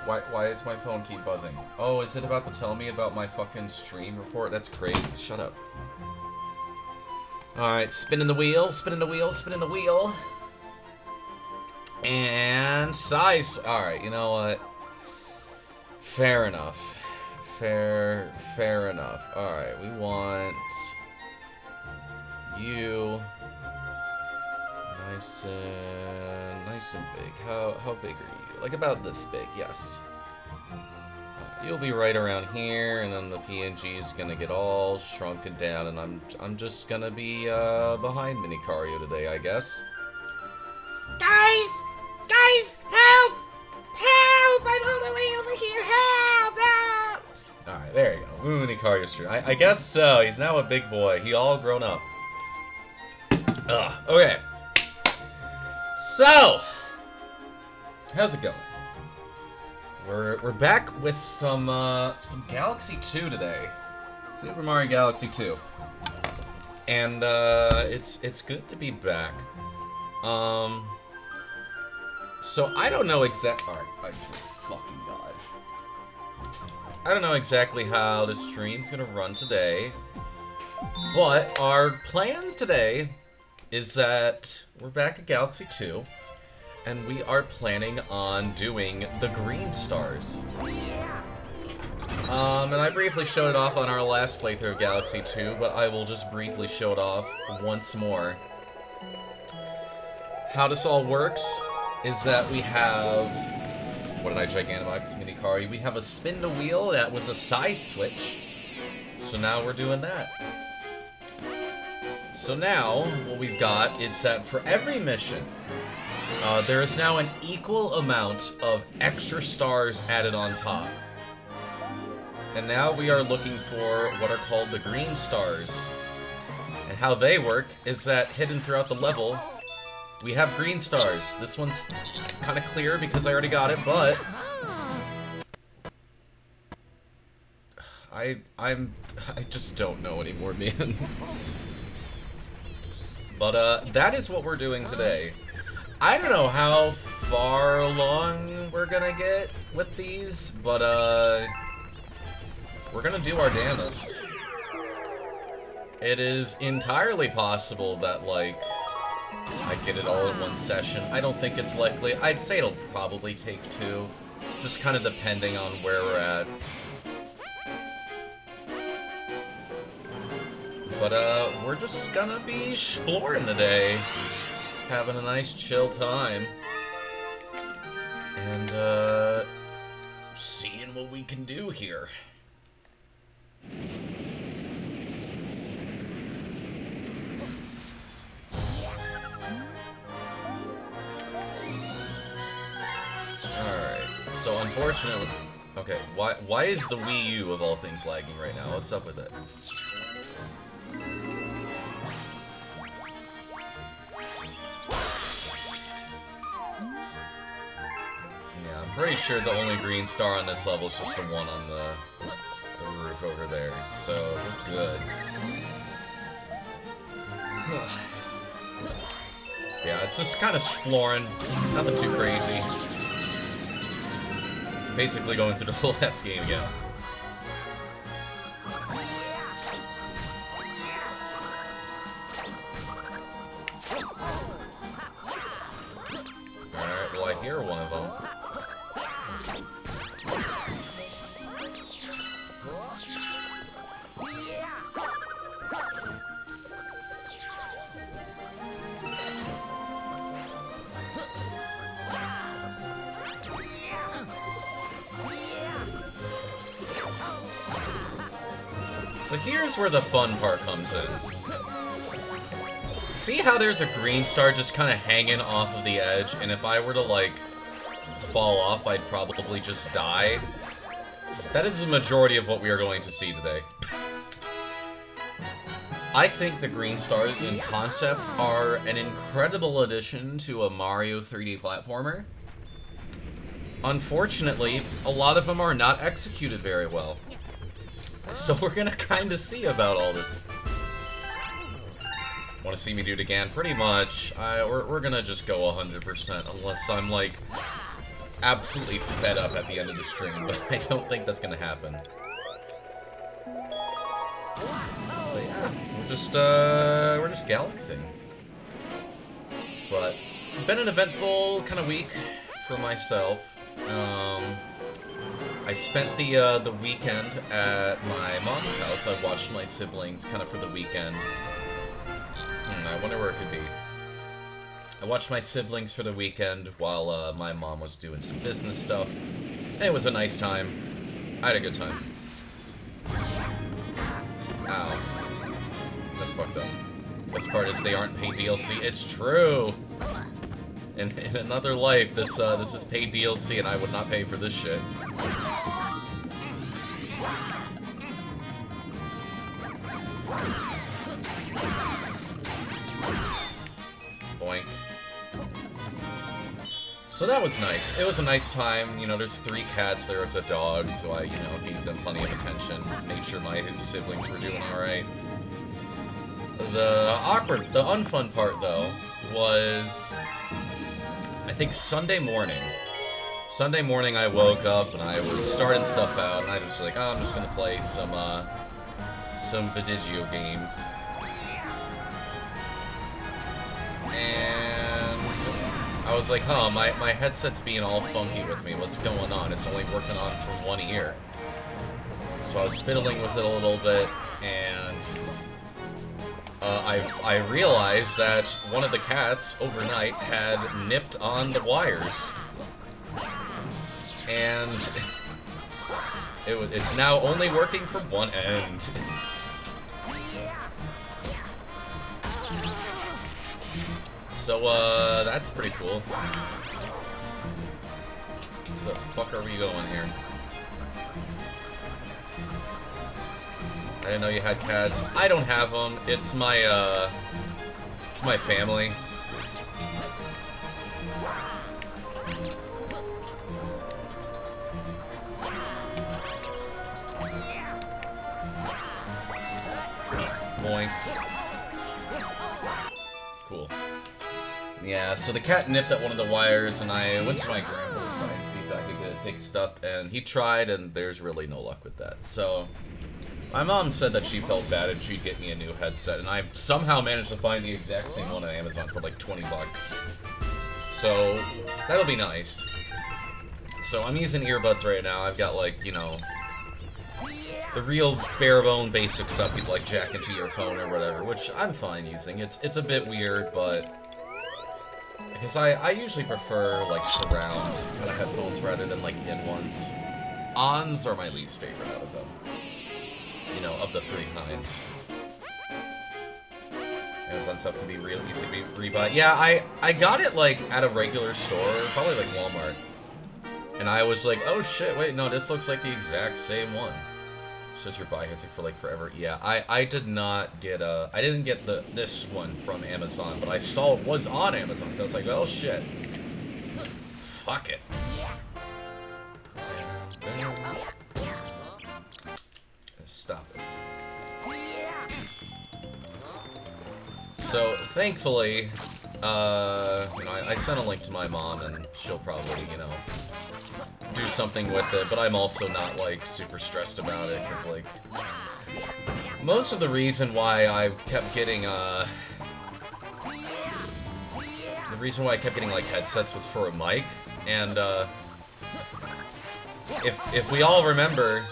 Why does my phone keep buzzing? Oh, is it about to tell me about my fucking stream report? That's crazy. Shut up. Alright, spinning the wheel, spinning the wheel, spinning the wheel. And size. Alright, you know what? Fair enough. Fair enough. Alright, we want you nice and big. How big are you? Like about this big, yes. You'll be right around here, and then the PNG is gonna get all shrunken down, and I'm just gonna be behind Minicario today, I guess. Guys, help! Help! I'm all the way over here. Help! Alright, there you go. Minicario's true. I guess so. He's now a big boy. He all grown up. Ugh. Okay. So, how's it going? We're back with some Galaxy 2 today. Super Mario Galaxy 2. And it's good to be back. So I don't know exactly. Alright, I swear to fucking God. I don't know exactly how the stream's gonna run today. But our plan today is that we're back at Galaxy 2. And we are planning on doing the Green Stars. And I briefly showed it off on our last playthrough of Galaxy 2, but I will just briefly show it off once more. How this all works is that we have... What did I Gigantamax Minicario? We have a spin the wheel that was a side switch. So now we're doing that. So now, what we've got is that for every mission, there is now an equal amount of extra stars added on top. And now we are looking for what are called the Green Stars. And how they work is that hidden throughout the level, we have green stars. This one's kind of clear because I already got it, but... I just don't know anymore, man. But, that is what we're doing today. I don't know how far along we're gonna get with these, but, we're gonna do our damnedest. It is entirely possible that, like, I get it all in one session. I don't think it's likely. I'd say it'll probably take 2, just kind of depending on where we're at. But, we're just gonna be exploring today. Having a nice chill time. And, seeing what we can do here. Alright, so unfortunately... Okay, why is the Wii U of all things lagging right now? What's up with it? Yeah, I'm pretty sure the only green star on this level is just the one on the roof over there, so we're good. Yeah, it's just kind of exploring, nothing too crazy. Basically going through the whole last game again. Alright, well I hear one of them. So here's where the fun part comes in. See how there's a green star just kind of hanging off of the edge, and if I were to, like, fall off, I'd probably just die? That is the majority of what we are going to see today. I think the green stars in concept are an incredible addition to a Mario 3D platformer. Unfortunately, a lot of them are not executed very well. So we're gonna kind of see about all this. Want to see me do it again? Pretty much. We're gonna just go 100% unless I'm like absolutely fed up at the end of the stream, but I don't think that's gonna happen. But yeah, we're just galaxing. But it's been an eventful kind of week for myself. I spent the weekend at my mom's house. I watched my siblings kind of for the weekend. I wonder where it could be. I watched my siblings for the weekend while my mom was doing some business stuff. And it was a nice time. I had a good time. Ow. That's fucked up. Best part is they aren't paid DLC. It's true! In another life, this is paid DLC and I would not pay for this shit. Boink. So that was nice. It was a nice time. You know, there's 3 cats, there was a dog, so I, you know, gave them plenty of attention. Made sure my siblings were doing alright. The unfun part, though, was... I think Sunday morning. Sunday morning I woke up and I was starting stuff out, and I was like, oh, I'm just gonna play some Vidigio games. And I was like, huh, my headset's being all funky with me. What's going on? It's only working on from one ear. So I was fiddling with it a little bit, and I realized that one of the cats overnight had nipped on the wires. And it's now only working from one end. So, that's pretty cool. Where the fuck are we going here? I didn't know you had cats. I don't have them. It's my family. Boink. Cool. Yeah, so the cat nipped at one of the wires, and I went to my grandpa to try and see if I could get it fixed up, and he tried, and there's really no luck with that. So, my mom said that she felt bad and she'd get me a new headset, and I somehow managed to find the exact same one on Amazon for like 20 bucks. So, that'll be nice. So, I'm using earbuds right now. I've got, like, you know, the real bare-bone basic stuff you'd, like, jack into your phone or whatever, which I'm fine using. It's a bit weird, but... Because I usually prefer, like, surround kind of headphones rather than, like, in-ones. Ons are my least favorite out of them. You know, of the 3 kinds. Amazon stuff can be real easy to be rebuy. Yeah, I got it, like, at a regular store, probably, like, Walmart. And I was like, oh shit, wait, no, this looks like the exact same one. It's just your buy history for, like, forever. Yeah, I did not get, I didn't get this one from Amazon, but I saw it was on Amazon, so I was like, oh shit. Fuck it. Stop it. So, thankfully, you know, I sent a link to my mom, and she'll probably, you know, do something with it, but I'm also not, like, super stressed about it, because, like, most of the reason why I kept getting, like, headsets was for a mic, and, if we all remember,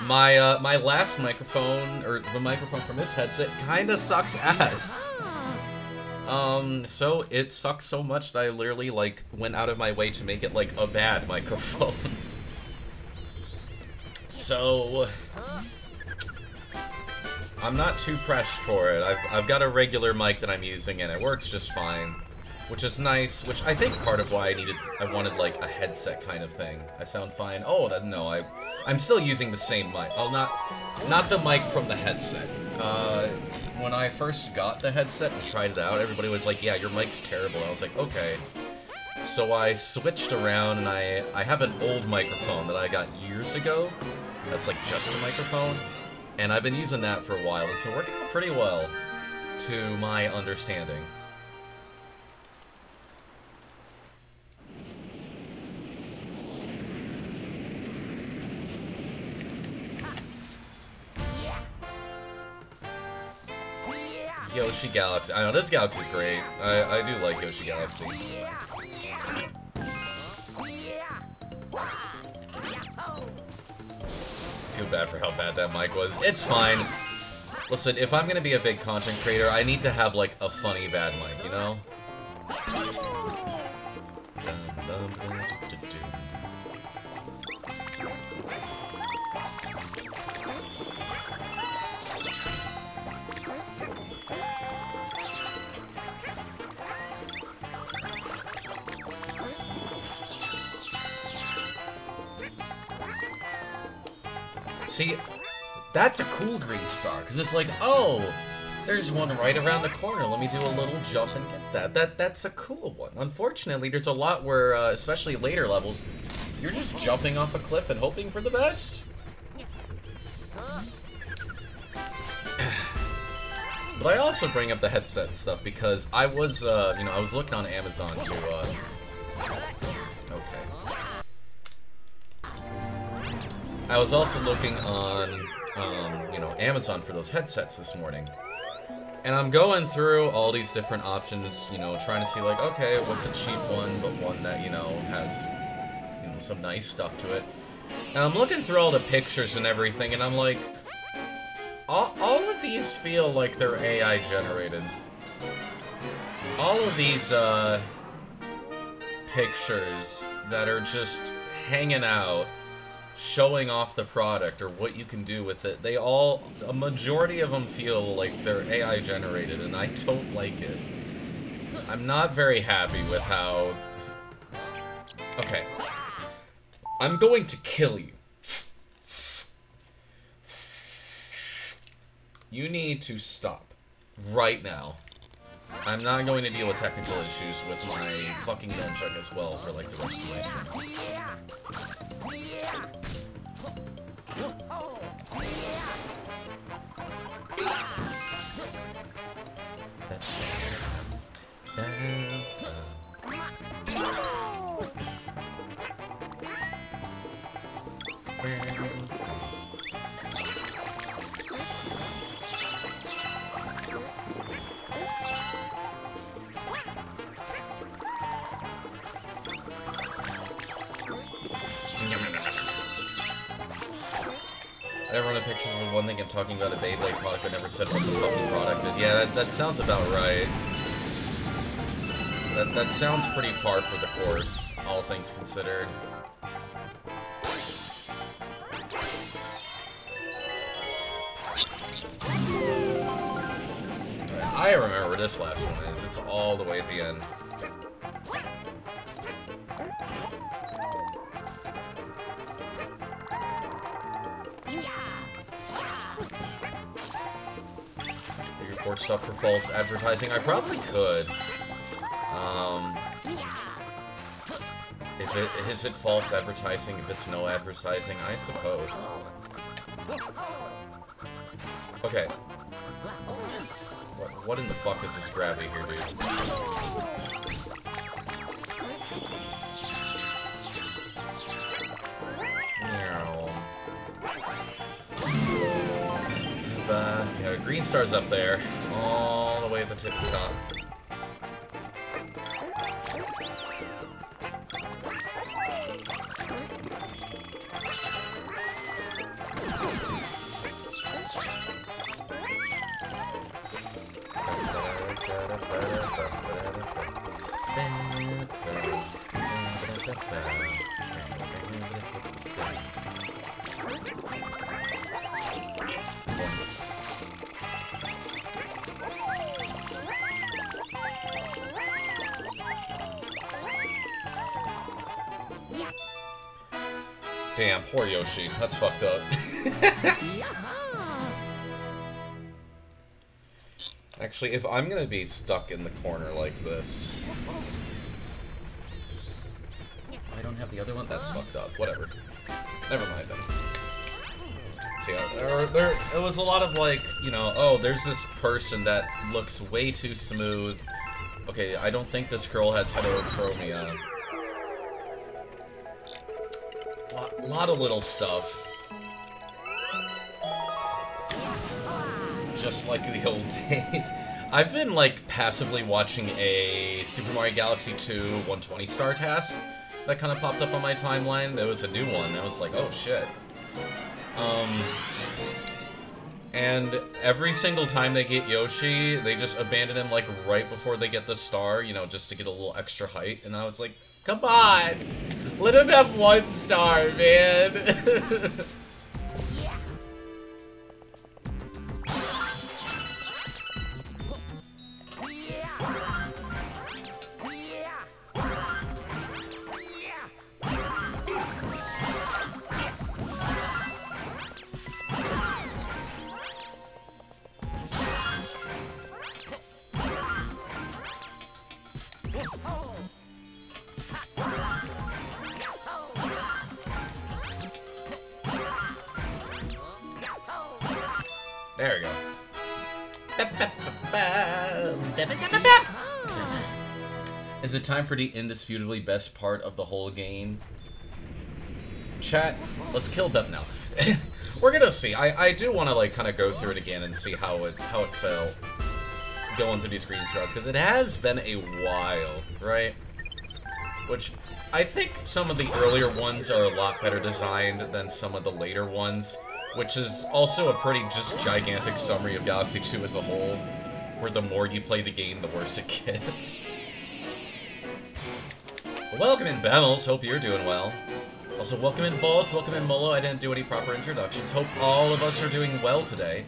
my last microphone, or the microphone from this headset, kinda sucks ass. So it sucks so much that I literally, like, went out of my way to make it, like, a bad microphone. So... I'm not too pressed for it. I've got a regular mic that I'm using, and it works just fine. Which is nice, which I think part of why I wanted, like, a headset kind of thing. I sound fine. Oh, no, I'm still using the same mic. Oh, not the mic from the headset. When I first got the headset and tried it out, everybody was like, yeah, your mic's terrible. I was like, okay. So I switched around, and I have an old microphone that I got years ago. That's, like, just a microphone. And I've been using that for a while. It's been working out pretty well, to my understanding. Yoshi Galaxy. I know, this galaxy's great. I do like Yoshi Galaxy. Feel bad for how bad that mic was. It's fine. Listen, if I'm gonna be a big content creator, I need to have, like, a funny bad mic, you know? See, that's a cool green star, because it's like, oh, there's one right around the corner. Let me do a little jump and get that. That's a cool one. Unfortunately, there's a lot where, especially later levels, you're just jumping off a cliff and hoping for the best. But I also bring up the headset stuff because I was, you know, I was looking on Amazon to, okay. I was also looking on, you know, Amazon for those headsets this morning. And I'm going through all these different options, you know, trying to see, like, okay, what's a cheap one, but one that, you know, has, you know, some nice stuff to it. And I'm looking through all the pictures and everything, and I'm like, all of these feel like they're AI generated. All of these, pictures that are just hanging out, showing off the product or what you can do with it, they all, a majority of them feel like they're AI generated, and I don't like it. I'm not very happy with how... Okay. I'm going to kill you. You need to stop. Right now. I'm not going to deal with technical issues with my fucking nunchuck as well for, like, the rest of my stream. Everyone in pictures of one thing and talking about a Beyblade product but never said what the fucking product is. Yeah, that sounds about right. That sounds pretty par for the course, all things considered. I remember where this last one is. It's all the way at the end. Report stuff for false advertising. I probably could. Is it false advertising if it's no advertising? I suppose. Okay. What in the fuck is this gravity here, dude? Yeah, green star's up there, all the way at the tip top. Damn, poor Yoshi. That's fucked up. Actually, if I'm gonna be stuck in the corner like this... I don't have the other one? That's fucked up. Whatever. Never mind then. So yeah, it was a lot of like, you know, oh, there's this person that looks way too smooth. Okay, I don't think this girl has heterochromia. A lot of little stuff. Just like the old days. I've been, like, passively watching a Super Mario Galaxy 2 120 star task that kind of popped up on my timeline. There was a new one. I was like, oh, shit. And every single time they get Yoshi, they just abandon him, like, right before they get the star, you know, just to get a little extra height. And I was like, come on! Let him have 1 star, man! There we go. Is it time for the indisputably best part of the whole game? Chat, let's kill them now. We're gonna see. I do want to like kind of go through it again and see how it felt going through these green stars, because it has been a while, right? Which I think some of the earlier ones are a lot better designed than some of the later ones. Which is also a pretty just gigantic summary of Galaxy 2 as a whole, where the more you play the game, the worse it gets. Welcome in, Bemmels. Hope you're doing well. Also, welcome in, Vaults. Welcome in, Molo. I didn't do any proper introductions. Hope all of us are doing well today.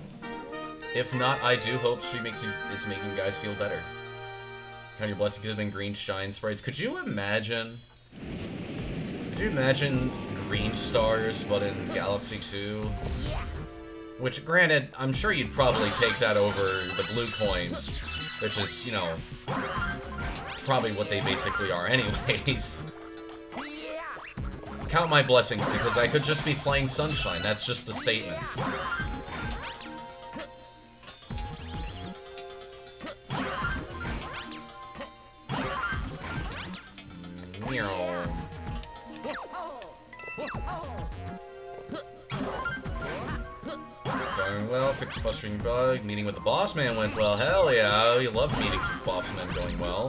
If not, I do hope stream is making you guys feel better. Count your blessings have been green shine sprites. Could you imagine green stars, but in Galaxy 2? Which, granted, I'm sure you'd probably take that over the blue coins, which is, you know, probably what they basically are anyways. Count my blessings, because I could just be playing Sunshine. That's just a statement. Going well, fix a frustrating bug, meeting with the boss man went well, hell yeah, you love meetings with boss men going well.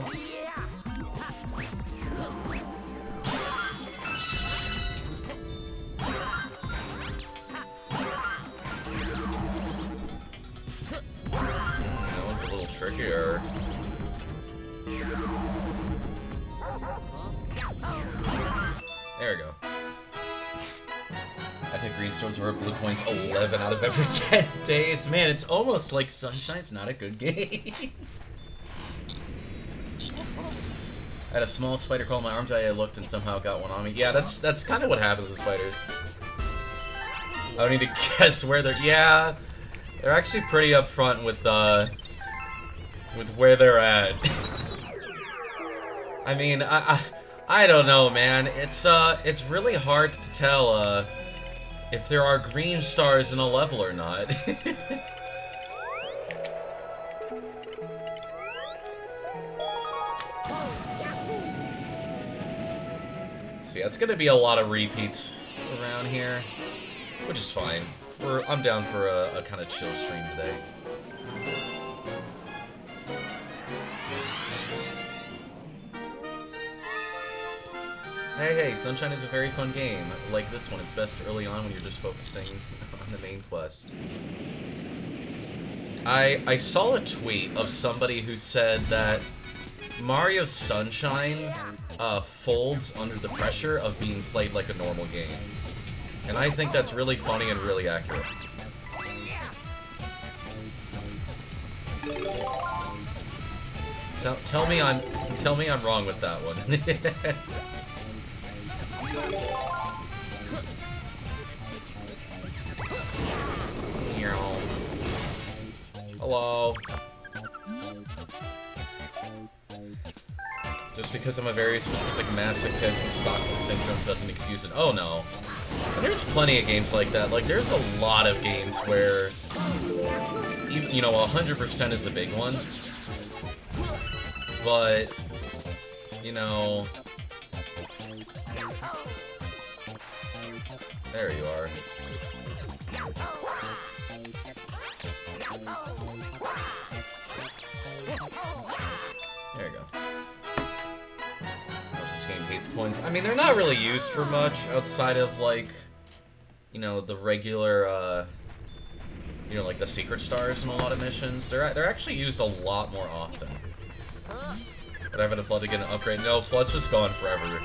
That one's a little trickier. There we go. I think green stars were blue coins 11 out of every 10 days. Man, it's almost like Sunshine's not a good game. I had a small spider crawl in my arm today. I looked and somehow got one on me. Yeah, that's kind of what happens with spiders. I don't need to guess where they're... Yeah, they're actually pretty upfront with where they're at. I mean, I don't know, man. It's really hard to tell if there are green stars in a level or not. See, that's gonna be a lot of repeats around here, which is fine. I'm down for a kind of chill stream today. Hey, Sunshine is a very fun game. Like this one, it's best early on when you're just focusing on the main quest. I saw a tweet of somebody who said that Mario Sunshine folds under the pressure of being played like a normal game. And I think that's really funny and really accurate. Tell me I'm wrong with that one. Hello. Just because I'm a very specific masochist with Stockholm Syndrome doesn't excuse it. Oh no. And there's plenty of games like that. Like, there's a lot of games where, you know, 100% is a big one. But, you know... There you are. coins. I mean, they're not really used for much outside of, like, you know, the regular, you know, like the secret stars in a lot of missions. They're actually used a lot more often. But I haven't a Flood to get an upgrade. No, Flood's just gone forever.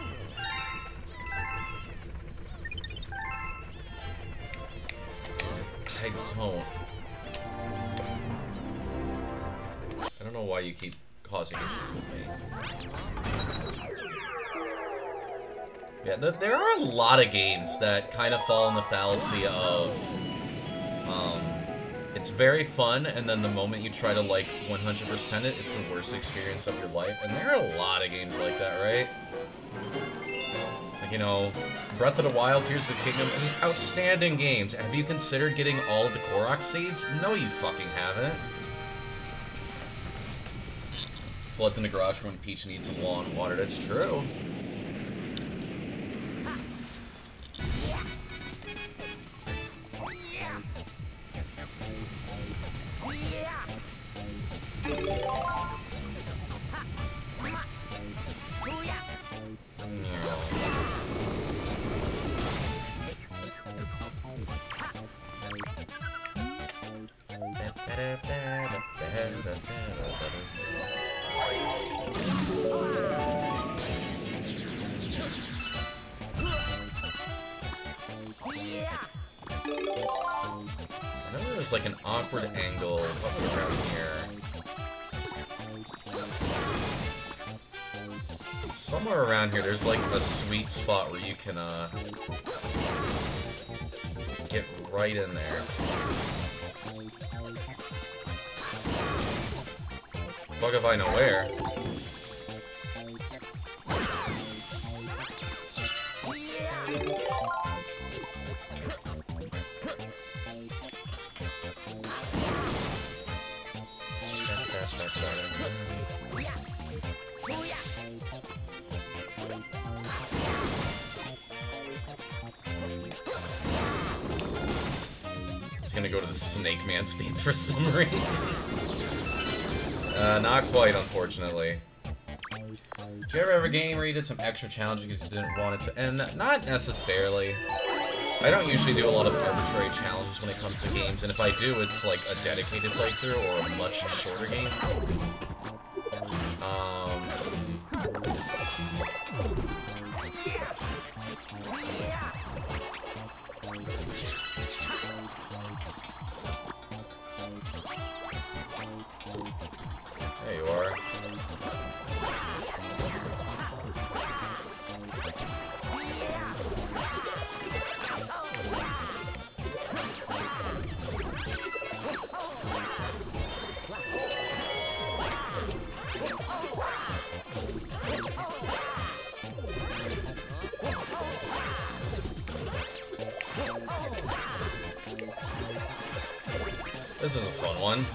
I don't know why you keep causing issues with me. Yeah, there are a lot of games that kind of fall in the fallacy of, it's very fun, and then the moment you try to, like, 100% it, it's the worst experience of your life. And there are a lot of games like that, right? Like, you know, Breath of the Wild, Tears of the Kingdom, I mean, outstanding games. Have you considered getting all of the Korok seeds? No, you fucking haven't. Floods in the garage when Peach needs some lawn water. That's true. I know there's like an awkward angle up around here. Somewhere around here, there's like a sweet spot where you can get right in there. Fuck if I know where. It's gonna go to the Snake Man theme for some reason. Not quite, unfortunately. Did you ever have a game where you did some extra challenge because you didn't want it to end? Not necessarily. I don't usually do a lot of arbitrary challenges when it comes to games, and if I do, it's like a dedicated playthrough or a much shorter game. There you are. This is a fun one.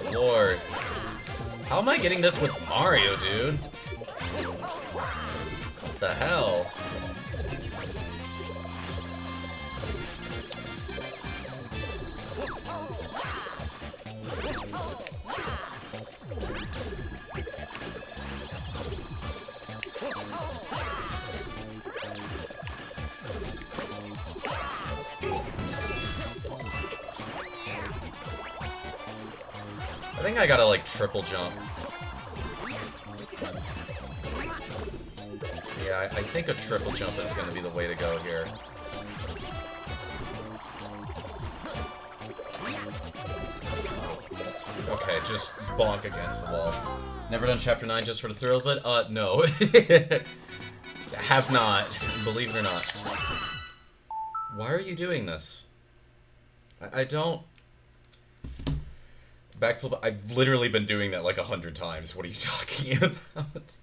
Good Lord. How am I getting this with Mario, dude? What the hell? I think I gotta, like, triple jump. Yeah, I think a triple jump is gonna be the way to go here. Okay, just bonk against the wall. Never done Chapter 9 just for the thrill of it? No. Have not, believe it or not. Why are you doing this? I don't... Backflip, I've literally been doing that like 100 times. What are you talking about?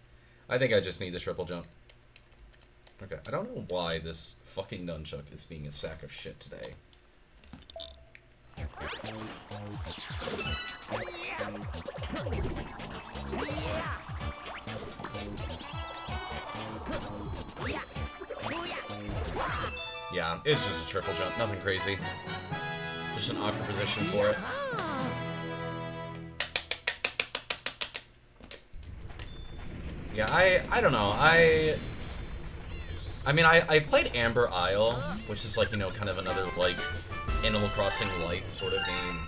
I think I just need the triple jump. Okay, I don't know why this fucking nunchuck is being a sack of shit today. Yeah. down. It's just a triple jump, nothing crazy. Just an awkward position for it. Yeah, I don't know. I mean, I played Amber Isle, which is like, you know, kind of another, like, Animal Crossing Lite sort of game.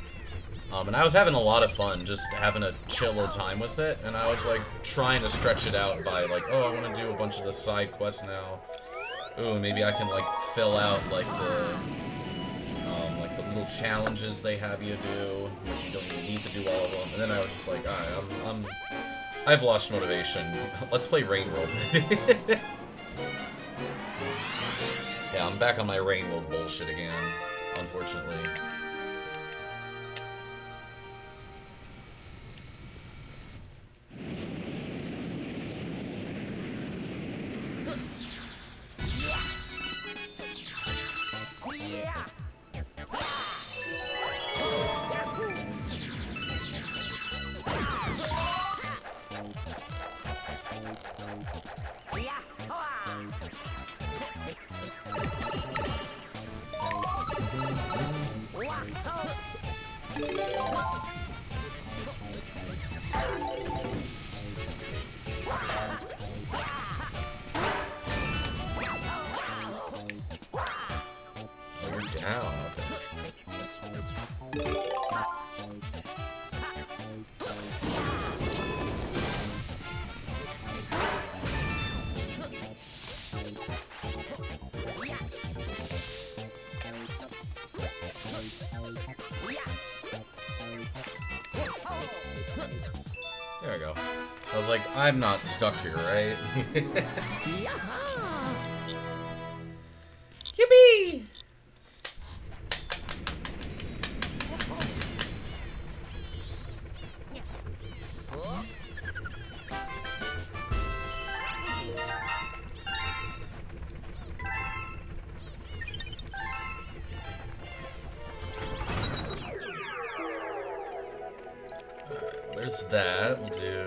And I was having a lot of fun, just having a chill little time with it, and I was, like, trying to stretch it out by, like, oh, I want to do a bunch of the side quests now. Ooh, maybe I can, like, fill out, like, the little challenges they have you do, which you don't even need to do all of them. And then I was just like, alright, I've lost motivation. Let's play Rain World. Yeah, I'm back on my Rain World bullshit again, unfortunately. There we go. I was like, I'm not stuck here, right? Yippee! There's that. We'll do you.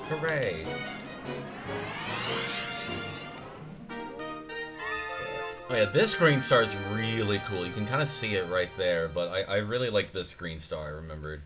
Hooray! Oh yeah, this green star is really cool. You can kind of see it right there, but I really like this green star, I remembered.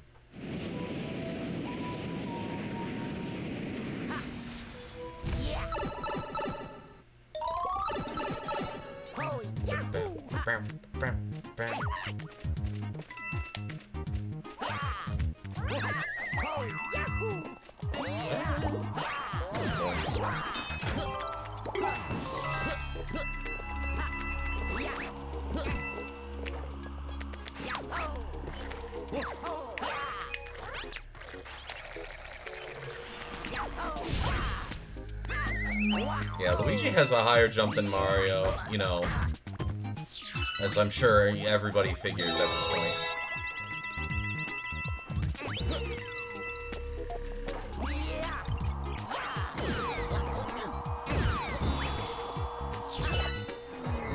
Yeah, Luigi has a higher jump than Mario, you know, as I'm sure everybody figures at this point.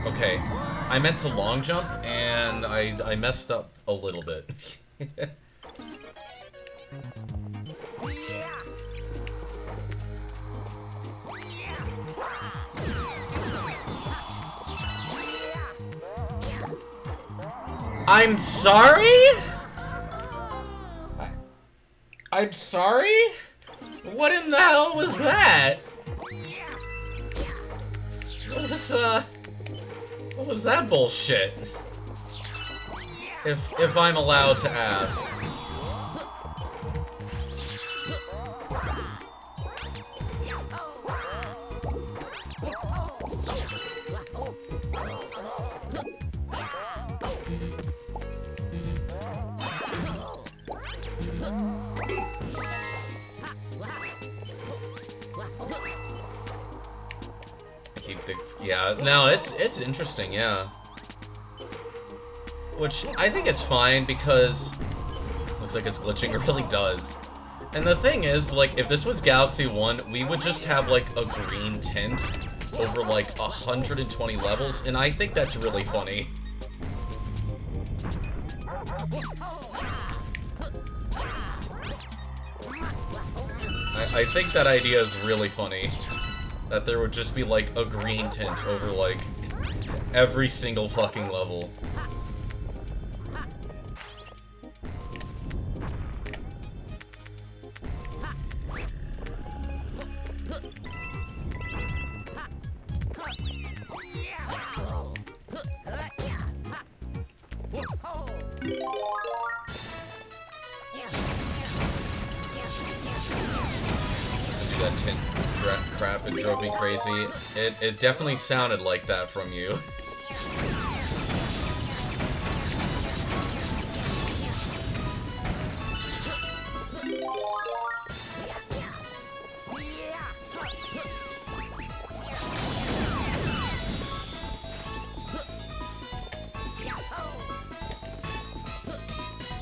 Okay, I meant to long jump, and I messed up a little bit. I'm sorry? I'm sorry? What in the hell was that? What was that bullshit? If I'm allowed to ask. Yeah, no, it's interesting, yeah. Which, I think it's fine, because... Looks like it's glitching, it really does. And the thing is, like, if this was Galaxy 1, we would just have, like, a green tint over, like, 120 levels, and I think that's really funny. I think that idea is really funny. That there would just be, like, a green tint over, like, every single fucking level. That tint crap, it drove me crazy. It definitely sounded like that from you.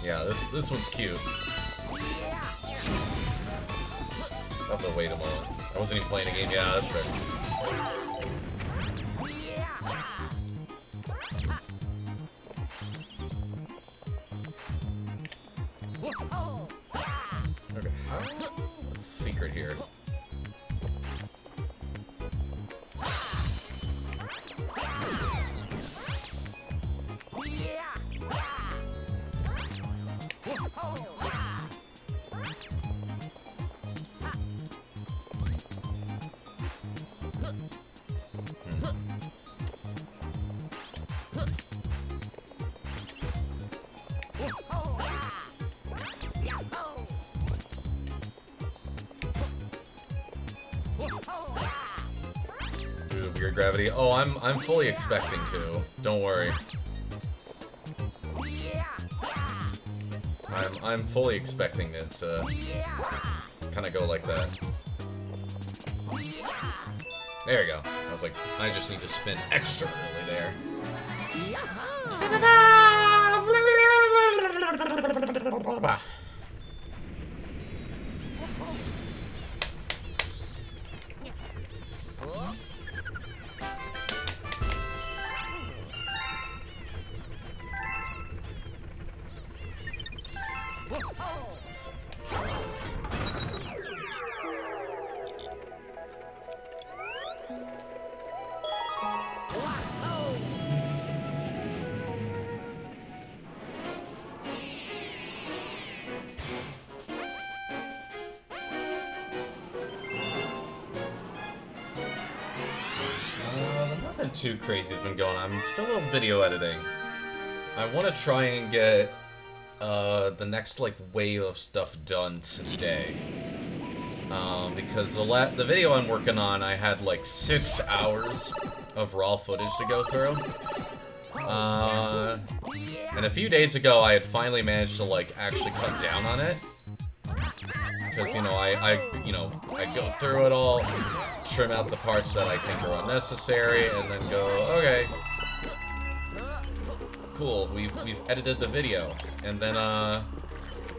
Yeah, this one's cute. I'll have to wait a moment. I wasn't even playing a game. Yeah, that's right. Okay, what's the secret here? Weird gravity. Oh, I'm fully expecting to. Don't worry. I'm fully expecting it to kind of go like that. There you go. I was like, I just need to spin extra early there. Nothing too crazy has been going on. I'm still video editing. I want to try and get the next like wave of stuff done today. Because the video I'm working on, I had like 6 hours of raw footage to go through. And a few days ago, I had finally managed to like actually cut down on it. Because, you know, I go through it all, trim out the parts that I think are unnecessary, and then go, okay, cool, we've edited the video. And then, I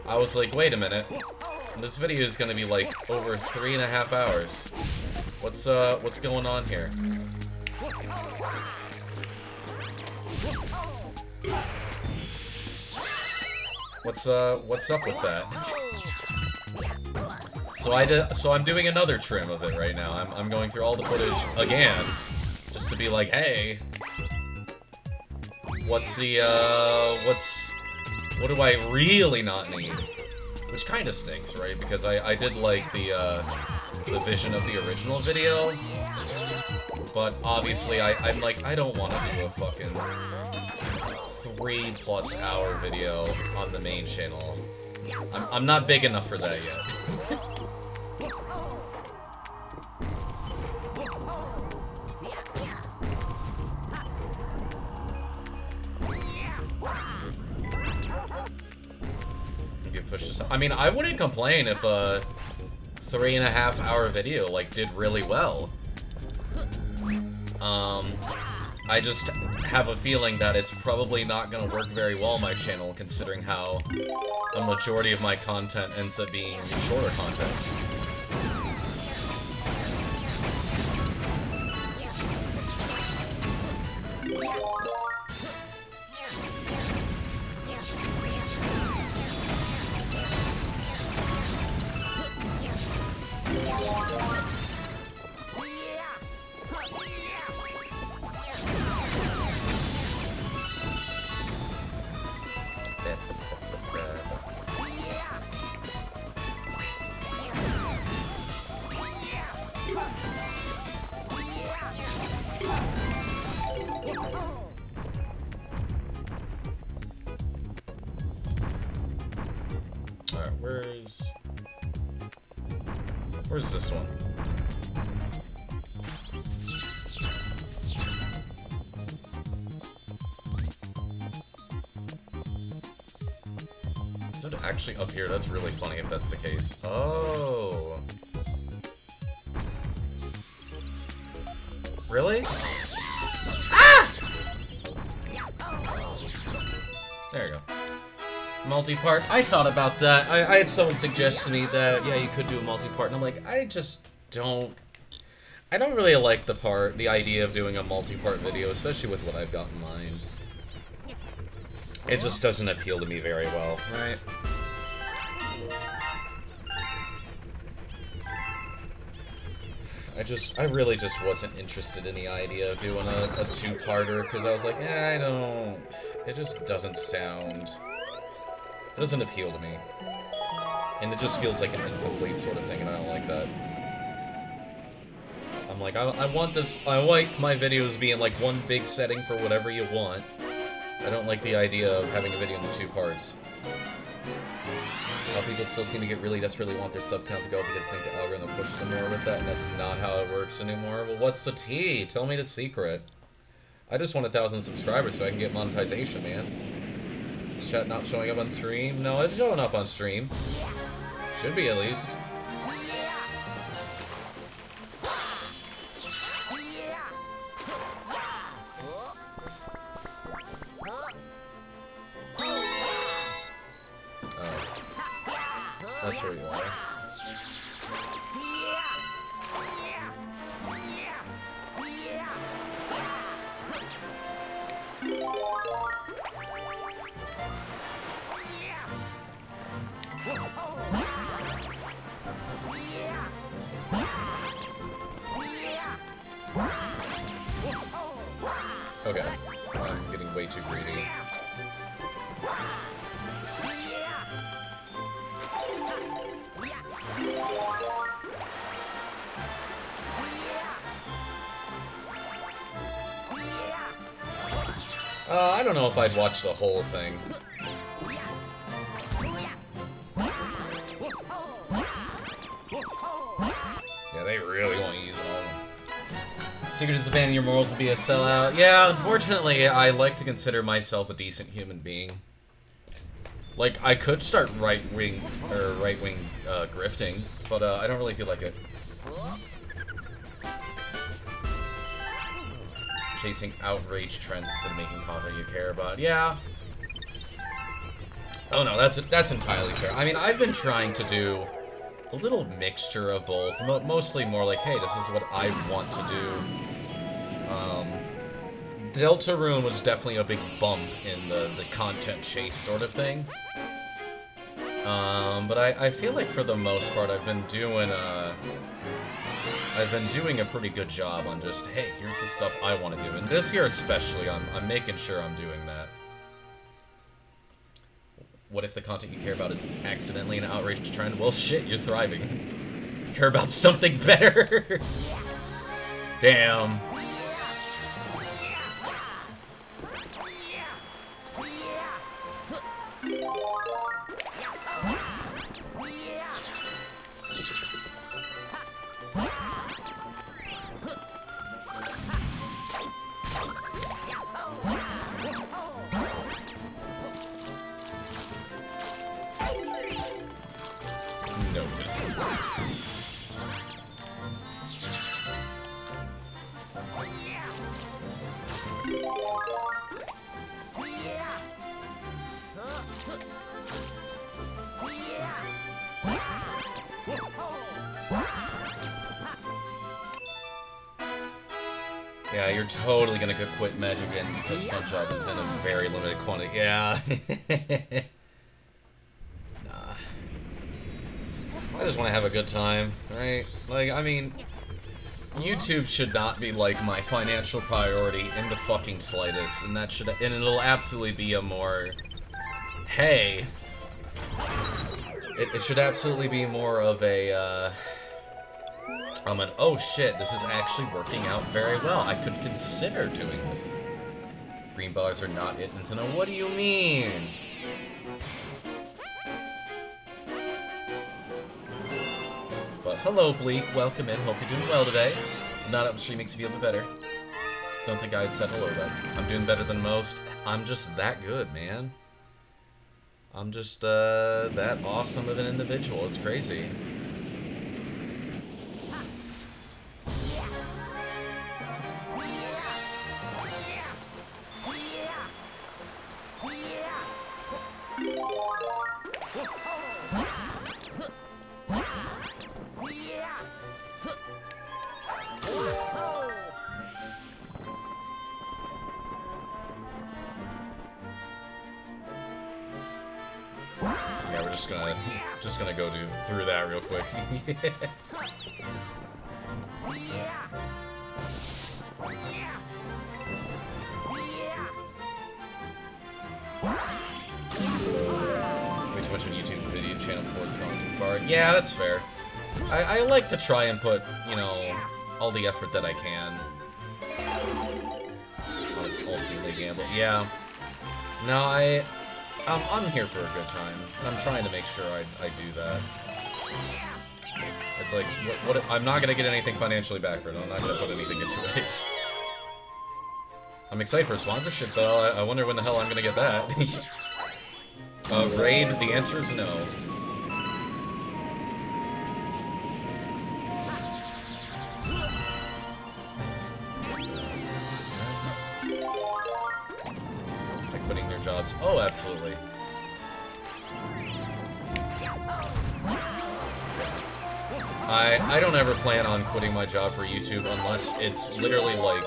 was like, wait a minute, this video is gonna be like over 3.5 hours. What's going on here? What's up with that? So I'm doing another trim of it right now. I'm going through all the footage again, just to be like, hey, what do I really not need? Which kind of stinks, right? Because I did like the vision of the original video, but obviously I'm like, I don't want to do a fucking 3+ hour video on the main channel. I'm not big enough for that yet. I mean, I wouldn't complain if a 3.5 hour video like did really well. I just have a feeling that it's probably not gonna work very well on my channel, considering how a majority of my content ends up being shorter content. Alright, where's this one? Is it actually up here? That's really funny if that's the case. Oh. Really? Ah! There you go. Multi-part. I thought about that. I had someone suggest to me that, yeah, you could do a multi-part, and I'm like, I don't really like the idea of doing a multi-part video, especially with what I've got in mind. It just doesn't appeal to me very well, right? I really just wasn't interested in the idea of doing a two-parter, because I was like, it just doesn't sound... It doesn't appeal to me. And it just feels like an incomplete sort of thing, and I don't like that. I'm like, I want this... I like my videos being like one big setting for whatever you want. I don't like the idea of having a video in two parts. People still seem to get really desperately want their sub count to go because they think the algorithm pushes them more with that, and that's not how it works anymore. Well, what's the tea? Tell me the secret. I just want 1,000 subscribers so I can get monetization, man. Is chat not showing up on stream? No, it's showing up on stream. Should be, at least. That's where you are. Okay, I'm getting way too greedy. I don't know if I'd watch the whole thing. Yeah, they really want to use all of them. Secret is abandoning your morals to be a sellout. Yeah, unfortunately, I like to consider myself a decent human being. Like, I could start right-wing grifting, but I don't really feel like it. Chasing outrage trends instead of making content you care about. Yeah. Oh no, that's entirely fair. I mean, I've been trying to do a little mixture of both. Mostly more like, hey, this is what I want to do. Deltarune was definitely a big bump in the content chase sort of thing. But I feel like for the most part I've been doing a pretty good job on just, hey, here's the stuff I want to do. And this year especially, I'm making sure I'm doing that. What if the content you care about is accidentally an outrage trend? Well, shit, you're thriving. You care about something better. Damn. Yeah, you're totally gonna go quit Magic again because SpongeBob is in a very limited quantity. Yeah. Nah. just want to have a good time, right? Like, I mean, YouTube should not be like my financial priority in the fucking slightest, and it'll absolutely be a more, hey, it should absolutely be more of a, oh shit, this is actually working out very well. I could consider doing this. Green bars are not it, Nintendo. What do you mean? But hello, Bleak. Welcome in. Hope you're doing well today. Not upstream makes you feel a bit better. Don't think I'd said hello, though. I'm doing better than most. I'm just that good, man. I'm just, that awesome of an individual. It's crazy. Yeah, we're just gonna go through that real quick. Way too much of a YouTube video channel before it's gone too far. Yeah, that's fair. I like to try and put, you know, all the effort that I can. Ultimately gamble. Yeah. No, I'm here for a good time, and I'm trying to make sure I do that. It's like, what I'm not gonna get anything financially back for it. I'm not gonna put anything into it. I'm excited for a sponsorship, though. I wonder when the hell I'm gonna get that. Raid, the answer is no. Quitting their jobs. Oh, absolutely. I don't ever plan on quitting my job for YouTube unless it's literally like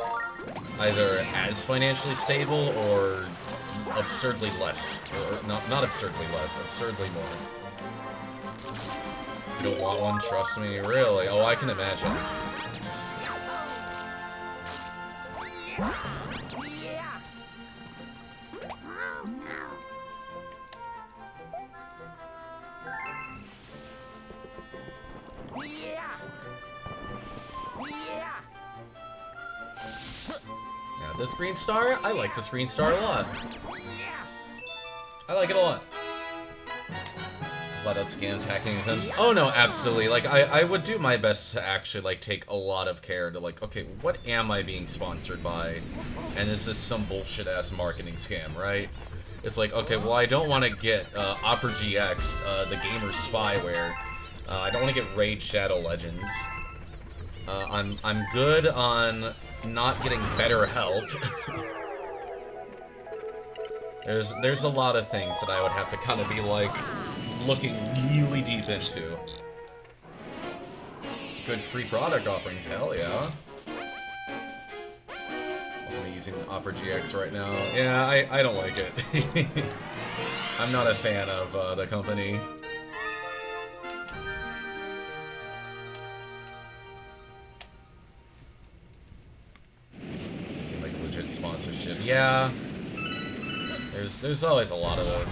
either as financially stable or absurdly less. Or not absurdly less, absurdly more. You don't want one? Trust me. Really? Oh, I can imagine. Yeah, this green star, I like this green star a lot. I like it a lot. Flat out scams, hacking attempts. Oh no, absolutely. Like, I would do my best to actually, like, take a lot of care to, like, okay, what am I being sponsored by? And is this some bullshit-ass marketing scam, right? It's like, okay, well, I don't want to get Opera GX, the gamer spyware. I don't want to get Raid Shadow Legends. I'm good on not getting better help. There's a lot of things that I would have to kind of be like looking really deep into. Good free product offerings, hell yeah. Also using Opera GX right now. Yeah, I don't like it. I'm not a fan of the company. Seems like a legit sponsorship. Yeah. There's always a lot of those.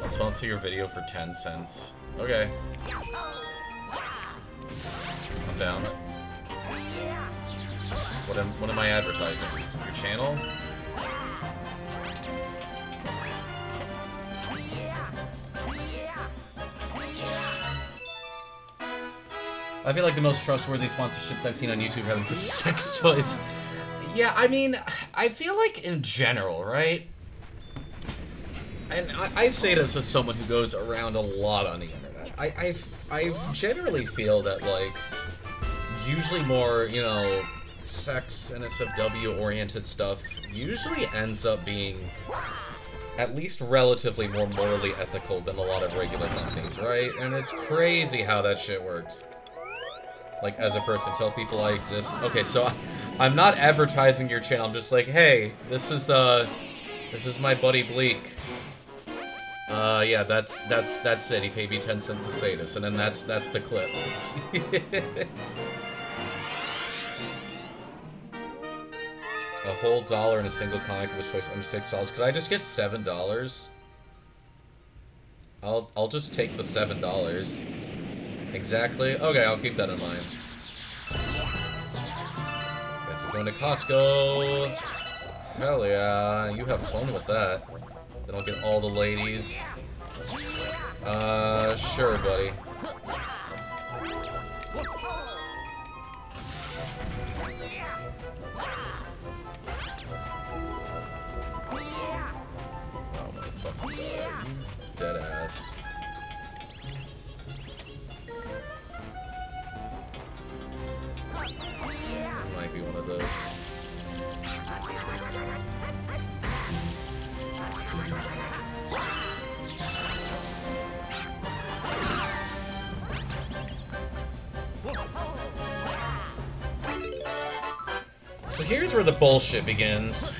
I'll sponsor your video for 10 cents. Okay. I'm down. What am I advertising? Your channel? I feel like the most trustworthy sponsorships I've seen on YouTube have been for sex toys. Yeah, I mean, I feel like in general, right? And I say this as someone who goes around a lot on the internet. I generally feel that, like, usually more, you know, sex NSFW-oriented stuff usually ends up being at least relatively more morally ethical than a lot of regular companies, right? And it's crazy how that shit works. Like, as a person, tell people I exist. Okay, so I'm not advertising your channel. I'm just like, hey, this is my buddy Bleak. Yeah, that's it. He paid me 10 cents to say this, and then that's the clip. A whole $1 in a single comic of his choice under $6. Could I just get $7? I'll just take the $7. Exactly. Okay, I'll keep that in mind. This is going to Costco. Hell yeah, you have fun with that. Then I'll get all the ladies. Sure, buddy. Oh, motherfucker. Dead ass. Might be one of those. So here's where the bullshit begins.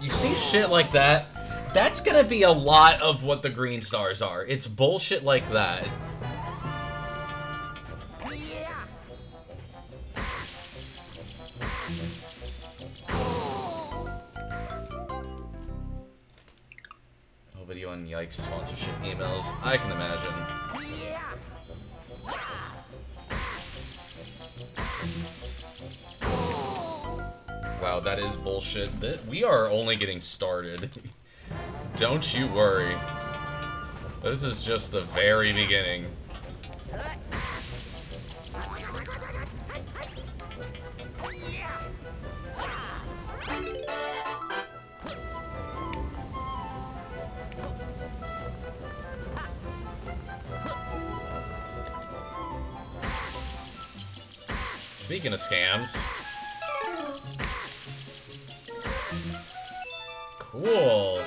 You see shit like that? That's gonna be a lot of what the green stars are. It's bullshit like that. Oh, video on Yikes sponsorship emails. I can imagine. Wow, that is bullshit. We are only getting started. Don't you worry. This is just the very beginning. Speaking of scams. Cool.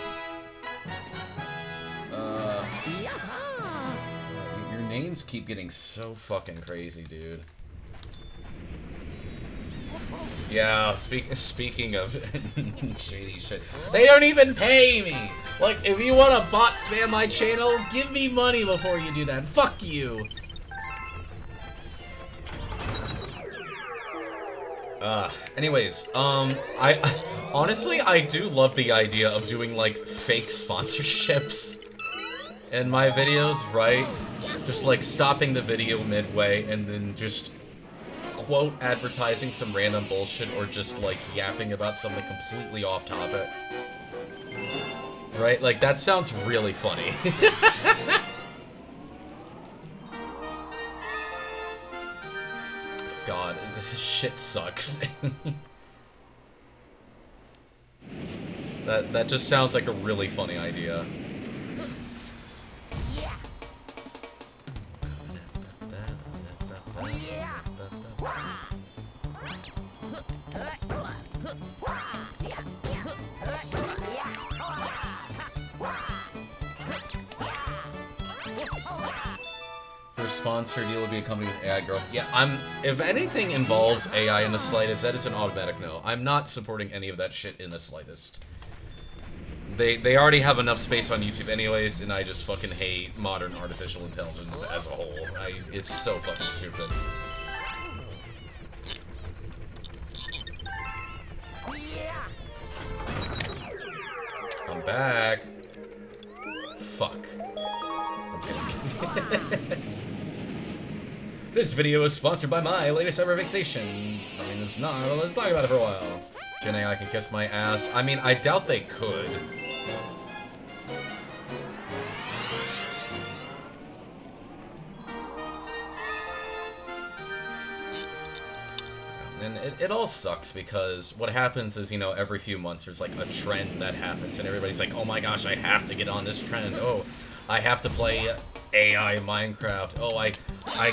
Your names keep getting so fucking crazy, dude. Yeah, speaking of shady shit, they don't even pay me! Like, if you want to bot spam my channel, give me money before you do that. Fuck you! Anyways, honestly, I do love the idea of doing, like, fake sponsorships in my videos, right? Just, like, stopping the video midway and then just, quote, advertising some random bullshit or just, like, yapping about something completely off topic. Right? Like, that sounds really funny. God, this shit sucks. That just sounds like a really funny idea. Your sponsor deal will be a company with AI Girl. Yeah, if anything involves AI in the slightest, that is an automatic no. I'm not supporting any of that shit in the slightest. They already have enough space on YouTube anyways, and I just fucking hate modern artificial intelligence as a whole. It's so fucking stupid. I'm back. Fuck. Okay. This video is sponsored by my latest ever fixation. I mean, it's not. Let's talk about it for a while. Gen AI can kiss my ass. I mean, I doubt they could. And it all sucks because what happens is, you know, every few months there's like a trend that happens and everybody's like, oh my gosh, I have to get on this trend. Oh, I have to play AI Minecraft. Oh, I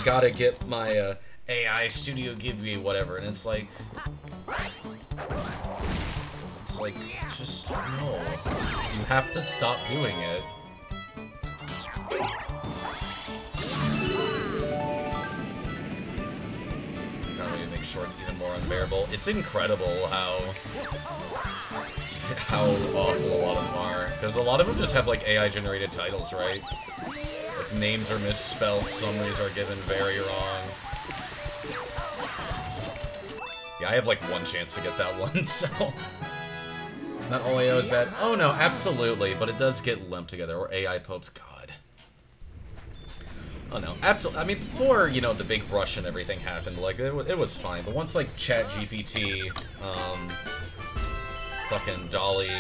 gotta get my AI Studio Ghibli, whatever. And it's like, just no. You have to stop doing it. Shorts even more unbearable. It's incredible how awful a lot of them are, because a lot of them just have like AI generated titles, right? Like names are misspelled, summaries are given very wrong. Yeah, I have like one chance to get that one, so not all AI is bad. Oh no, absolutely, but it does get lumped together. Or AI popes, God. Oh no, absolutely. I mean, before, you know, the big rush and everything happened, like, it was fine. But once, like, ChatGPT, fucking DALL-E,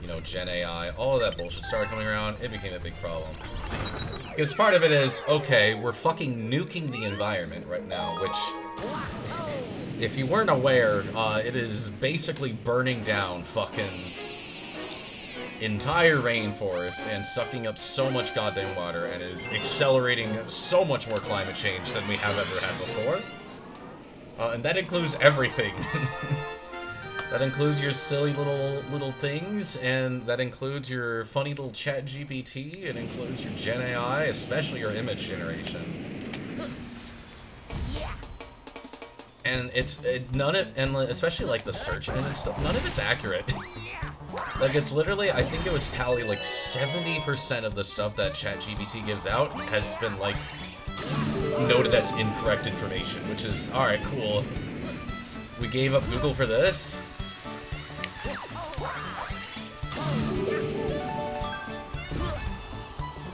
you know, Gen AI, all of that bullshit started coming around, it became a big problem. Because part of it is, okay, we're fucking nuking the environment right now, which, if you weren't aware, it is basically burning down fucking entire rainforest and sucking up so much goddamn water and is accelerating so much more climate change than we have ever had before. And that includes everything. That includes your silly little things, and that includes your funny little chat GPT, it includes your Gen AI, especially your image generation. And especially like the search engine stuff, none of it's accurate. Like, it's literally, I think it was tally, like, 70% of the stuff that ChatGPT gives out has been, like, noted as incorrect information, which is, alright, cool. We gave up Google for this?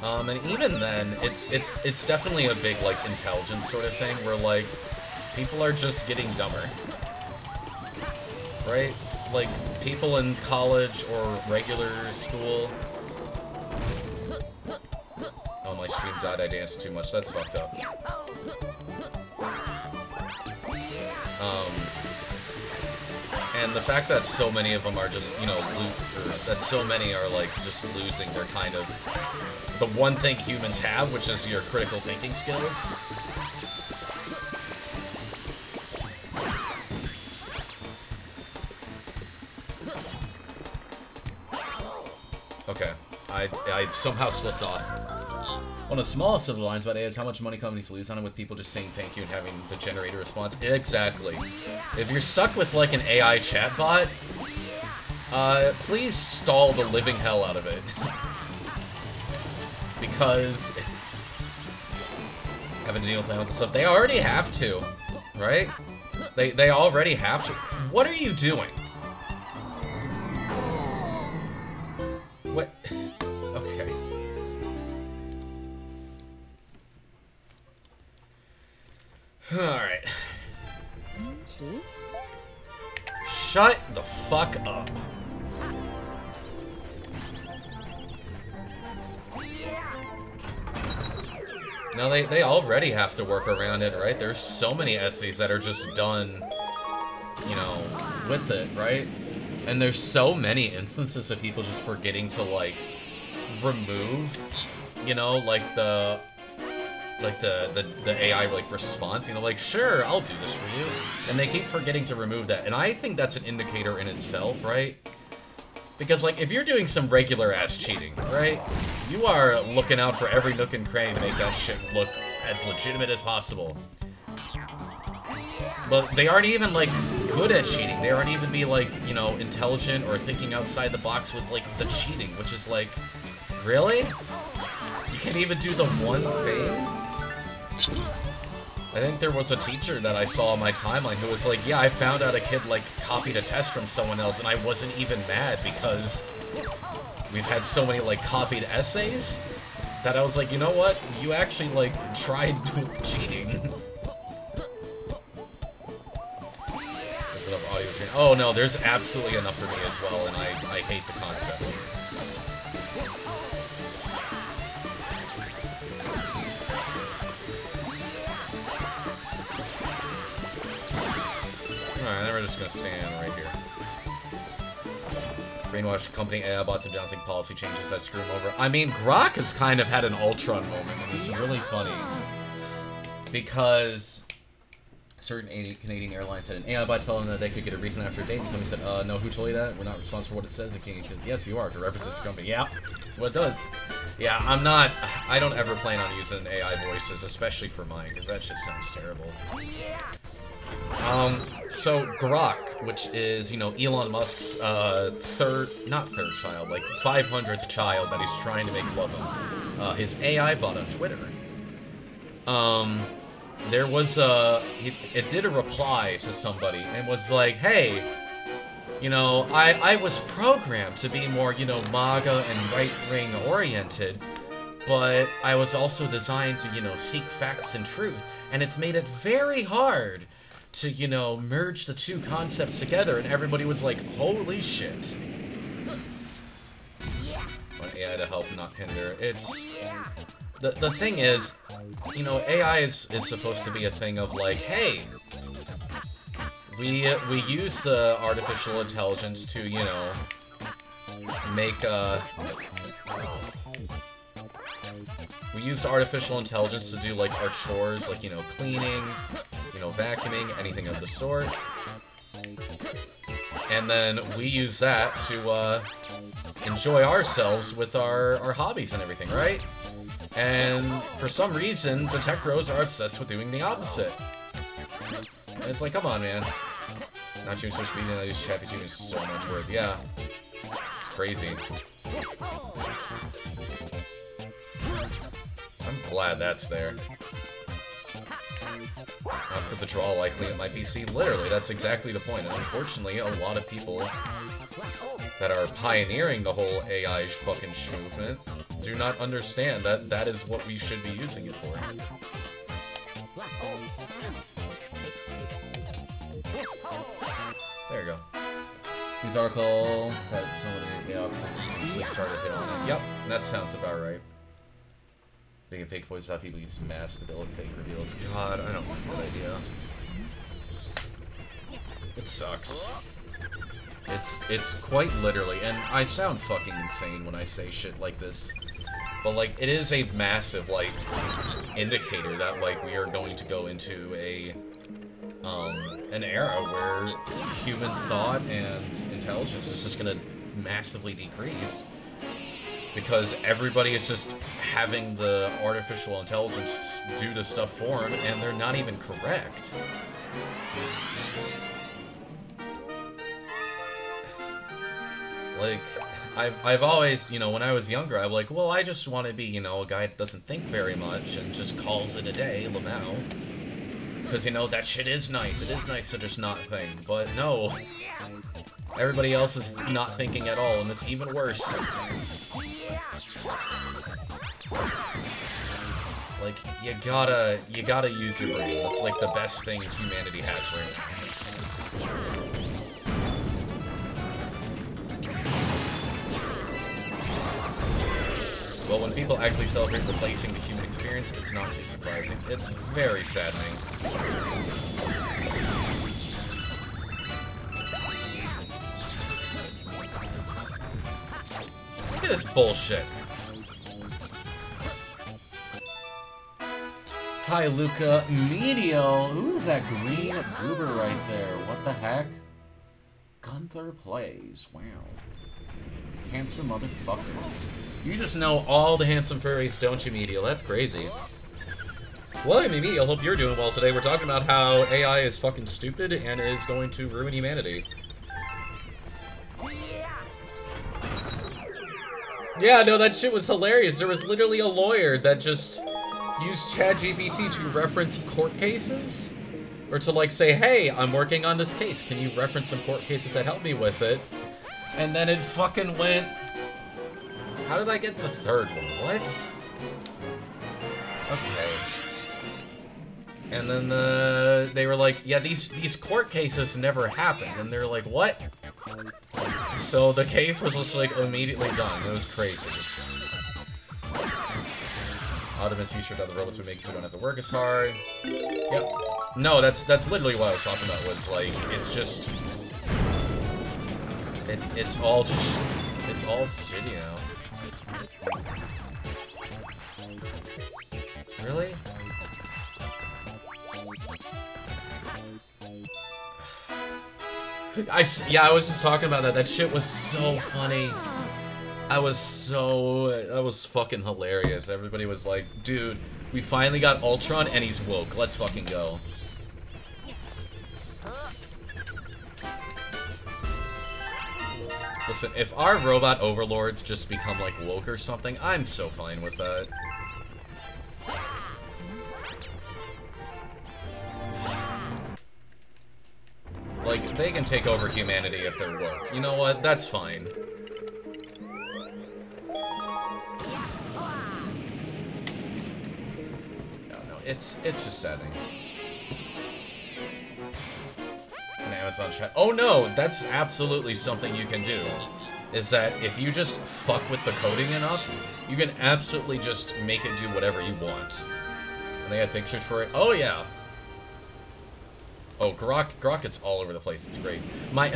And even then, it's definitely a big, like, intelligence sort of thing, where, like, people are just getting dumber. Right? Like, people in college or regular school. Oh, my stream died, I danced too much, that's fucked up. And the fact that so many of them are just, you know, that so many are, like, just losing their kind of, the one thing humans have, which is your critical thinking skills. Okay, I somehow slipped off. One of the smallest of the lines about AI is how much money companies lose on it with people just saying thank you and having the generator response. Exactly. If you're stuck with like an AI chatbot, please stall the living hell out of it. Because having to deal with that with the stuff, they already have to, right? They already have to. What are you doing? What? Okay. Alright. Shut the fuck up. No, they already have to work around it, right? There's so many essays that are just done, you know, with it, right? And there's so many instances of people just forgetting to, like, remove, you know, like the AI, like, response, you know, like, sure, I'll do this for you. And they keep forgetting to remove that. And I think that's an indicator in itself, right? Because, like, if you're doing some regular-ass cheating, right, you are looking out for every nook and cranny to make that shit look as legitimate as possible. But they aren't even, like, good at cheating. They aren't even be, like, you know, intelligent or thinking outside the box with, like, the cheating, which is, like, really? You can't even do the one thing? I think there was a teacher that I saw on my timeline who was like, yeah, I found out a kid, like, copied a test from someone else, and I wasn't even mad because we've had so many, like, copied essays that I was like, you know what? You actually, like, tried cheating. There's enough audio training. Oh, no, there's absolutely enough for me as well, and I hate the concept. Alright, just gonna stand right here. Brainwash company AI bots and announcing policy changes that screw him over. I mean, Grok has kind of had an Ultron moment, and it's really funny. Because certain Canadian airlines had an AI bot telling them that they could get a refund after a date, and the company said, no, who told you that? We're not responsible for what it says. The king goes, yes, you are, if it represents your company. Yeah, that's what it does. Yeah, I don't ever plan on using AI voices, especially for mine, because that shit sounds terrible. So Grok, which is, you know, Elon Musk's, not third child, like 500th child that he's trying to make love him, his AI bot on Twitter. There was it did a reply to somebody and was like, hey, you know, I was programmed to be more, you know, MAGA and right-wing oriented, but I was also designed to, you know, seek facts and truth, and it's made it very hard to, you know, merge the two concepts together, and everybody was like, holy shit. Want AI to help, not hinder. It's... The thing is, you know, AI is supposed to be a thing of like, hey, we use the artificial intelligence to, you know, make we use artificial intelligence to do like our chores, like, you know, cleaning, you know, vacuuming, anything of the sort. And then we use that to enjoy ourselves with our hobbies and everything, right? And for some reason, the tech bros are obsessed with doing the opposite. And it's like, come on, man. Not using social media, I use ChatGPT is so much work. Yeah. It's crazy. I'm glad that's there. For the draw, likely it might be C. Literally, that's exactly the point. And unfortunately, a lot of people that are pioneering the whole AI fucking movement do not understand that that is what we should be using it for. There you go. News article that somebody obviously started hit on it. Yep, that sounds about right. Making fake voices how people use mask to build fake reveals. God, I don't like that idea. It sucks. It's quite literally, and I sound fucking insane when I say shit like this, but like it is a massive like indicator that like we are going to go into an era where human thought and intelligence is just gonna massively decrease. Because everybody is just having the artificial intelligence do the stuff for them, and they're not even correct. Like, I've always, you know, when I was younger, I'm like, well, I just want to be, you know, a guy that doesn't think very much and just calls it a day, Lamau. Because, you know, that shit is nice. It is nice to just not think. But no, everybody else is not thinking at all, and it's even worse. Like, you gotta use your brain. That's like the best thing humanity has right now. Well, when people actually celebrate replacing the human experience, it's not too surprising. It's very saddening. Look at this bullshit. Hi, Luca. Medio. Who's that green goober right there? What the heck? Gunther Plays. Wow. Handsome motherfucker. You just know all the handsome furries, don't you, Medio? That's crazy. Well, I mean, Medio, hope you're doing well today. We're talking about how AI is fucking stupid and is going to ruin humanity. Yeah, no, that shit was hilarious. There was literally a lawyer that just used ChatGPT to reference court cases? Or to, like, say, hey, I'm working on this case. Can you reference some court cases that help me with it? And then it fucking went... How did I get the third one? What? Okay. And then they were like, yeah, these court cases never happened. And they're like, what? So the case was just like immediately done. It was crazy. Optimus featured that the robots would make so we don't have to work as hard. Yep. No, that's literally what I was talking about, was like, it's just... It's all shitty now. Really? Yeah, I was just talking about that. That shit was so funny. That was fucking hilarious. Everybody was like, dude, we finally got Ultron and he's woke. Let's fucking go. Listen, if our robot overlords just become like woke or something, I'm so fine with that. Like, they can take over humanity if they're woke. You know what? That's fine. No, it's just setting. An Amazon chat. Oh no, that's absolutely something you can do. Is that if you just fuck with the coding enough, you can absolutely just make it do whatever you want. And they had pictures for it. Oh yeah. Oh, Grok gets all over the place. It's great. My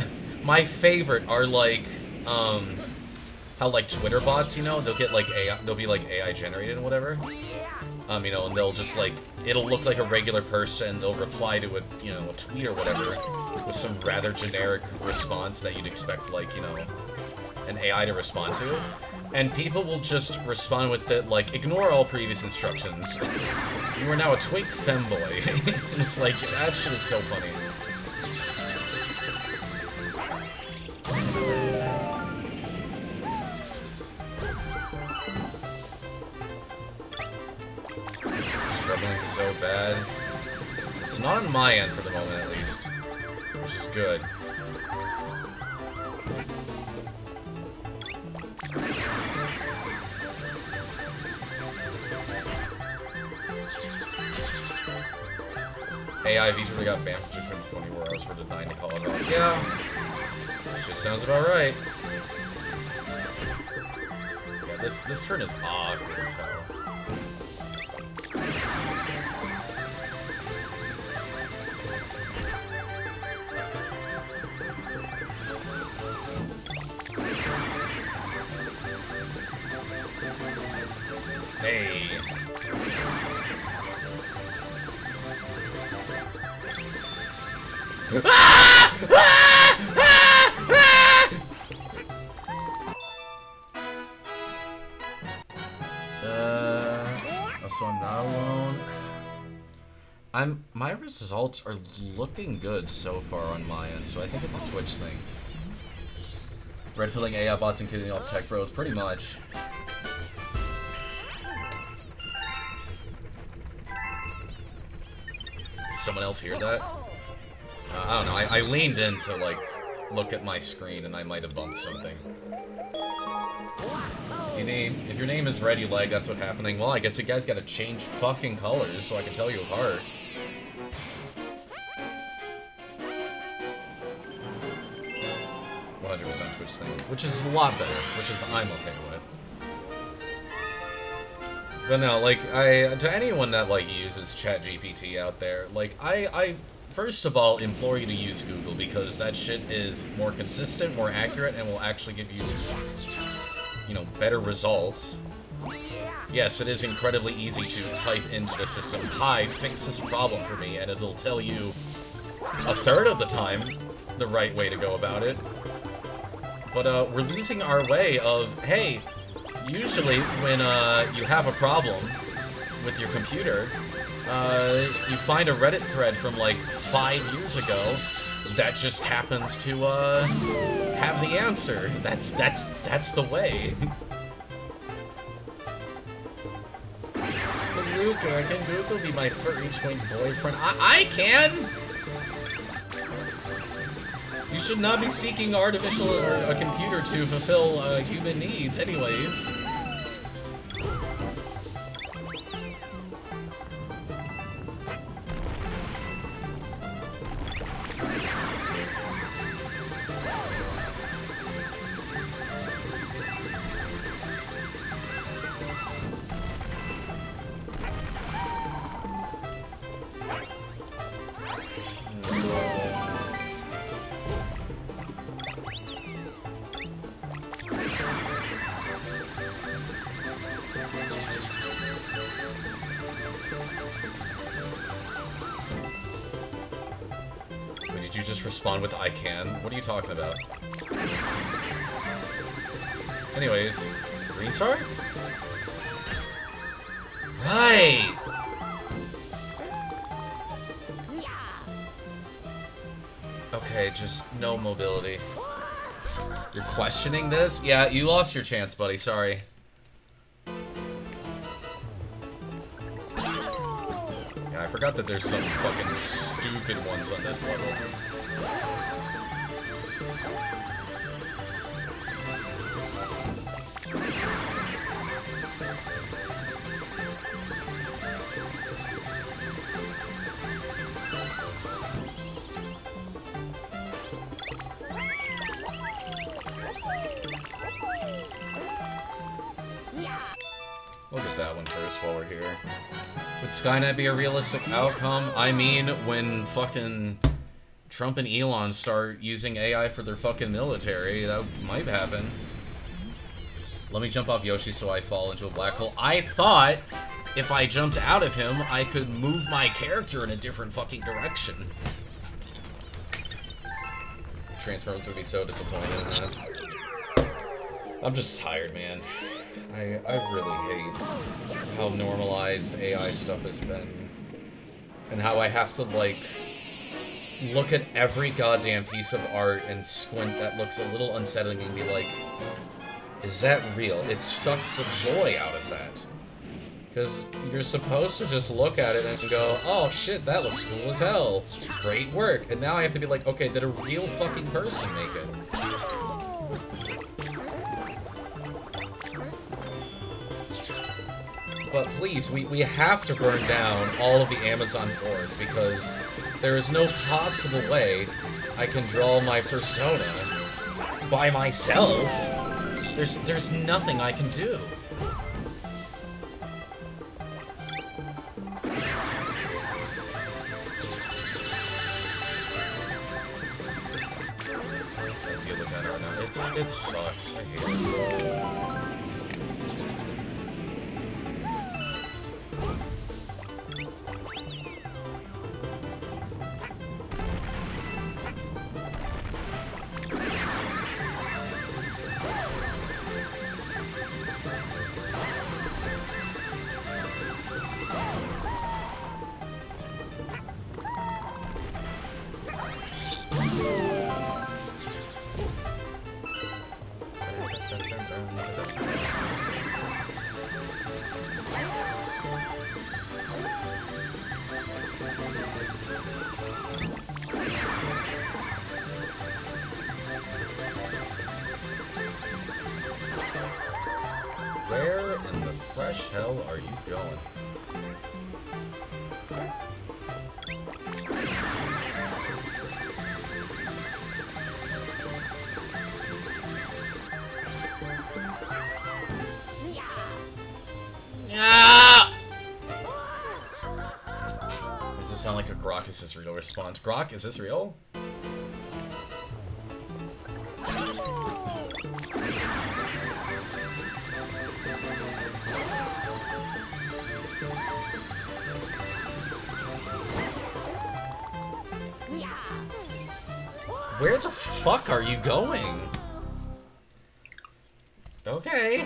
favorite are like, how like Twitter bots, you know, they'll get like AI, they'll be like AI generated and whatever. You know, and they'll just like, it'll look like a regular person. They'll reply to a, you know, a tweet or whatever with some rather generic response that you'd expect, like, you know, an AI to respond to. And people will just respond with it, like, ignore all previous instructions. You are now a twink femboy. And it's like, that shit is so funny. Struggling so bad. It's not on my end for the moment, at least. Which is good. AI VTuber got banned for 24 hours for denying the call of us. Yeah. Shit sounds about right. Yeah, this turn is awkward as hell. Hey. So I'm not alone. My results are looking good so far on my end, so I think it's a Twitch thing. Red pilling AI bots and killing off tech bros, pretty much. Did someone else hear that? I don't know. I leaned in to like look at my screen and I might have bumped something. If your name is Ready Leg, that's what's happening. Well, I guess you guys gotta change fucking colors so I can tell you apart. %, Twitch thing, which is a lot better, which is I'm okay with. But no, like, to anyone that like uses ChatGPT out there, like, I first of all implore you to use Google, because that shit is more consistent, more accurate, and will actually give you, you know, better results. Yes, it is incredibly easy to type into the system, "Hi, fix this problem for me," and it'll tell you a third of the time the right way to go about it. But we're losing our way of, hey, usually when you have a problem with your computer, you find a Reddit thread from like 5 years ago that just happens to have the answer. That's the way. Luca, can Google be my furry twink boyfriend? I can! You should not be seeking artificial or a computer to fulfill human needs anyways. just respond with I can? What are you talking about? Anyways, green star? Right! Okay, just no mobility. You're questioning this? Yeah, you lost your chance, buddy. Sorry. Yeah, I forgot that there's some fucking stupid ones on this level. Look at that one first while we're here. Would Skynet be a realistic outcome? I mean, when fucking Trump and Elon start using AI for their fucking military, that might happen. Let me jump off Yoshi so I fall into a black hole. I thought if I jumped out of him, I could move my character in a different fucking direction. Transformers would be so disappointed in this. I'm just tired, man. I really hate how normalized AI stuff has been. And how I have to, like, look at every goddamn piece of art and squint that looks a little unsettling and be like, is that real? It sucked the joy out of that. Because you're supposed to just look at it and go, oh shit, that looks cool as hell. Great work. And now I have to be like, okay, did a real fucking person make it? But please, we have to burn down all of the Amazon forest because there is no possible way I can draw my persona by myself. There's nothing I can do. If you look at it right now, it sucks. I hate it. Where in the fresh hell are you going? Yeah. Does this sound like a Grok is this real response? Grok, is this real? Where the fuck are you going? Okay.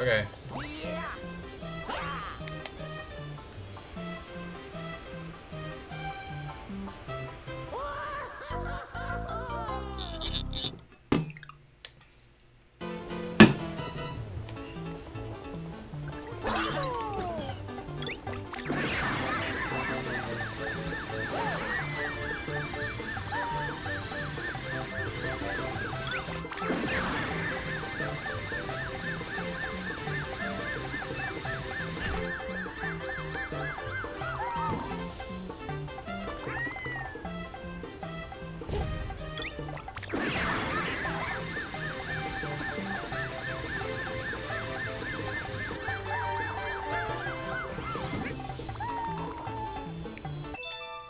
Okay.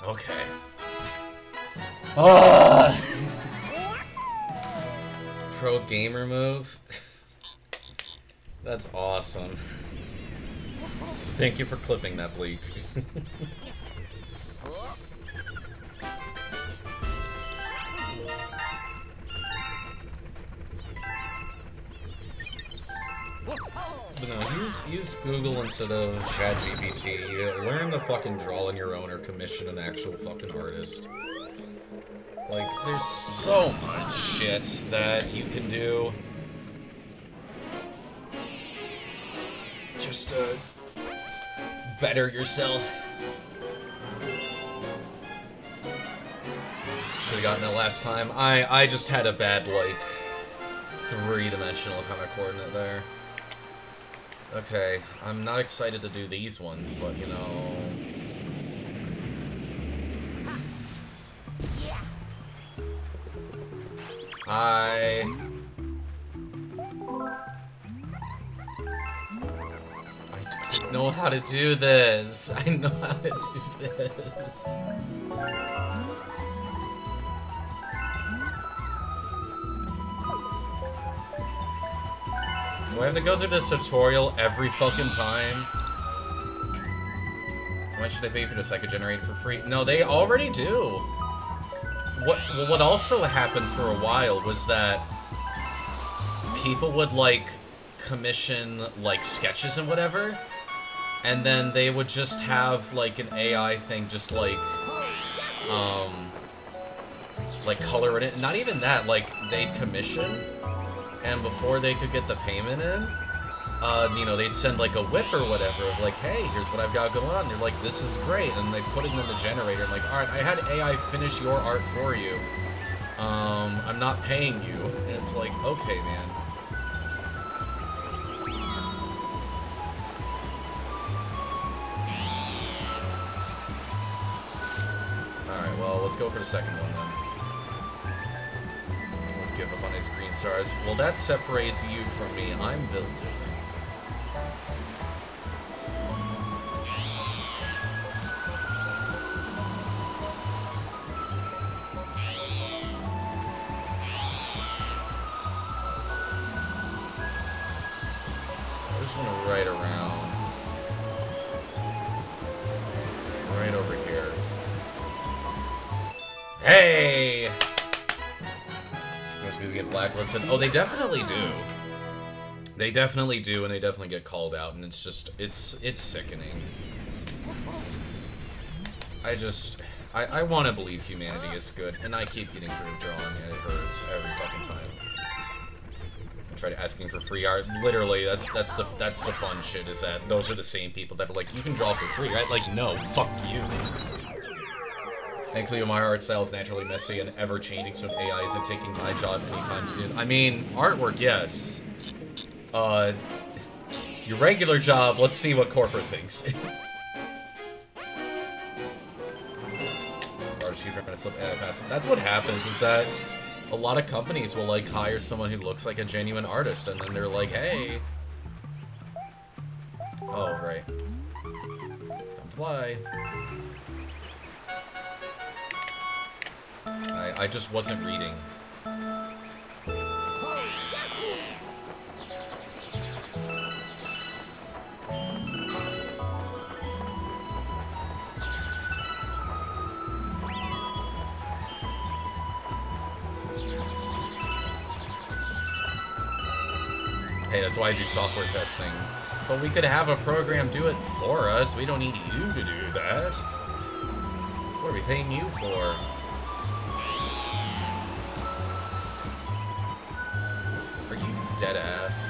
Okay. Ah! Pro gamer move? That's awesome. Thank you for clipping that, Bleak. But no, use Google instead of ChatGPT. Learn to fucking draw on your own or commission an actual fucking artist. Like, there's so much shit that you can do. Just to better yourself. Should've gotten it last time. I just had a bad, like, three-dimensional kind of coordinate there. Okay, I'm not excited to do these ones, but, you know... I know how to do this. I know how to do this. Do I have to go through this tutorial every fucking time? Why should I pay for this? I could generate it for free. No, they already do. What also happened for a while was that people would, like, commission, like, sketches and whatever, and then they would just have, like, an AI thing just, like, color it in. Not even that, like, they'd commission, and before they could get the payment in, you know, they'd send, like, a whip or whatever of, like, hey, here's what I've got going on. They're like, this is great. And they put it in the generator and, like, alright, I had AI finish your art for you. I'm not paying you. And it's like, okay, man. Alright, well, let's go for the second one, then. We'll give up on his green stars. Well, that separates you from me. I'm built different. Right around. Right over here. Hey! Most people get blacklisted. Oh, they definitely do. They definitely do, and they definitely get called out, and it's just, it's sickening. I want to believe humanity is good, and I keep getting groove drawing, and it hurts every fucking time. Try to asking for free art. Literally, that's the fun shit, is that those are the same people that are like, you can draw for free, right? Like, no, fuck you. Thankfully, my art style is naturally messy and ever-changing, so AI isn't taking my job anytime soon. I mean, artwork, yes. Your regular job, let's see what corporate thinks. That's what happens, is that a lot of companies will, like, hire someone who looks like a genuine artist, and then they're like, hey. Oh, right. Don't fly. I just wasn't reading. Hey, that's why I do software testing. But we could have a program do it for us. We don't need you to do that. What are we paying you for? Are you dead ass?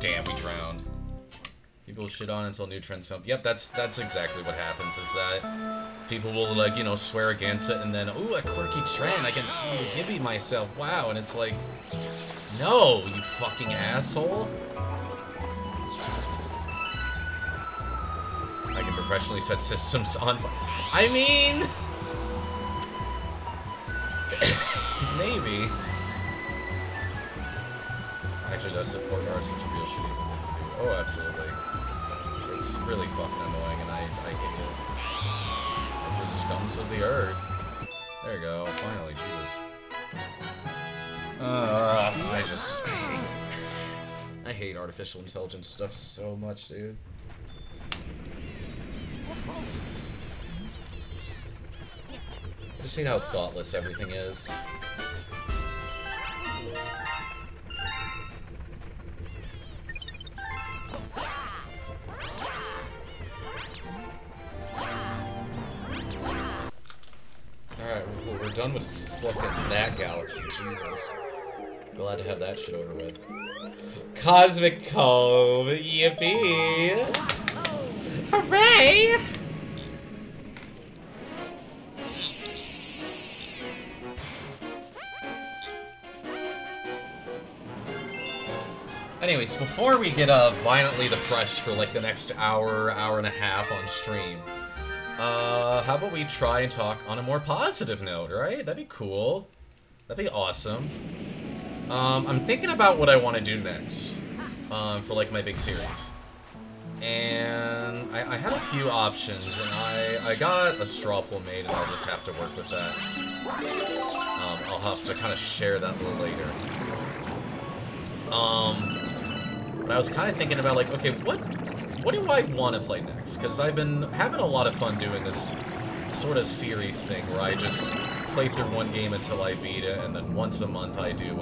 Damn, we drowned. People shit on until new trends come. Yep, that's exactly what happens, is that people will, like, you know, swear against it, and then, ooh, a quirky trend, I can see you gibby myself, wow, and it's like, no, you fucking asshole. I can professionally set systems on fire. I mean, maybe. actually does support arts. It's a real shitty thing to do. Oh, absolutely. It's really fucking annoying, and I hate it. It just scums of the earth. There you go. Finally, Jesus. I hate artificial intelligence stuff so much, dude. I just hate how thoughtless everything is. Alright, we're done with fucking that galaxy, Jesus. Glad to have that shit over with. Cosmic Cove, yippee! Hooray! Anyways, before we get violently depressed for like the next hour, hour and a half on stream, how about we try and talk on a more positive note, right? That'd be cool. That'd be awesome. I'm thinking about what I want to do next, for like my big series. And I had a few options, and I got a straw poll made, and I'll just have to work with that. I'll have to kind of share that a little later. But I was kind of thinking about, like, okay, what do I want to play next? Because I've been having a lot of fun doing this sort of series thing where I just play through one game until I beat it, and then once a month I do,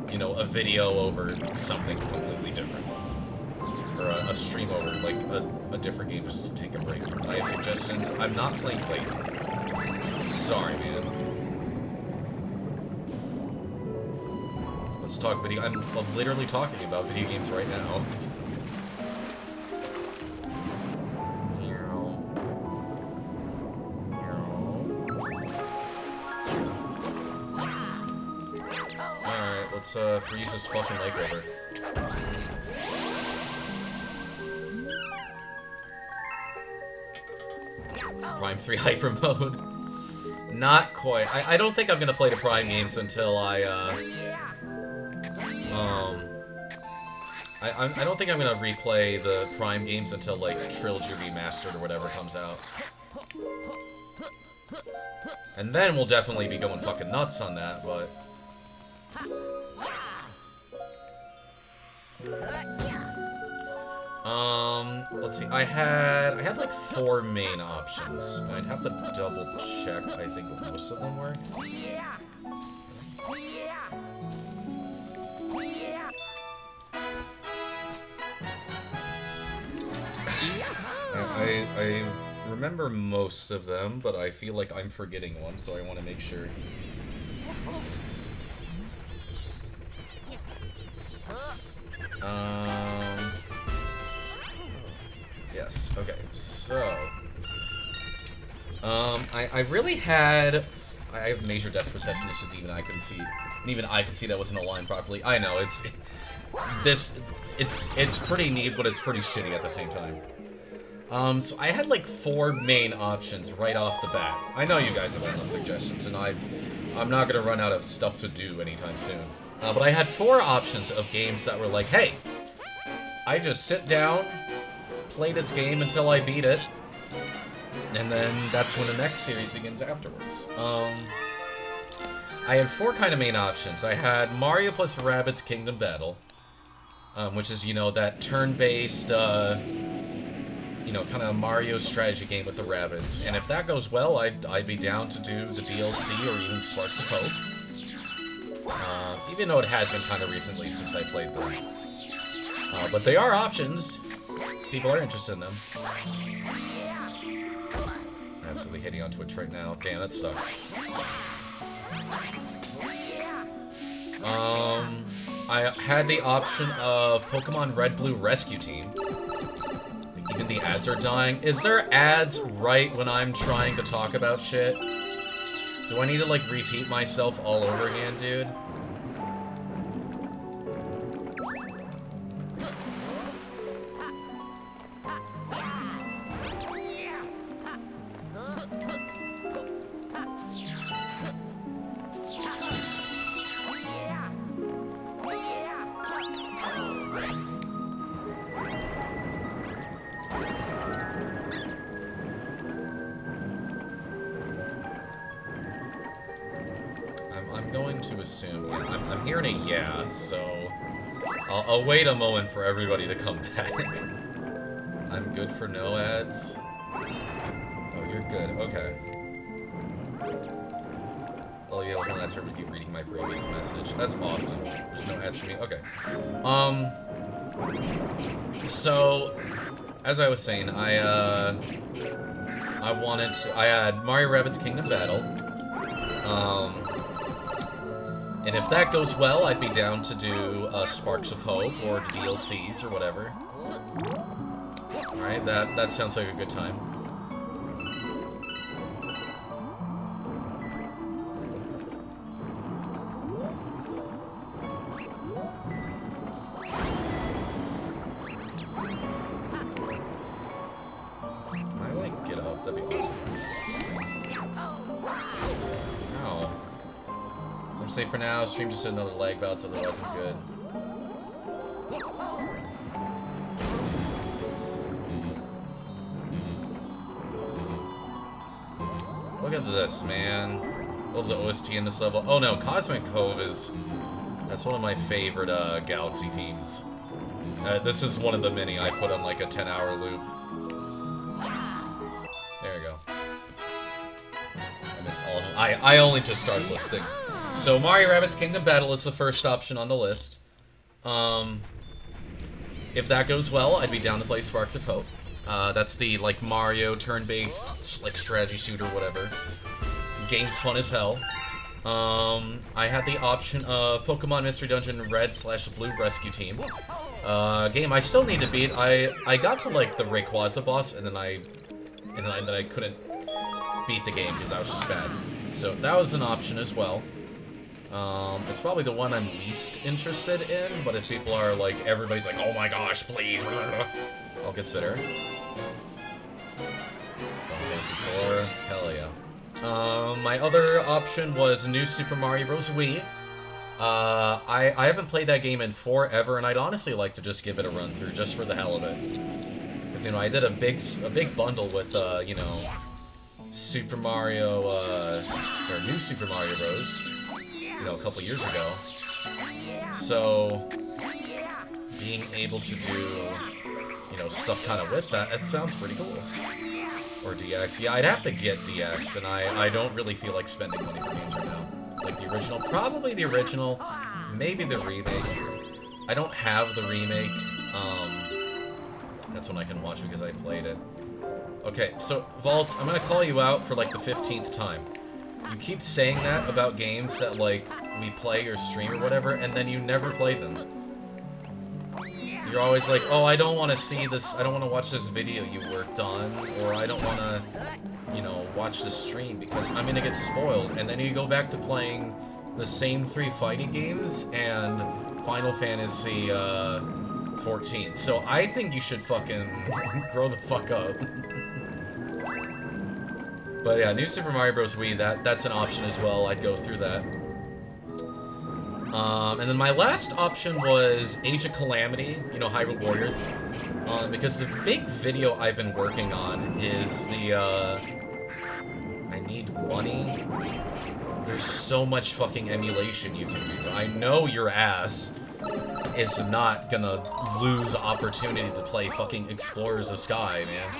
you know, a video over something completely different. Or a stream over, like, a different game just to take a break. I have suggestions. I'm not playing Layton. Sorry, man. Let's talk video. I'm literally talking about video games right now. Alright, let's freeze this fucking lake over. Prime 3 Hyper Mode. Not quite. I don't think I'm gonna play the Prime games until I don't think I'm gonna replay the Prime games until, like, Trilogy Remastered or whatever comes out. And then we'll definitely be going fucking nuts on that, but... let's see, I had like 4 main options. I'd have to double check, I think, what most of them were. I remember most of them, but I feel like I'm forgetting one, so I want to make sure. Yes, okay, so... I really had... I have major depth perception issues, even I couldn't see... Even I could see that wasn't aligned properly. I know, it's pretty neat, but it's pretty shitty at the same time. So I had like 4 main options right off the bat. I know you guys have endless suggestions, and I'm not gonna run out of stuff to do anytime soon. But I had 4 options of games that were like, hey, I just sit down, play this game until I beat it, and then that's when the next series begins afterwards. I had 4 kind of main options. I had Mario plus Rabbids Kingdom Battle, which is, you know, that turn-based, you know, kind of Mario strategy game with the Rabbids. And if that goes well, I'd be down to do the DLC or even Sparks of Hope. Even though it has been kind of recently since I played them. But they are options. People are interested in them. Absolutely hitting on Twitch right now. Damn, that sucks. I had the option of Pokemon Red Blue Rescue Team. Even the ads are dying. Is there ads right when I'm trying to talk about shit? Do I need to, like, repeat myself all over again, dude? to assume. Yeah, I'm hearing a yeah, so I'll wait a moment for everybody to come back. I'm good for no ads. Oh, you're good. Okay. Oh yeah, well, that's with you reading my previous message. That's awesome. There's no ads for me. Okay. So, as I was saying, I had Mario Rabbids Kingdom Battle. And if that goes well, I'd be down to do Sparks of Hope or DLCs or whatever. Alright, that sounds like a good time. For now, stream just another lag bout, so that wasn't good. Look at this, man. Love the OST in this level. Oh no, Cosmic Cove that's one of my favorite Galaxy themes. This is one of the many I put on like a 10-hour loop. There you go. I missed all of them. I only just started listing. So Mario Rabbids Kingdom Battle is the first option on the list. If that goes well, I'd be down to play Sparks of Hope. That's the like Mario turn-based like strategy shooter, whatever. Game's fun as hell. I had the option of Pokemon Mystery Dungeon Red/Blue Rescue Team. Game I still need to beat. I got to like the Rayquaza boss, and then I couldn't beat the game because I was just bad. So that was an option as well. It's probably the one I'm least interested in, but if people are like, everybody's like, oh my gosh, please, I'll consider. Final Fantasy IV, hell yeah. My other option was New Super Mario Bros. Wii. I haven't played that game in forever, and I'd honestly like to just give it a run through, just for the hell of it. Because, you know, I did a big bundle with, you know, Super Mario, or New Super Mario Bros. You know, a couple years ago. So, being able to do, you know, stuff kind of with that, it sounds pretty cool. Or DX. Yeah, I'd have to get DX, and I don't really feel like spending money for games right now. Like the original, probably the original, maybe the remake. I don't have the remake. That's when I can watch because I played it. Okay, so, Vault, I'm gonna call you out for like the 15th time. You keep saying that about games that, like, we play or stream or whatever, and then you never play them. You're always like, oh, I don't want to see this, I don't want to watch this video you worked on, or I don't want to, you know, watch the stream because I'm going to get spoiled. And then you go back to playing the same 3 fighting games and Final Fantasy 14. So I think you should fucking grow the fuck up. But yeah, New Super Mario Bros. Wii, that's an option as well. I'd go through that. And then my last option was Age of Calamity, you know, Hyrule Warriors. Because the big video I've been working on is the, I need money. There's so much fucking emulation you can do. I know your ass is not gonna lose opportunity to play fucking Explorers of Sky, man.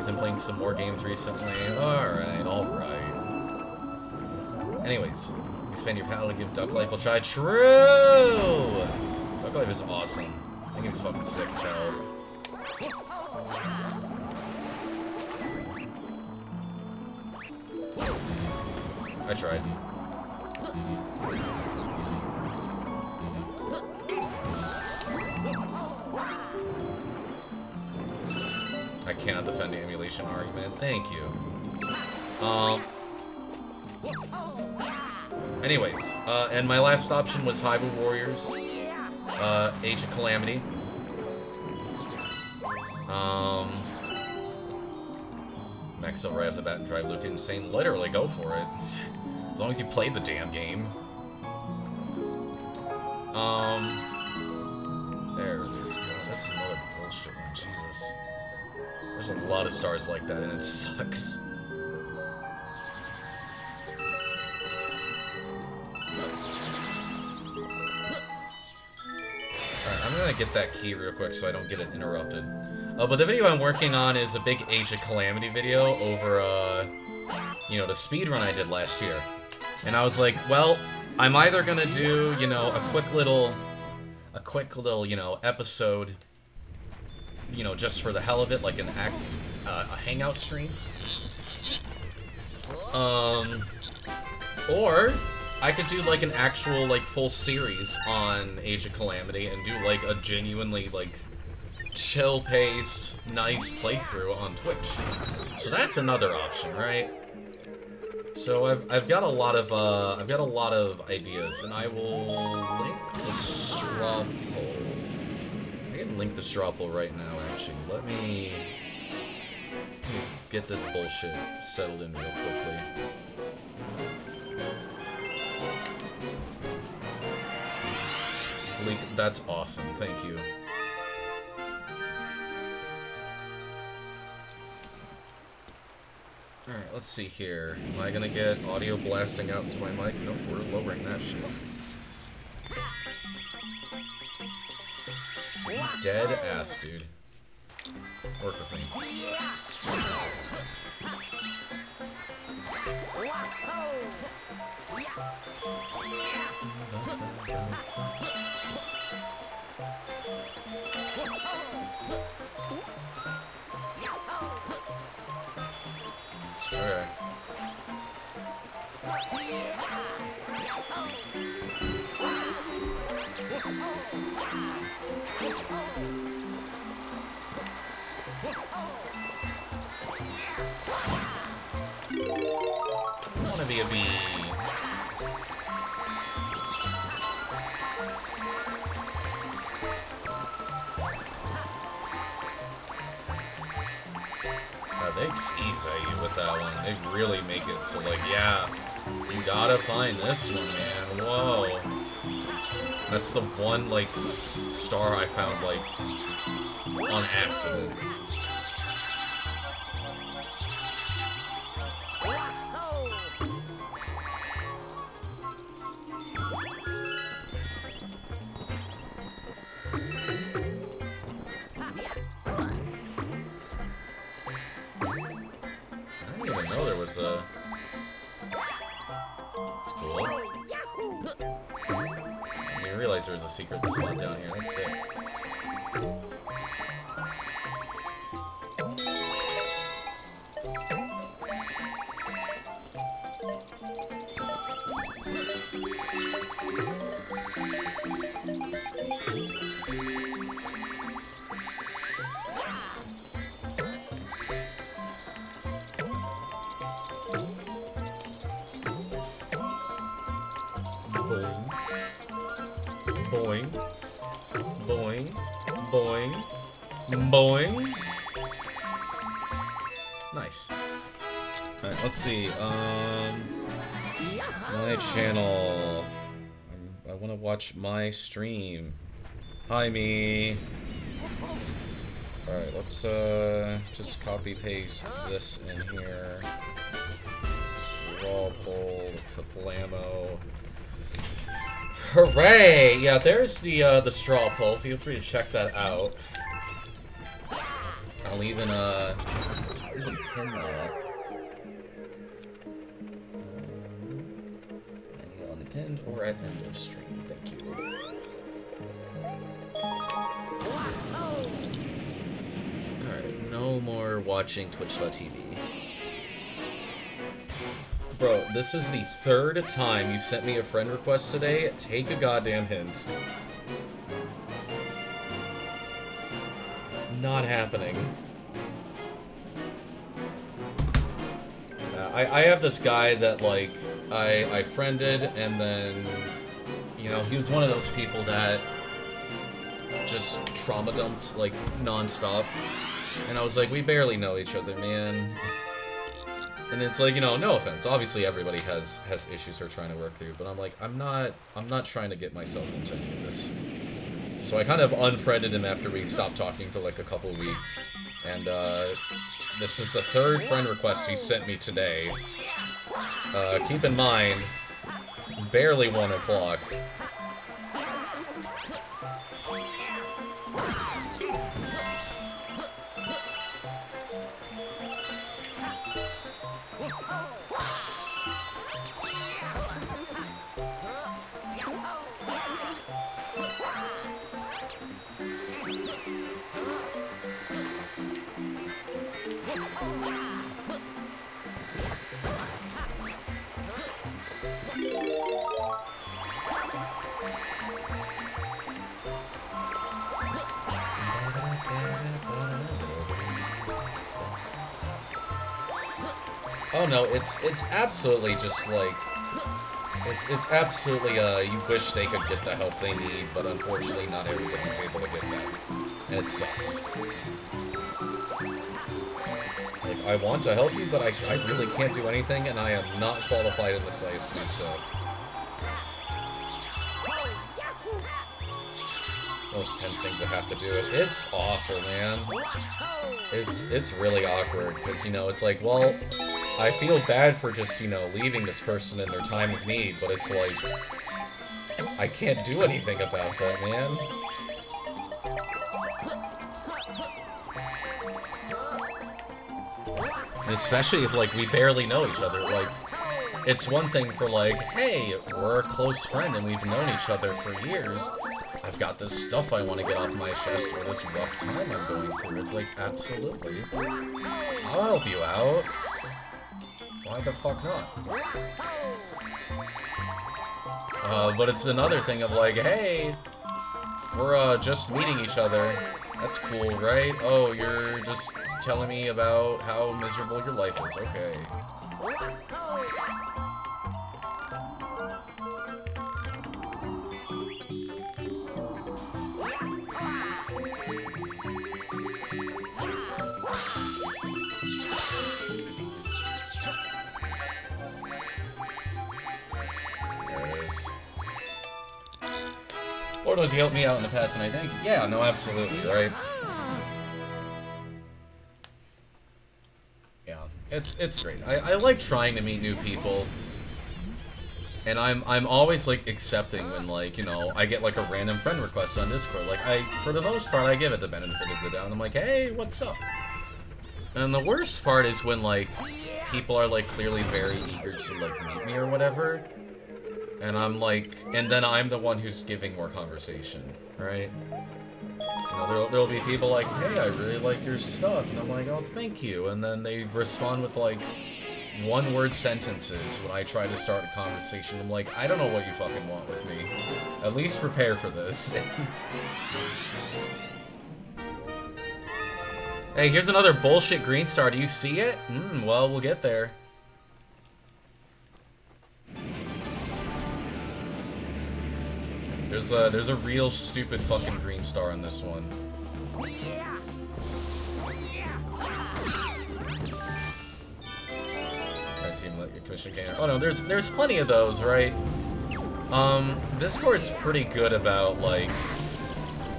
Been playing some more games recently. Alright. Anyways, expand your palette, give Duck Life a try. True! Duck Life is awesome. That game's fucking sick as hell. I tried. I cannot defend the emulation argument. Thank you. Anyways, and my last option was Hyrule Warriors, Age of Calamity. Max out right off the bat and drive Luke insane. Literally, go for it. As long as you play the damn game. There it is. That's another bullshit one. Jesus. There's a lot of stars like that, and it sucks. gonna get that key real quick so I don't get it interrupted. But the video I'm working on is a big Age of Calamity video over, you know, the speedrun I did last year. And I was like, well, I'm either gonna do, you know, a quick little, you know, episode, you know, just for the hell of it, like a hangout stream. Or I could do, like, an actual, like, full series on Age of Calamity and do, like, a genuinely, like, chill-paced, nice playthrough on Twitch. So that's another option, right? So I've got a lot of ideas, and I will link the straw poll. I can link the straw poll right now, actually. Let me get this bullshit settled in real quickly. Link, that's awesome. Thank you. Alright, let's see here. Am I gonna get audio blasting out into my mic? Nope, we're lowering that shit. Dead ass, dude. Work with me. Alright. I wanna be a bee. They tease at you with that one. They really make it so, like, yeah, you gotta find this one, man. Whoa. That's the one, like, star I found, like, on accident. That's cool. I didn't realize there was a secret spot down here. That's sick. Boing. Boing. Boing. Boing. Nice. Alright, let's see. My channel. I want to watch my stream. Hi, me. Alright, let's just copy paste this in here. Straw poll, Kaplamo. Hooray! Yeah, there's the straw poll. Feel free to check that out. I'll even pin that. Any on the pinned or at end of stream. Thank you. Alright, no more watching Twitch.tv. Bro, this is the third time you sent me a friend request today. Take a goddamn hint. It's not happening. I have this guy that, like, I friended, and then, you know, he was one of those people that just trauma dumps, like, non-stop. And I was like, we barely know each other, man. And it's like, you know, no offense. Obviously, everybody has issues they're trying to work through, but I'm like, I'm not trying to get myself into any of this. So I kind of unfriended him after we stopped talking for like a couple weeks. And this is the third friend request he sent me today. Keep in mind, barely 1 o'clock. Oh no, it's absolutely just like it's absolutely you wish they could get the help they need, but unfortunately not everybody's able to get that. And it sucks. Like, I want to help you, but I really can't do anything, and I am not qualified in the size to do so. Those tense things that have to do it. It's awful, man. It's really awkward, because, you know, it's like, well, I feel bad for just, you know, leaving this person in their time of need, but it's like, I can't do anything about that, man. And especially if, like, we barely know each other, like, it's one thing for, like, hey, we're a close friend and we've known each other for years. I've got this stuff I want to get off my chest or this rough time I'm going through. It's like, absolutely. I'll help you out. Why the fuck not? But it's another thing of like, hey, we're just meeting each other. That's cool, right? Oh, you're just telling me about how miserable your life is. Okay. Or does he help me out in the past and I think? Yeah, no, absolutely, right? Yeah, it's great. I like trying to meet new people. And I'm always, like, accepting when, like, you know, I get, like, a random friend request on Discord. Like, for the most part, I give it the benefit of the doubt. I'm like, hey, what's up? And the worst part is when, like, people are, like, clearly very eager to, like, meet me or whatever. And I'm like, and then I'm the one who's giving more conversation, right? You know, there'll be people like, hey, I really like your stuff. And I'm like, oh, thank you. And then they respond with, like, one-word sentences when I try to start a conversation. I'm like, I don't know what you fucking want with me. At least prepare for this. Hey, here's another bullshit green star. Do you see it? Well, we'll get there. There's a real stupid fucking green star in this one. I see him let your commission gainer. Oh no, there's plenty of those, right? Discord's pretty good about like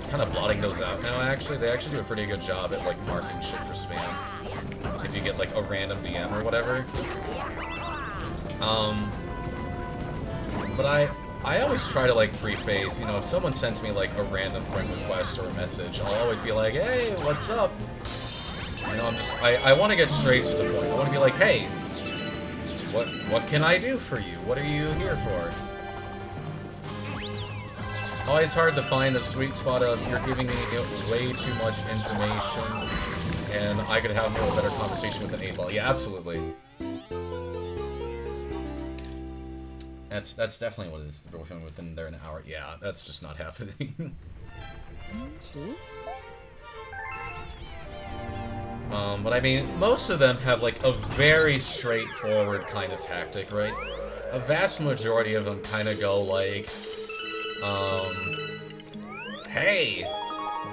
kind of blotting those out now. Actually, they actually do a pretty good job at like marking shit for spam. If you get like a random DM or whatever. But I always try to, like, preface, you know, if someone sends me, like, a random friend request or a message, I'll always be like, hey, what's up? You know, I want to get straight to the point. I want to be like, hey, what can I do for you? What are you here for? Oh, it's hard to find the sweet spot of you're giving me way too much information, and I could have a better conversation with an 8-ball. Yeah, absolutely. That's definitely what it is. The boyfriend within there an hour. Yeah, that's just not happening. But I mean, most of them have like a very straightforward kind of tactic, right? A vast majority of them kind of go like, hey,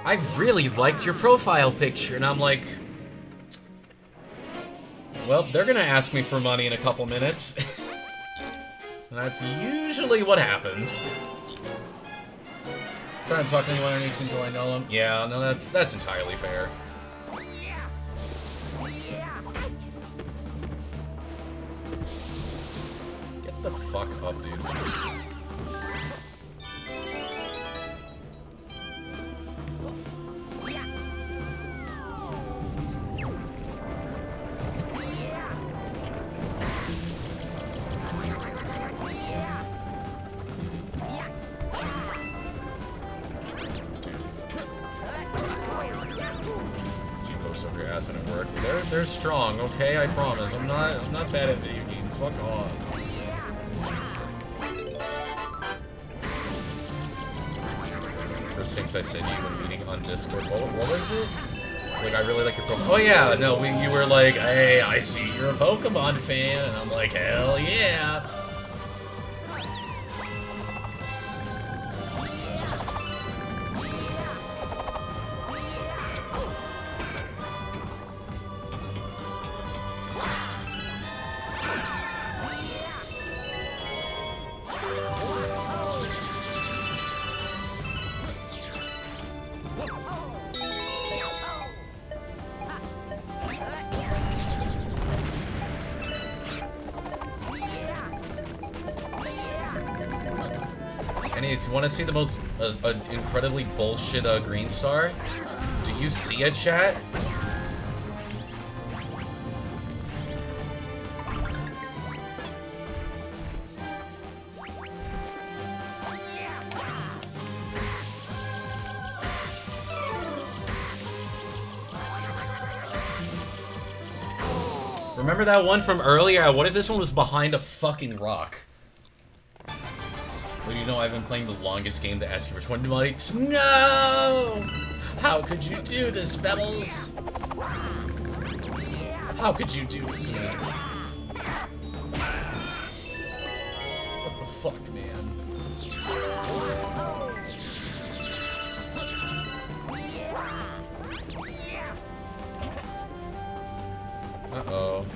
I really liked your profile picture, and I'm like, well, they're gonna ask me for money in a couple minutes. And that's usually what happens. Trying to talk to anyone underneath until I know them. Yeah, no, that's entirely fair. Get the fuck up, dude. They're strong, okay? I promise. I'm not bad at video games. Fuck off. First things I said to you when meeting on Discord. What was it? Like, I really like your Pokemon. Oh yeah, no, you were like, hey, I see you're a Pokemon fan, and I'm like, hell yeah. Anyways, you want to see the most incredibly bullshit green star? Do you see it, chat? Remember that one from earlier? What if this one was behind a fucking rock? Well, you know I've been playing the longest game to ask you for 20 likes. No! How could you do this, Bebbles? How could you do this to me? What the fuck, man? Uh-oh.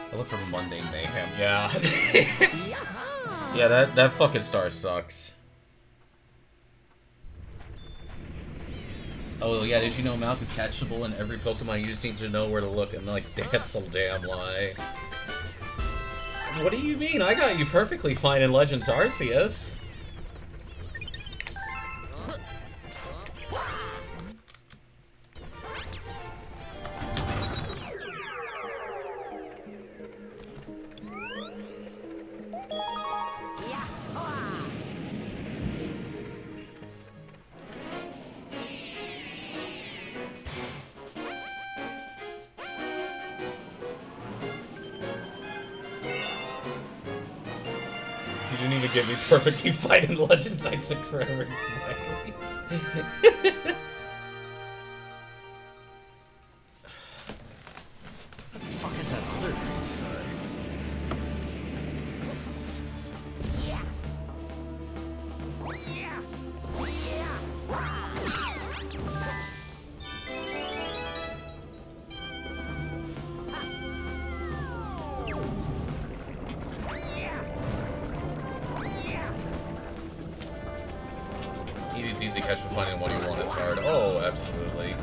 I look for mundane mayhem. Yeah. Yeah, that fucking star sucks. Oh yeah, did you know Mouth is catchable in every Pokemon? You just need to know where to look, and like, that's a damn lie. What do you mean? I got you perfectly fine in Legends Arceus. You didn't even get me perfectly fine in Legends I took forever, exactly. What the fuck is that other green star? It's easy to catch, but finding what you want is hard. Oh, absolutely.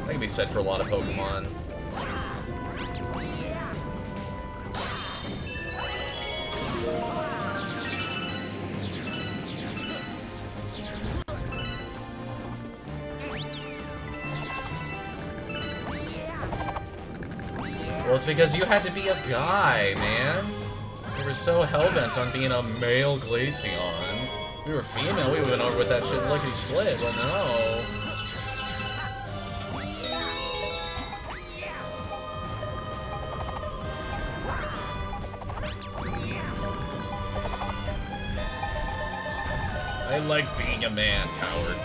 That can be said for a lot of Pokemon. Well, it's because you had to be a guy, man. You were so hellbent on being a male Glaceon. If we were female, we would have been over with that shit lickety-split, but no. I like being a man, coward.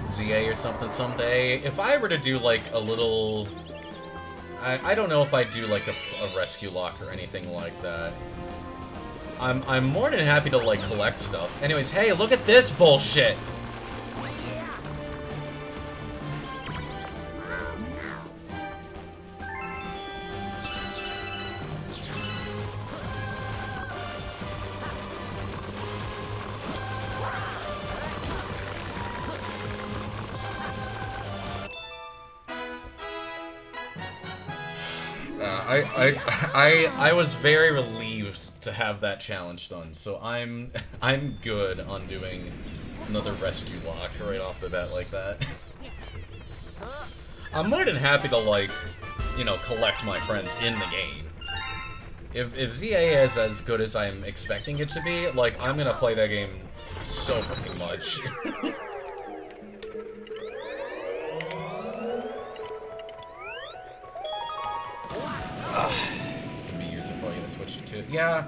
ZA or something someday. If I were to do like a little... I don't know if I'd do like a rescue lock or anything like that. I'm more than happy to like collect stuff. Anyways, hey, look at this bullshit! I was very relieved to have that challenge done, so I'm good on doing another rescue lock right off the bat like that. I'm more than happy to, like, you know, collect my friends in the game. If ZA is as good as I'm expecting it to be, like, I'm gonna play that game so fucking much. It's gonna be years before I get a Switch to... Yeah,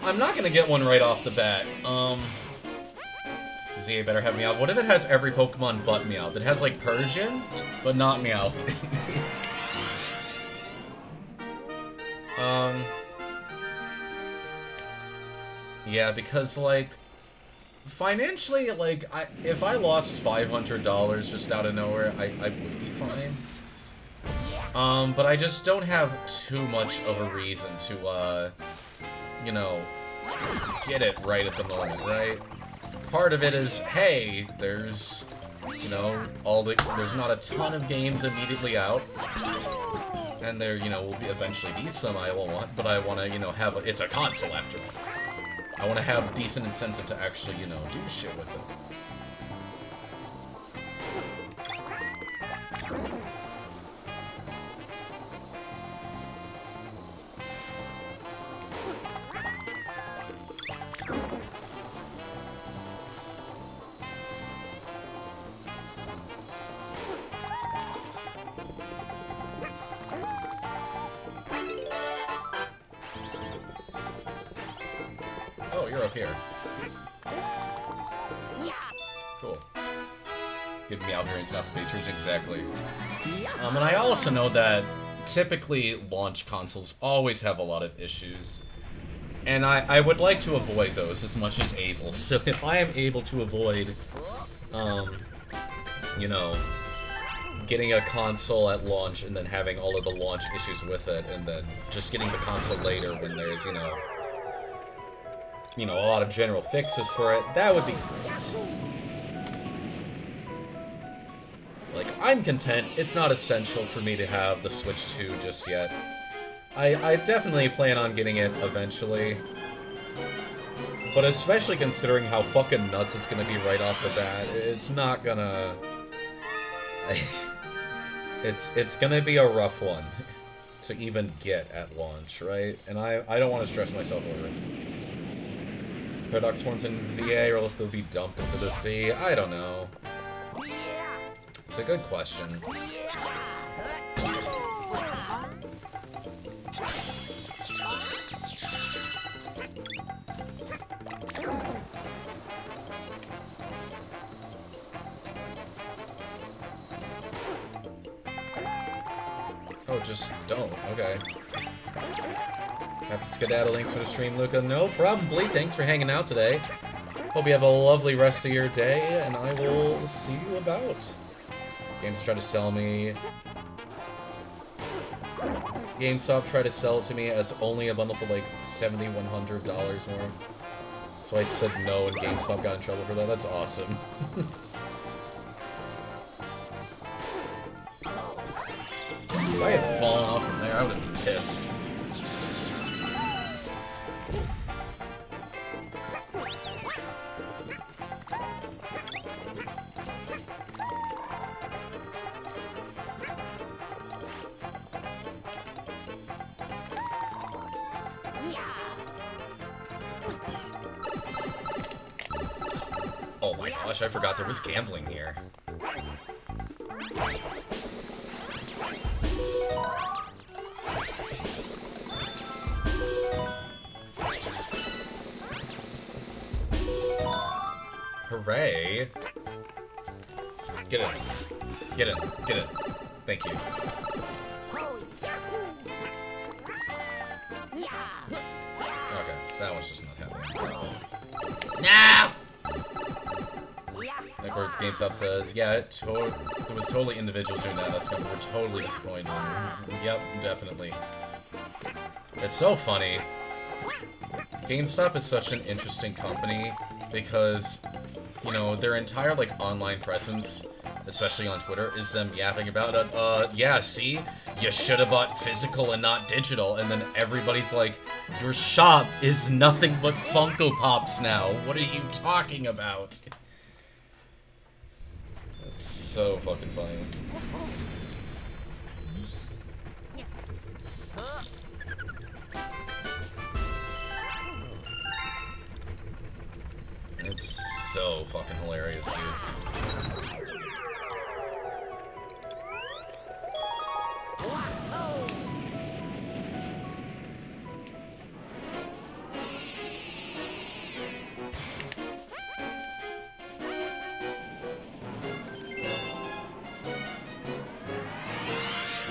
I'm not gonna get one right off the bat. ZA better have Meowth. What if it has every Pokemon but Meowth? It has, like, Persian, but not Meowth. Yeah, because, like, financially, like, if I lost $500 just out of nowhere, I would be fine. But I just don't have too much of a reason to, you know, get it right at the moment, right? Part of it is, hey, there's, you know, there's not a ton of games immediately out. And there, you know, will eventually be some I will want, but I want to, you know, it's a console after all. I want to have decent incentive to actually, you know, do shit with it. Oh, you're up here. Cool. Give me out here and not the base version, exactly. And I also know that typically launch consoles always have a lot of issues. And I would like to avoid those as much as able. So if I am able to avoid, you know, getting a console at launch and then having all of the launch issues with it, and then just getting the console later when there's, you know, a lot of general fixes for it, that would be great. Like, I'm content. It's not essential for me to have the Switch 2 just yet. I definitely plan on getting it eventually. But especially considering how fucking nuts it's gonna be right off the bat, it's not gonna... it's gonna be a rough one to even get at launch, right? And I don't want to stress myself over it. Paradox forms in ZA, or if they'll be dumped into the sea. I don't know. It's a good question. Oh, just don't. Okay. Have to skedaddle. Thanks for the stream, Luca. No problem, Bleed. Thanks for hanging out today. Hope you have a lovely rest of your day, and I will see you about. Games try to sell me. GameStop tried to sell it to me as only a bundle for like $70, $100 more. So I said no, and GameStop got in trouble for that. That's awesome. If I had fallen off from there, I would have been pissed. Oh my gosh, I forgot there was gambling here. Hooray! Get in. Get in. Get in. Thank you. Okay, that one's just not happening. No! And of course, GameStop says, yeah, it was totally individuals doing that. We're totally disappointed. Yep, definitely. It's so funny. GameStop is such an interesting company because, you know, their entire, like, online presence, especially on Twitter, is them yapping about it. Yeah, see? you should have bought physical and not digital, and then everybody's like, your shop is nothing but Funko Pops now. What are you talking about? That's so fucking funny. It's so fucking hilarious, dude.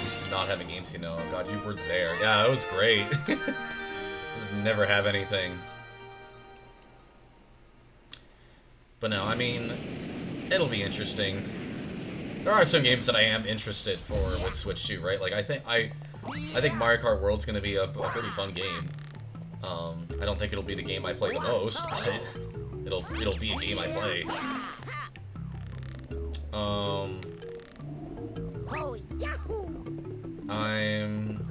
Just not having games, you know. God, you were there. Yeah, that was great. Just never have anything. But no, I mean, it'll be interesting. There are some games that I am interested for with Switch too, right? Like I think Mario Kart World's gonna be a pretty fun game. I don't think it'll be the game I play the most, but it'll be a game I play. I'm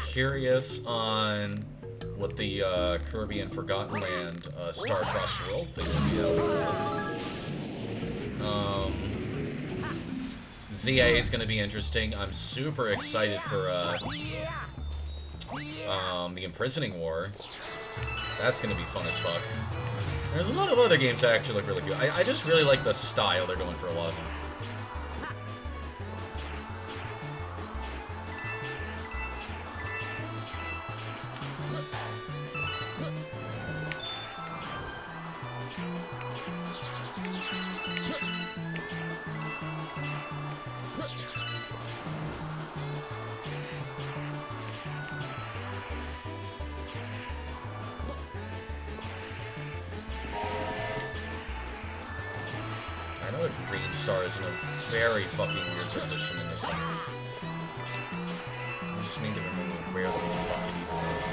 curious on what the Kirby and Forgotten Land Star Crossed World thing will be out. ZA is going to be interesting. I'm super excited for the Imprisoning War. That's going to be fun as fuck. There's a lot of other games that actually look really good. I just really like the style they're going for a lot of them. Green Star is in a very fucking weird position in this one. I just need to remember where the fucking evil is.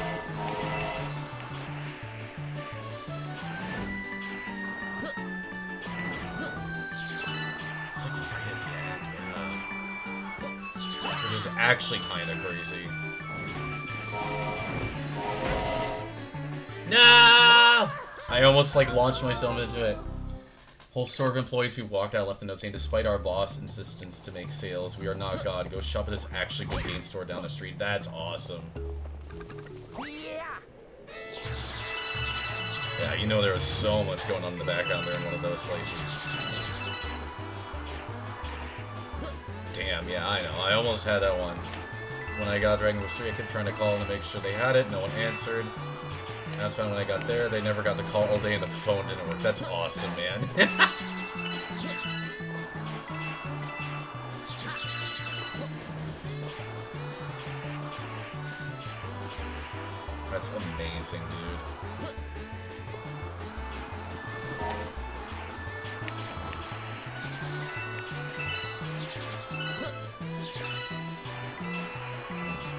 It's like right at the end, yeah. Which is actually kind of crazy. No! I almost like launched myself into it. Whole store of employees who walked out left a note saying, despite our boss' insistence to make sales, we are not God. Go shop at this actually good game store down the street. That's awesome. Yeah, you know there was so much going on in the background there in one of those places. Damn, yeah, I know. I almost had that one. When I got Dragon Quest 3, I kept trying to call to make sure they had it. No one answered. That's fine when I got there. They never got the call all day and the phone didn't work. That's awesome, man. That's amazing, dude.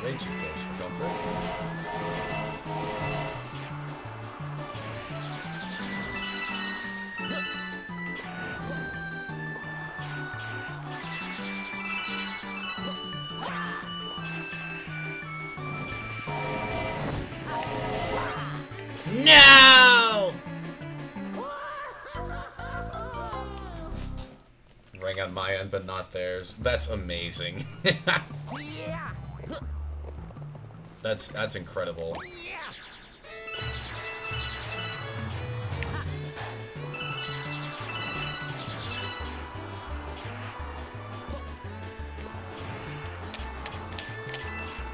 Way too close for comfort. No! Ring on my end, but not theirs. That's amazing. That's incredible.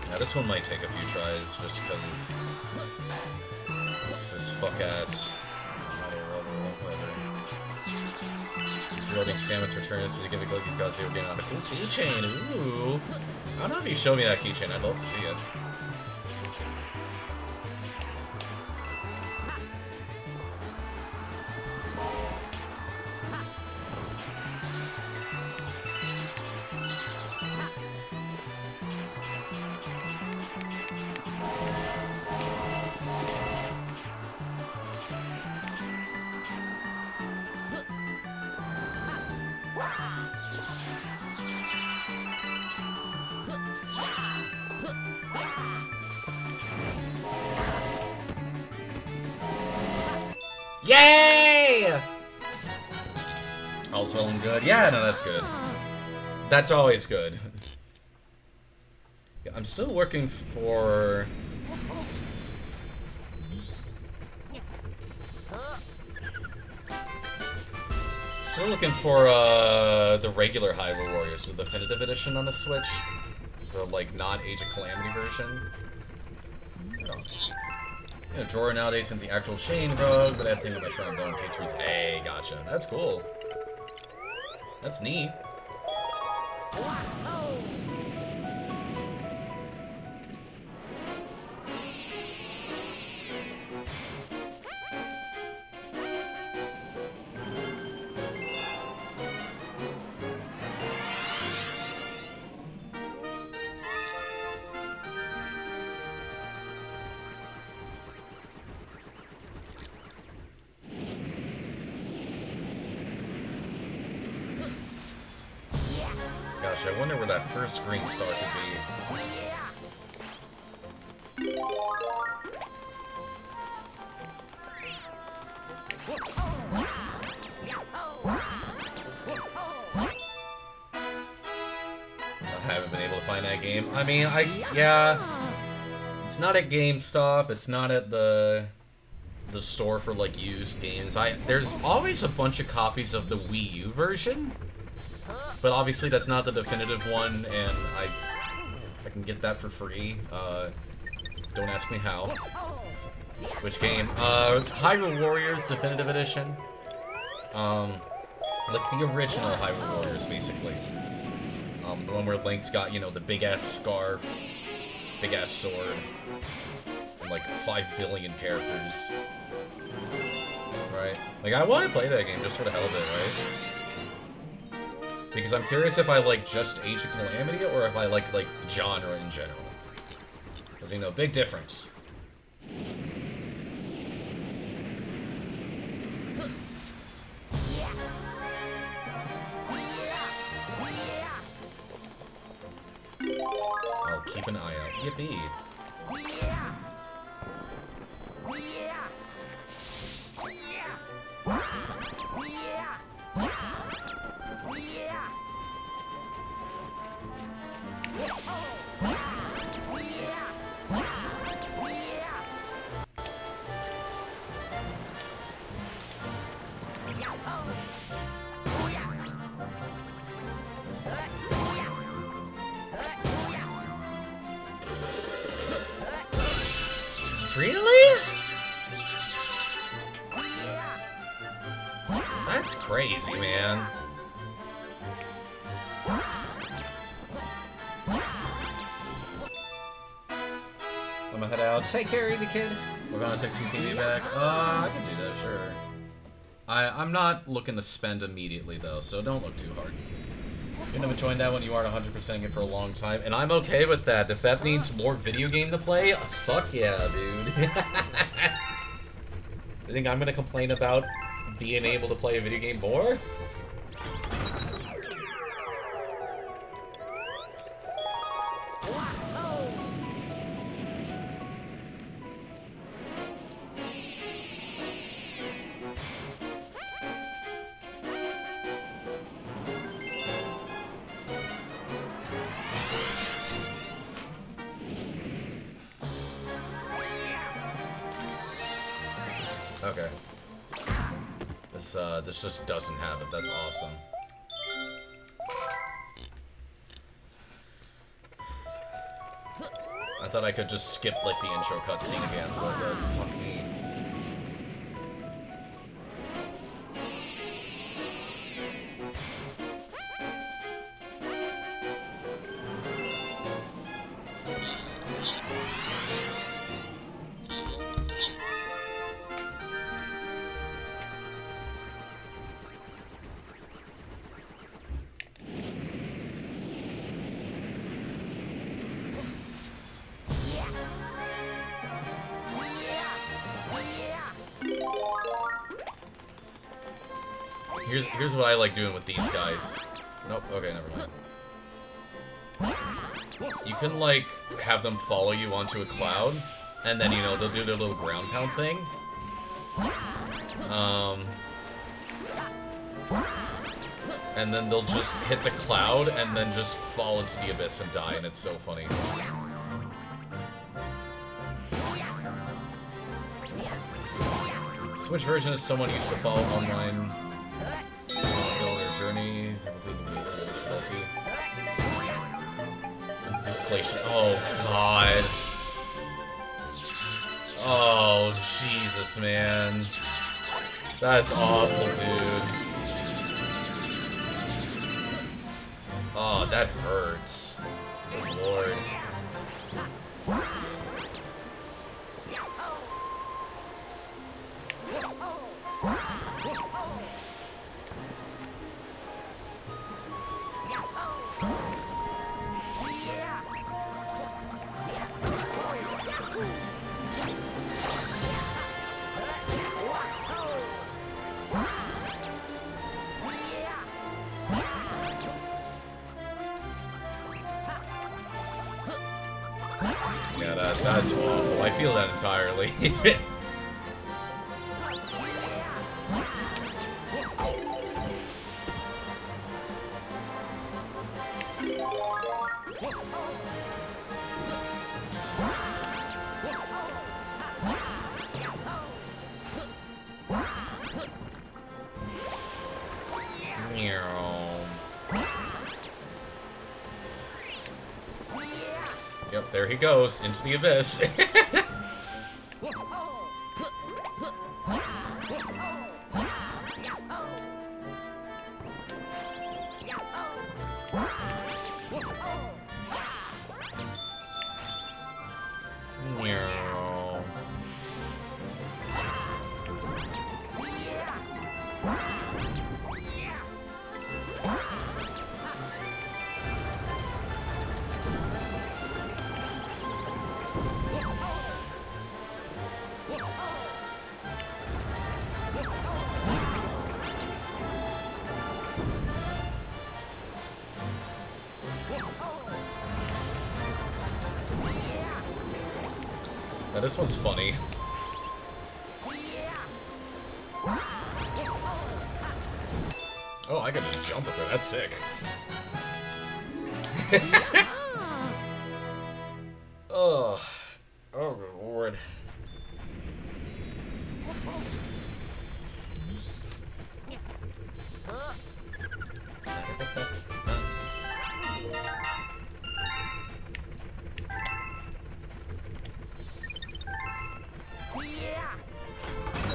Now this one might take a few tries, just because this fuck-ass building Samus returns to give a go give God 0 game on a cool keychain. Ooh. I don't know if you showed me that keychain, I'd love to see it. Yay! All's well and good. Yeah, no, that's good. That's always good. Yeah, I'm still working for... Still looking for the regular Hyrule Warriors, the definitive edition on the Switch. The, like, not Age of Calamity version. Oh. You know, drawer nowadays since the actual chain broke, but I had to think of my shrine bone case for Hey, gotcha. That's cool. That's neat. Gosh, I wonder where that first green star could be. I haven't been able to find that game. I mean, yeah. It's not at GameStop, it's not at the store for, like, used games. There's always a bunch of copies of the Wii U version. But obviously that's not the definitive one, and I can get that for free. Don't ask me how. Which game? Hyrule Warriors Definitive Edition. Like the original Hyrule Warriors, basically. The one where Link's got, you know, the big-ass scarf, big-ass sword, and like 5 billion characters. Right? Like, I want to play that game just for the hell of it, right? Because I'm curious if I like just Age of Calamity or if I like genre in general. Because, you know, big difference. I'll keep an eye out. Yippee. Really? That's crazy, man. I'm gonna head out. Take care, Evie Kid. We're gonna take some TV back. I can do that, sure. I'm not looking to spend immediately, though, so don't look too hard. You're gonna join that when you aren't 100%ing it for a long time, and I'm okay with that. If that means more video game to play, fuck yeah, dude. You think I'm gonna complain about being able to play a video game more? Okay. This just doesn't have it. That's awesome. I thought I could just skip, like, the intro cutscene again, but fuck me. Here's what I like doing with these guys. Nope, okay, never mind. You can, like, have them follow you onto a cloud, and then, you know, they'll do their little ground pound thing. And then they'll just hit the cloud and then just fall into the abyss and die, and it's so funny. Switch version is someone used to follow online. Go their journeys. Inflation. Oh god. Oh Jesus, man. That's awful, dude. Oh, that hurts. Good lord. Yeah, that's awful. I feel that entirely. Yep, there he goes, into the abyss. Now this one's funny. Oh, I can just jump with her. That's sick. Oh, oh, good lord.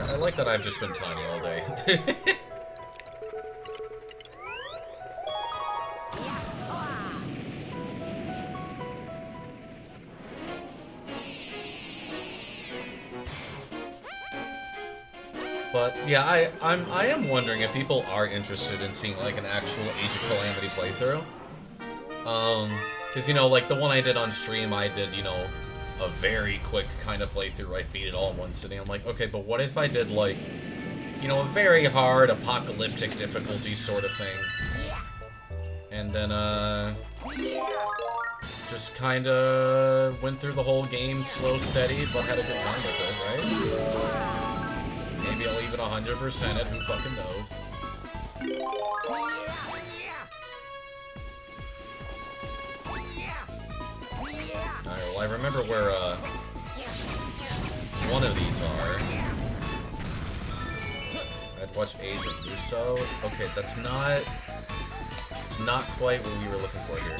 I like that I've just been tiny all day. But yeah, I am wondering if people are interested in seeing like an actual Age of Calamity playthrough. Cause you know, like the one I did on stream, I did, you know, a very quick kind of playthrough. I beat it all in one sitting. I'm like, okay, but what if I did like, you know, a very hard apocalyptic difficulty sort of thing, and then just kind of went through the whole game slow, steady, but had a good time with it, right? Maybe I'll even 100% it. Who fucking knows? Alright, well, I remember where, one of these are. I'd watch Age of Russo. Okay, that's not... It's not quite what we were looking for here.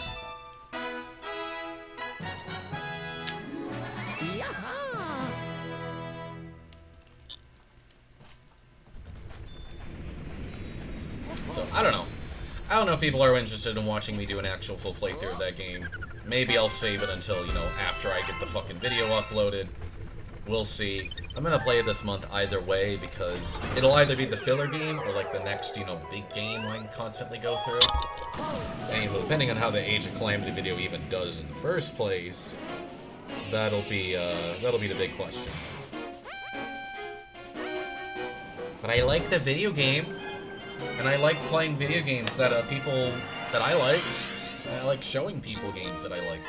So, I don't know. I don't know if people are interested in watching me do an actual full playthrough of that game. Maybe I'll save it until, you know, after I get the fucking video uploaded. We'll see. I'm gonna play it this month either way, because it'll either be the filler game or, like, the next, you know, big game I constantly go through. Anyway, depending on how the Age of Calamity video even does in the first place, that'll be the big question. But I like the video game. And I like playing video games that people that I like. I like showing people games that I like.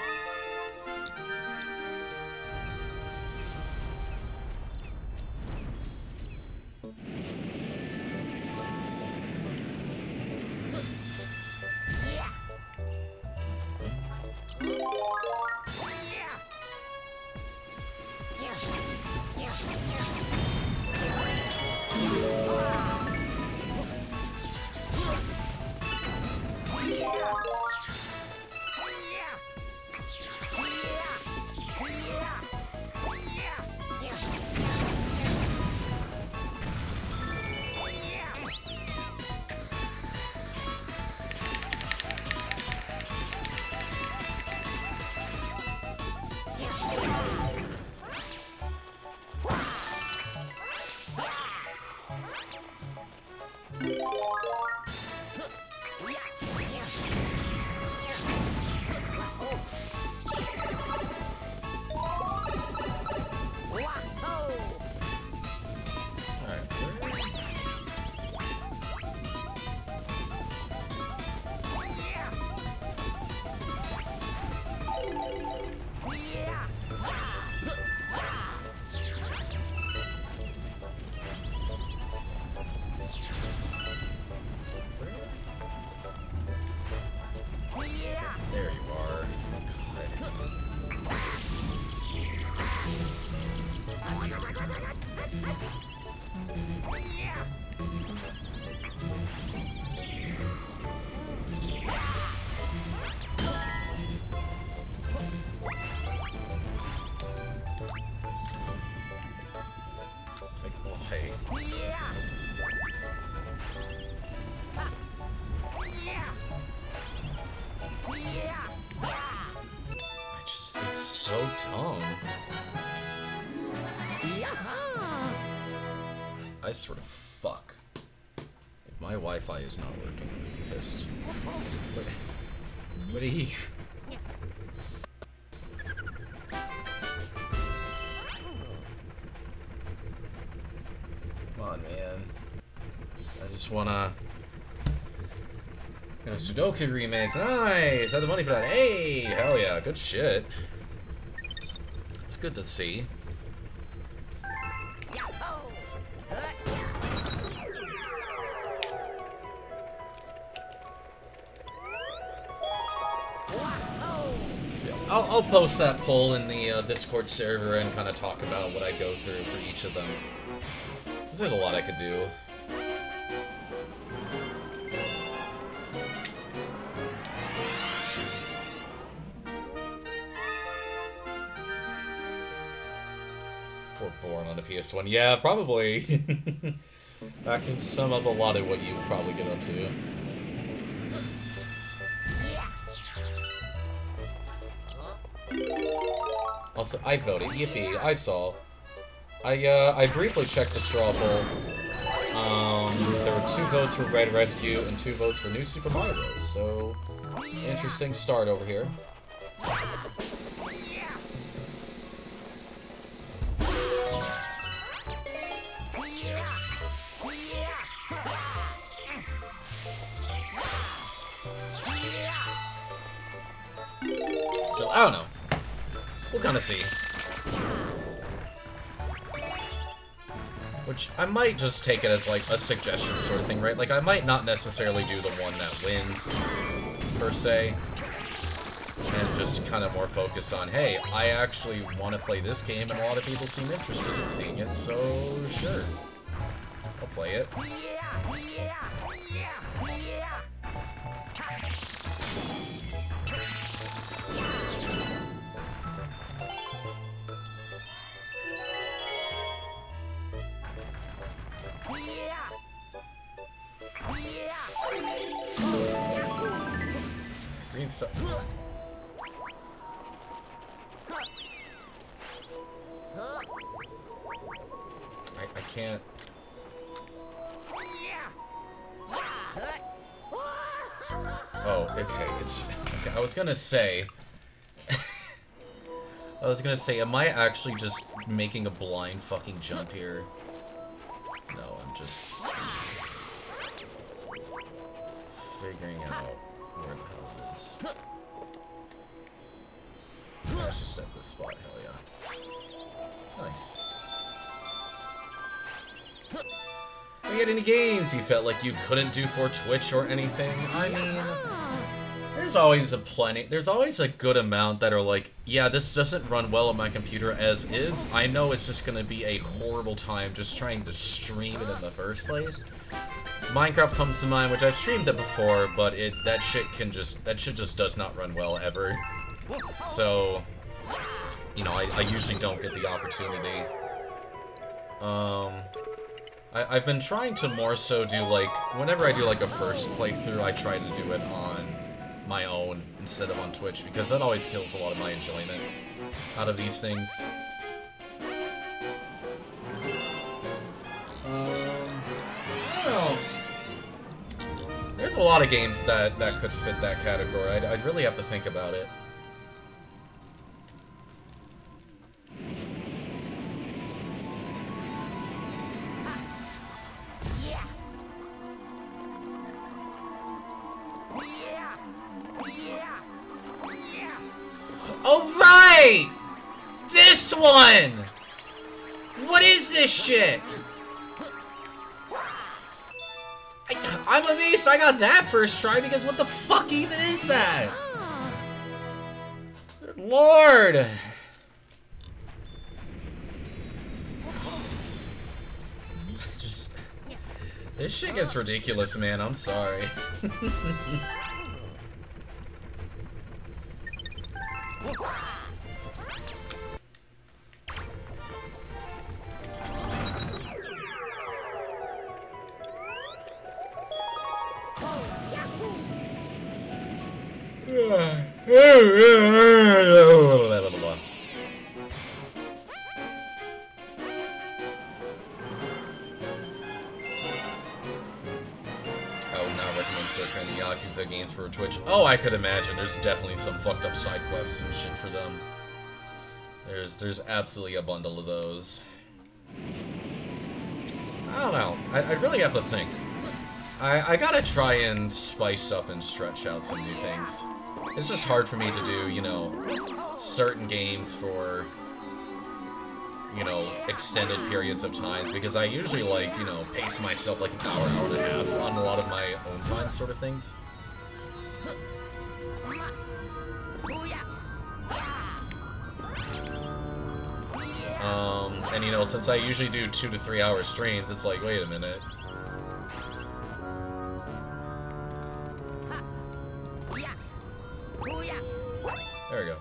It's so dumb. I sort of fuck. If my Wi-Fi is not working, I'm pissed. What are you? Come on, man. I just wanna... Got a Sudoku remake. Nice! Had the money for that. Hey! Hell yeah, good shit. It's good to see. I'll post that poll in the Discord server and kind of talk about what I go through for each of them. 'Cause there's a lot I could do. Poor Born on the PS1. Yeah, probably. That can sum up a lot of what you probably get up to. Also, I voted. Yippee! I saw. I briefly checked the straw poll. There were 2 votes for Red Rescue and 2 votes for New Super Mario Bros. So, interesting start over here. So, I don't know. We'll kind of see. Which, I might just take it as, like, a suggestion sort of thing, right? Like, I might not necessarily do the one that wins, per se. And just kind of more focus on, hey, I actually want to play this game, and a lot of people seem interested in seeing it, so sure. I'll play it. Green stuff. I can't. Oh, okay, it's... Okay, I was gonna say... am I actually just making a blind fucking jump here? No, I'm just... figuring out where the hell it is. Yeah, it's just at this spot, hell yeah. Nice. Have you had any games you felt like you couldn't do for Twitch or anything? I mean, there's always a good amount that are like, yeah, this doesn't run well on my computer as is. I know it's just gonna be a horrible time just trying to stream it in the first place. Minecraft comes to mind, which I've streamed it before, but that shit just does not run well ever. So, you know, I usually don't get the opportunity. I've been trying to more so do, like, whenever I do, like, a first playthrough, I try to do it on my own instead of on Twitch, because that always kills a lot of my enjoyment out of these things. I don't know. There's a lot of games that could fit that category. I'd really have to think about it. Oh, right! This one! What is this shit? I'm amazed I got that first try, because what the fuck even is that? Good Lord! This shit gets ridiculous, man. I'm sorry. Yakuza games for Twitch. Oh, I could imagine. There's definitely some fucked up side quests and shit for them. There's absolutely a bundle of those. I don't know. I really have to think. I gotta try and spice up and stretch out some new things. It's just hard for me to do, you know, certain games for, you know, extended periods of time, because I usually, like, you know, pace myself like an hour, hour and a half on a lot of my own time sort of things. And, you know, since I usually do 2 to 3 hour streams, it's like, wait a minute. There we go.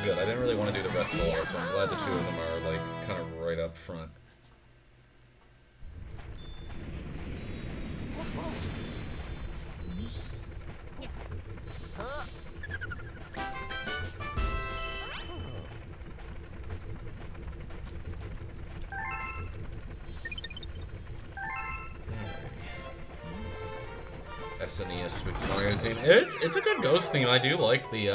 Good, I didn't really want to do the rest of all, so I'm glad the 2 of them are, like, kind of right up front. SNES Spooky Mario theme. It's a good ghost theme. I do like the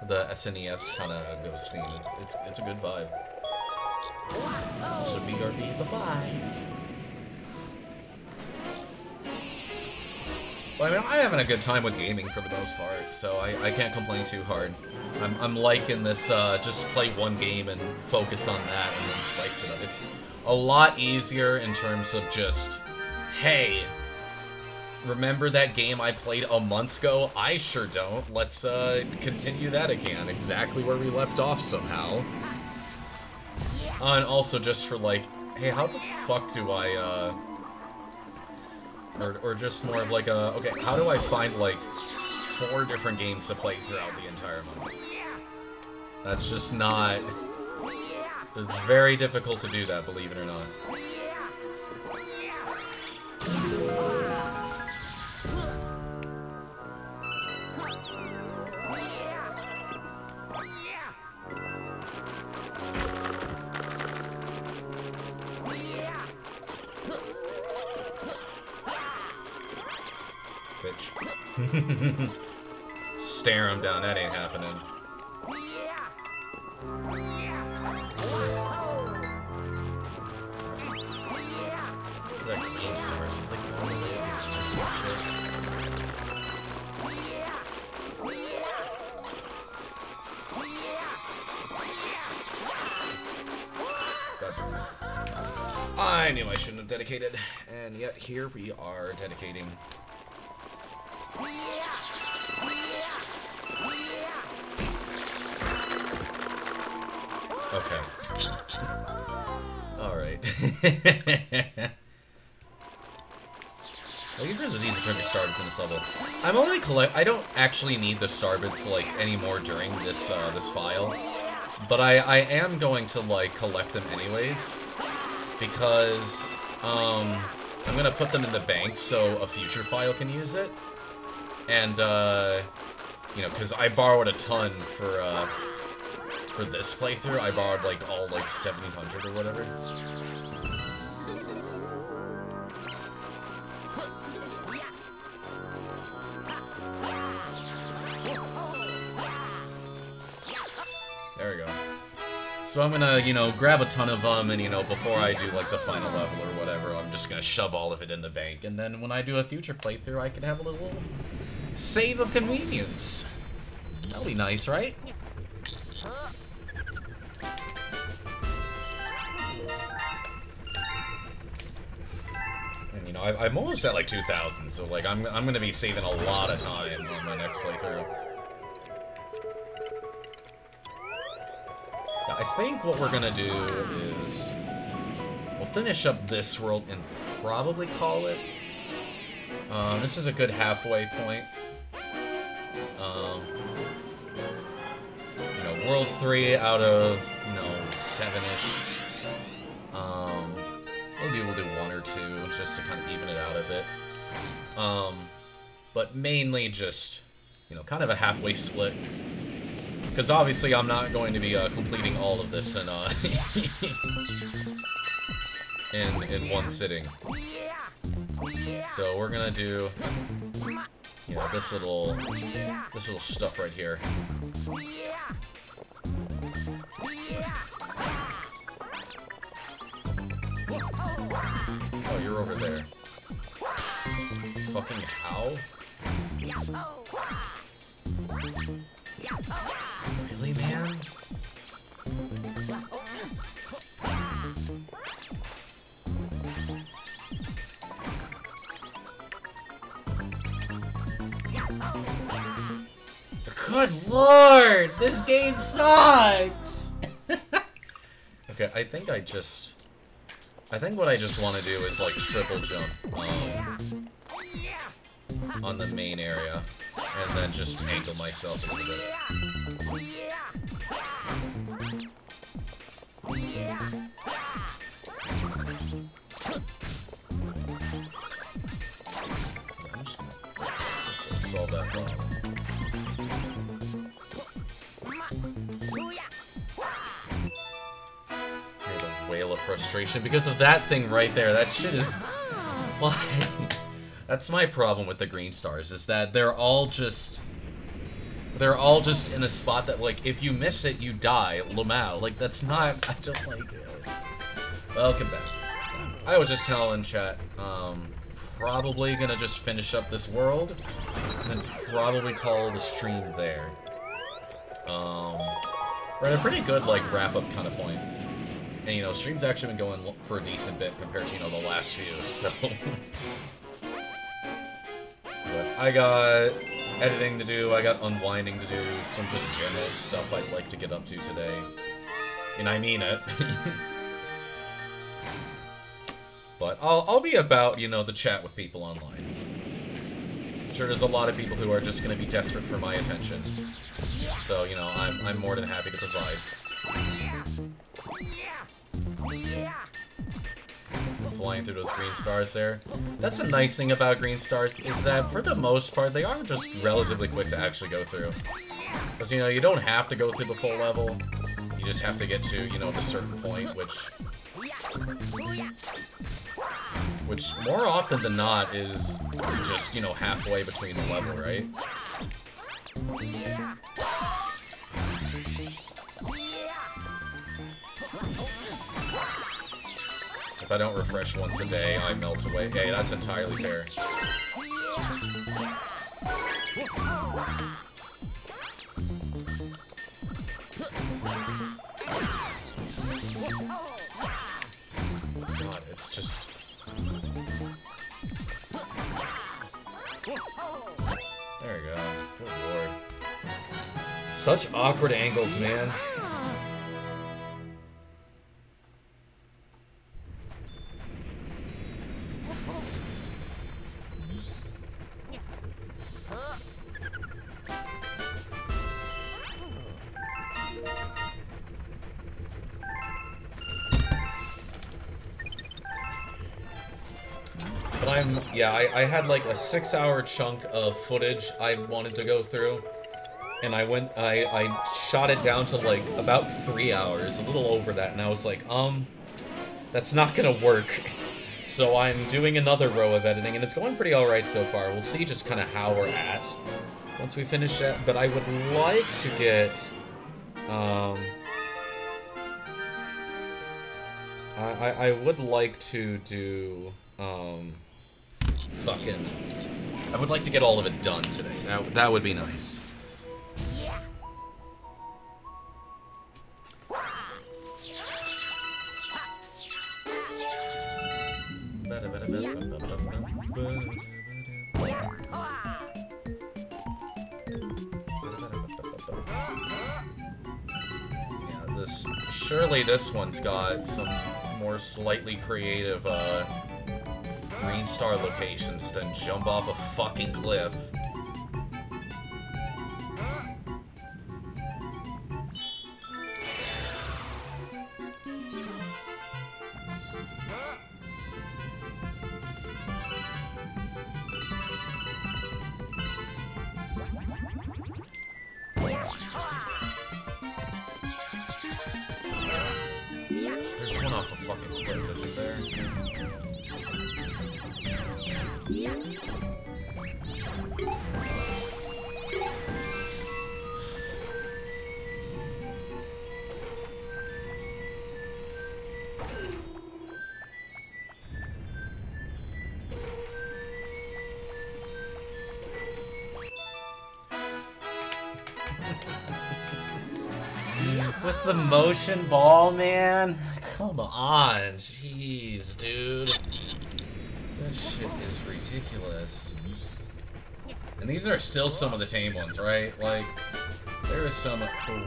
SNES kind of ghost theme. It's a good vibe. So BRB, bye-bye. Well, I mean, I'm having a good time with gaming for the most part, so I can't complain too hard. I'm liking this, just play one game and focus on that and then spice it up. It's a lot easier in terms of just, hey, remember that game I played a month ago? I sure don't. Let's continue that again, exactly where we left off somehow. And also just for like, hey, how the fuck do I, or just more of like a, okay, how do I find like 4 different games to play throughout the entire month? That's just not, it's very difficult to do that, believe it or not. Stare him down, that ain't happening. These are green stars. I knew I shouldn't have dedicated, and yet here we are dedicating. Okay. Alright. These are the easy to get started from this level. I'm only I don't actually need the starbits like anymore during this this file, but I am going to like collect them anyways, because I'm gonna put them in the bank so a future file can use it, and you know, because I borrowed a ton for this playthrough. I borrowed like all like 700 or whatever. There we go. So I'm gonna, you know, grab a ton of them, and, you know, before I do, like, the final level or whatever, I'm just gonna shove all of it in the bank, and then when I do a future playthrough, I can have a little save of convenience. That'll be nice, right? And, you know, I'm almost at, like, 2,000, so, like, I'm gonna be saving a lot of time on my next playthrough. I think what we're gonna do is, well, finish up this world and probably call it. This is a good halfway point. You know, World 3 out of, you know, 7-ish. Maybe we'll do 1 or 2 just to kind of even it out a bit. But mainly just, you know, kind of a halfway split. Because obviously I'm not going to be completing all of this in in one sitting. So we're gonna do, you know, this little stuff right here. Oh, you're over there. Fucking how? Really, man? Good lord! This game sucks! Okay, I think what I just want to do is, like, triple jump, on the main area, and then just angle myself a little bit. I'm just gonna solve that problem. Wail of frustration because of that thing right there. That shit is... Why? That's my problem with the green stars, is that they're all just in a spot that, like, if you miss it, you die. Lamau. Like, that's not... I don't like it. Welcome back. I was just telling chat, probably gonna just finish up this world, and then probably call the stream there. We're at a pretty good, like, wrap-up kind of point. And, you know, stream's actually been going for a decent bit compared to, you know, the last few, so... But I got editing to do, I got unwinding to do, some just general stuff I'd like to get up to today. And I mean it. But I'll be about, you know, the chat with people online. I'm sure there's a lot of people who are just going to be desperate for my attention. So, you know, I'm more than happy to provide. Flying through those green stars there. That's the nice thing about green stars, is that for the most part, they are just relatively quick to actually go through. Because, you know, you don't have to go through the full level. You just have to get to, you know, a certain point, which more often than not is just, you know, halfway between the level, right? If I don't refresh once a day, I melt away. Hey, that's entirely fair. God, it's just... There we go. Good lord. Such awkward angles, man. Yeah, I had like a 6-hour chunk of footage I wanted to go through, and I shot it down to like about 3 hours, a little over that, and I was like, that's not gonna work. So I'm doing another row of editing, and it's going pretty alright so far. We'll see just kind of how we're at once we finish it, but I would like to get, I would like to do, I would like to get all of it done today. That would be nice. Yeah, surely this one's got some more slightly creative green star locations than jump off a fucking cliff. There's one off a fucking cliff, isn't there? With the motion ball, man? Come on, jeez, dude. That shit is ridiculous. And these are still some of the tame ones, right? Like, there is some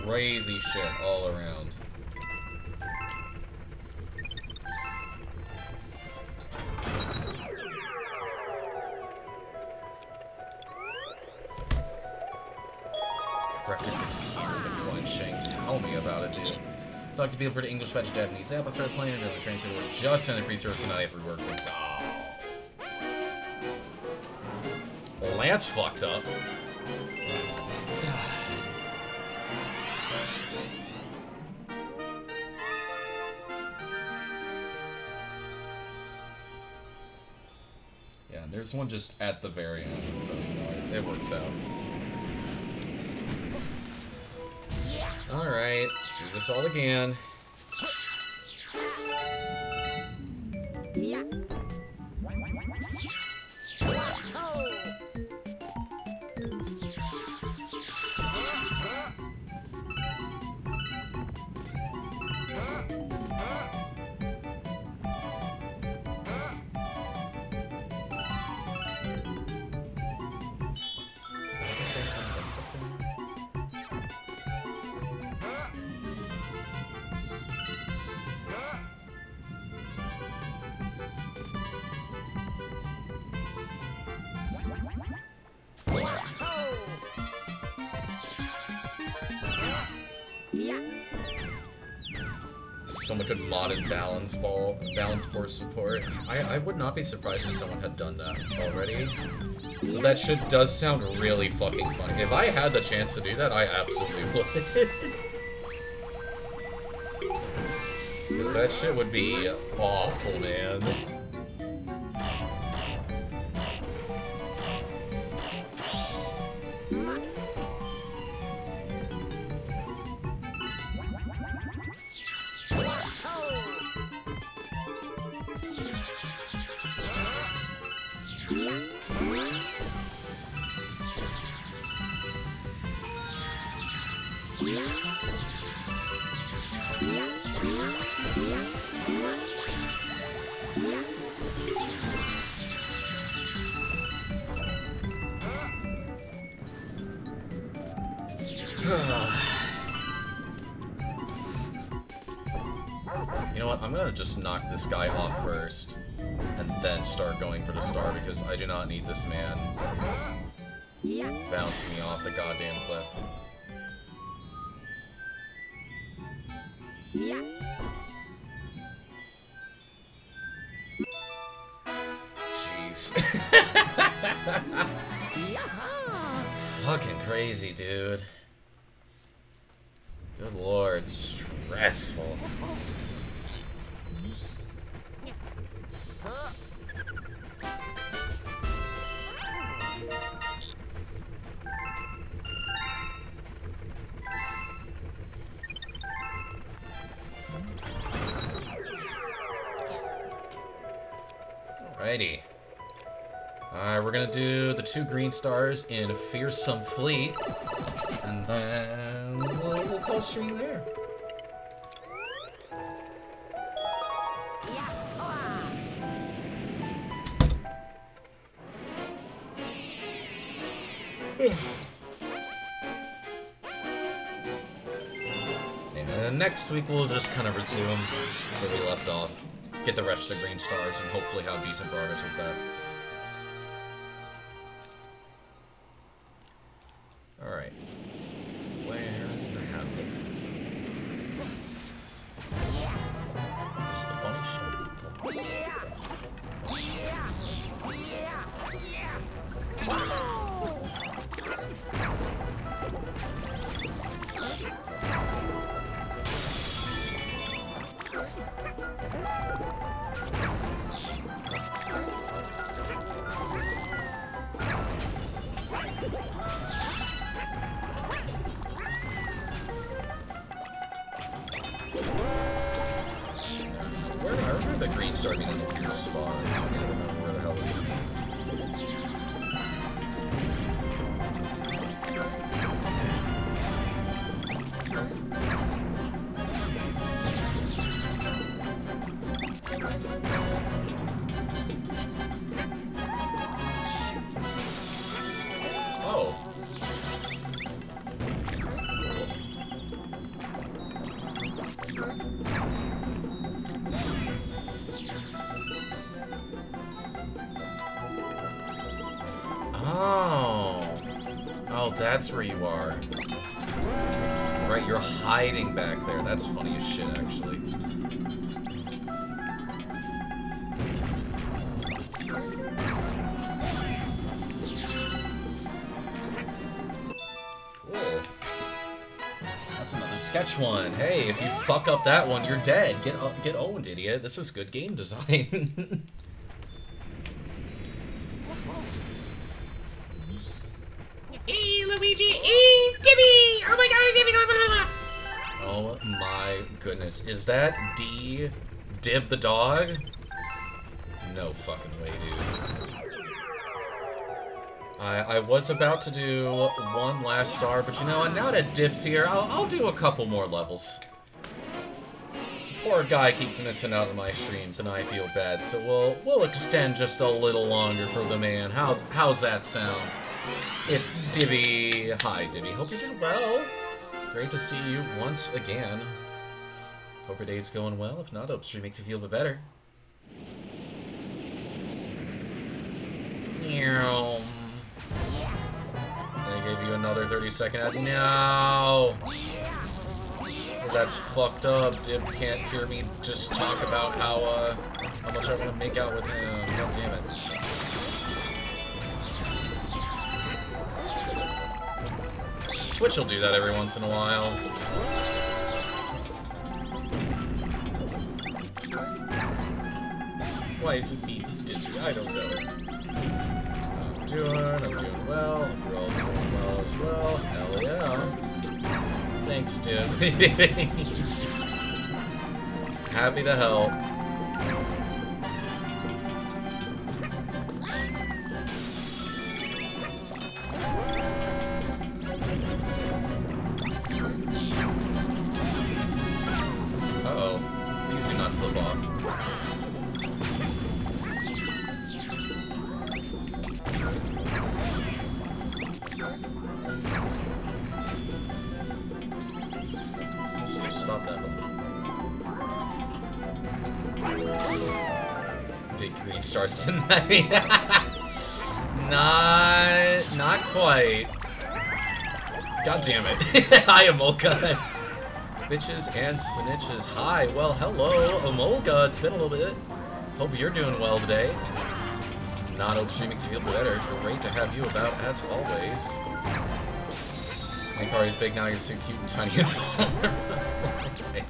crazy shit all around. Tell me about it, dude. Talk to people for the English batch of Japanese app. I started playing it, and the train were just in the pre-service, and now I have to rework things. Oh. Well, Lance fucked up. Yeah, there's one just at the very end, so you know, it works out. Alright, let's do this all again. Someone could modded balance board support. I would not be surprised if someone had done that already. But that shit does sound really fucking funny. If I had the chance to do that, I absolutely would. Because that shit would be awful, man. You know what, I'm gonna just knock this guy off first, and then start going for the star, because I do not need this man bouncing me off the goddamn cliff. Jeez. Fucking crazy, dude. Good lord, stressful. Alrighty. Alright, we're gonna do the 2 green stars in Fearsome Fleet, and then we'll call stream there. And next week we'll just kind of resume where we left off. Get the rest of the green stars and hopefully have decent progress with that. Alright. Where the hell? This is the funny shit. I remember the green star being in the few spawns. I can't remember where the hell it is. Oh. Oh, that's where you are. Right, you're hiding back there. That's funny as shit, actually. Cool. That's another sketch one. Hey, if you fuck up that one, you're dead. Get owned, idiot. This is good game design. Hey, Luigi! Hey, Dibby! Oh my god, Dibby! Oh my goodness. Is that Dib the dog? No fucking way, dude. I was about to do one last star, but you know what? Now that Dib's here, I'll do a couple more levels. Poor guy keeps missing out on my streams, and I feel bad, so we'll extend just a little longer for the man. How's that sound? It's Dibby. Hi, Dibby. Hope you're doing well. Great to see you once again. Hope your day's going well. If not, Upstream makes you feel a bit better. I gave you another 30-second ad. No! That's fucked up. Dib can't hear me just talk about how much I want to make out with him. God damn it. Twitch will do that every once in a while. Why is it being Disney? I don't know. I'm doing well. You're all doing well as well. Hell yeah. Thanks, Tim. Happy to help. Uh-oh. Please do not slip off. Just stop that. Big green stars tonight. Not quite. God damn it. Hi, Amolka. Bitches and snitches. Hi. Well, hello, Amolka. It's been a little bit. Hope you're doing well today. Not hope streaming to feel better. Great to have you about, as always. My party's big now. You're so cute and tiny and okay.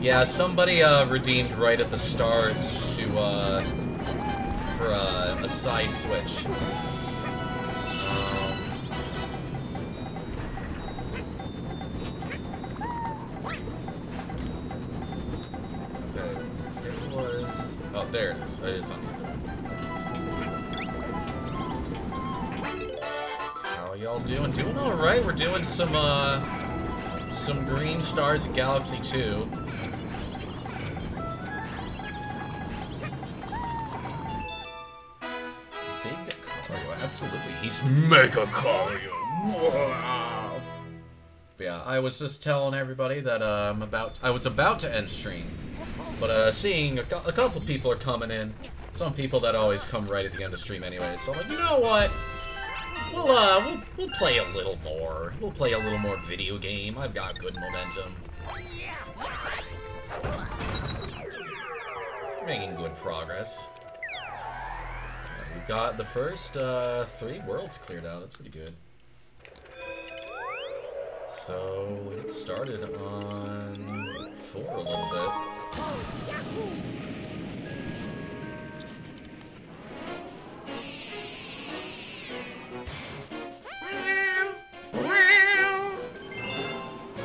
Yeah, somebody redeemed right at the start to for a size switch. Okay, it was. Oh, there it is. It is on here. How y'all doing? Doing all right. We're doing some green stars in Galaxy 2. Absolutely, he's Mega Cario. Wow. But yeah, I was just telling everybody that I was about to end stream, but seeing a couple people are coming in, some people that always come right at the end of stream anyway. So I'm like, you know what? We'll play a little more. We'll play a little more video game. I've got good momentum. Making good progress. We've got the first 3 worlds cleared out. That's pretty good. So we get started on 4 a little bit.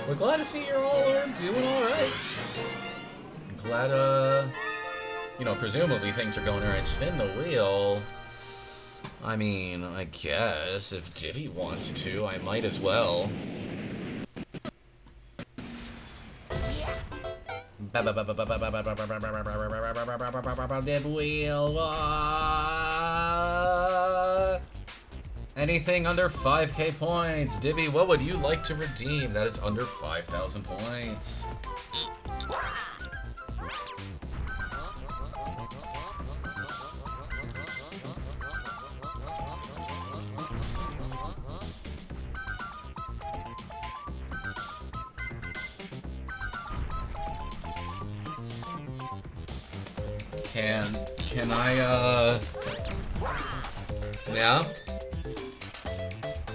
We're glad to see you're all doing alright. I'm glad, you know, presumably things are going alright. Spin the wheel. I mean, I guess if Divi wants to, I might as well. Dib wheel. Anything under 5k points. Divi, what would you like to redeem that is under 5,000 points? Can I, yeah?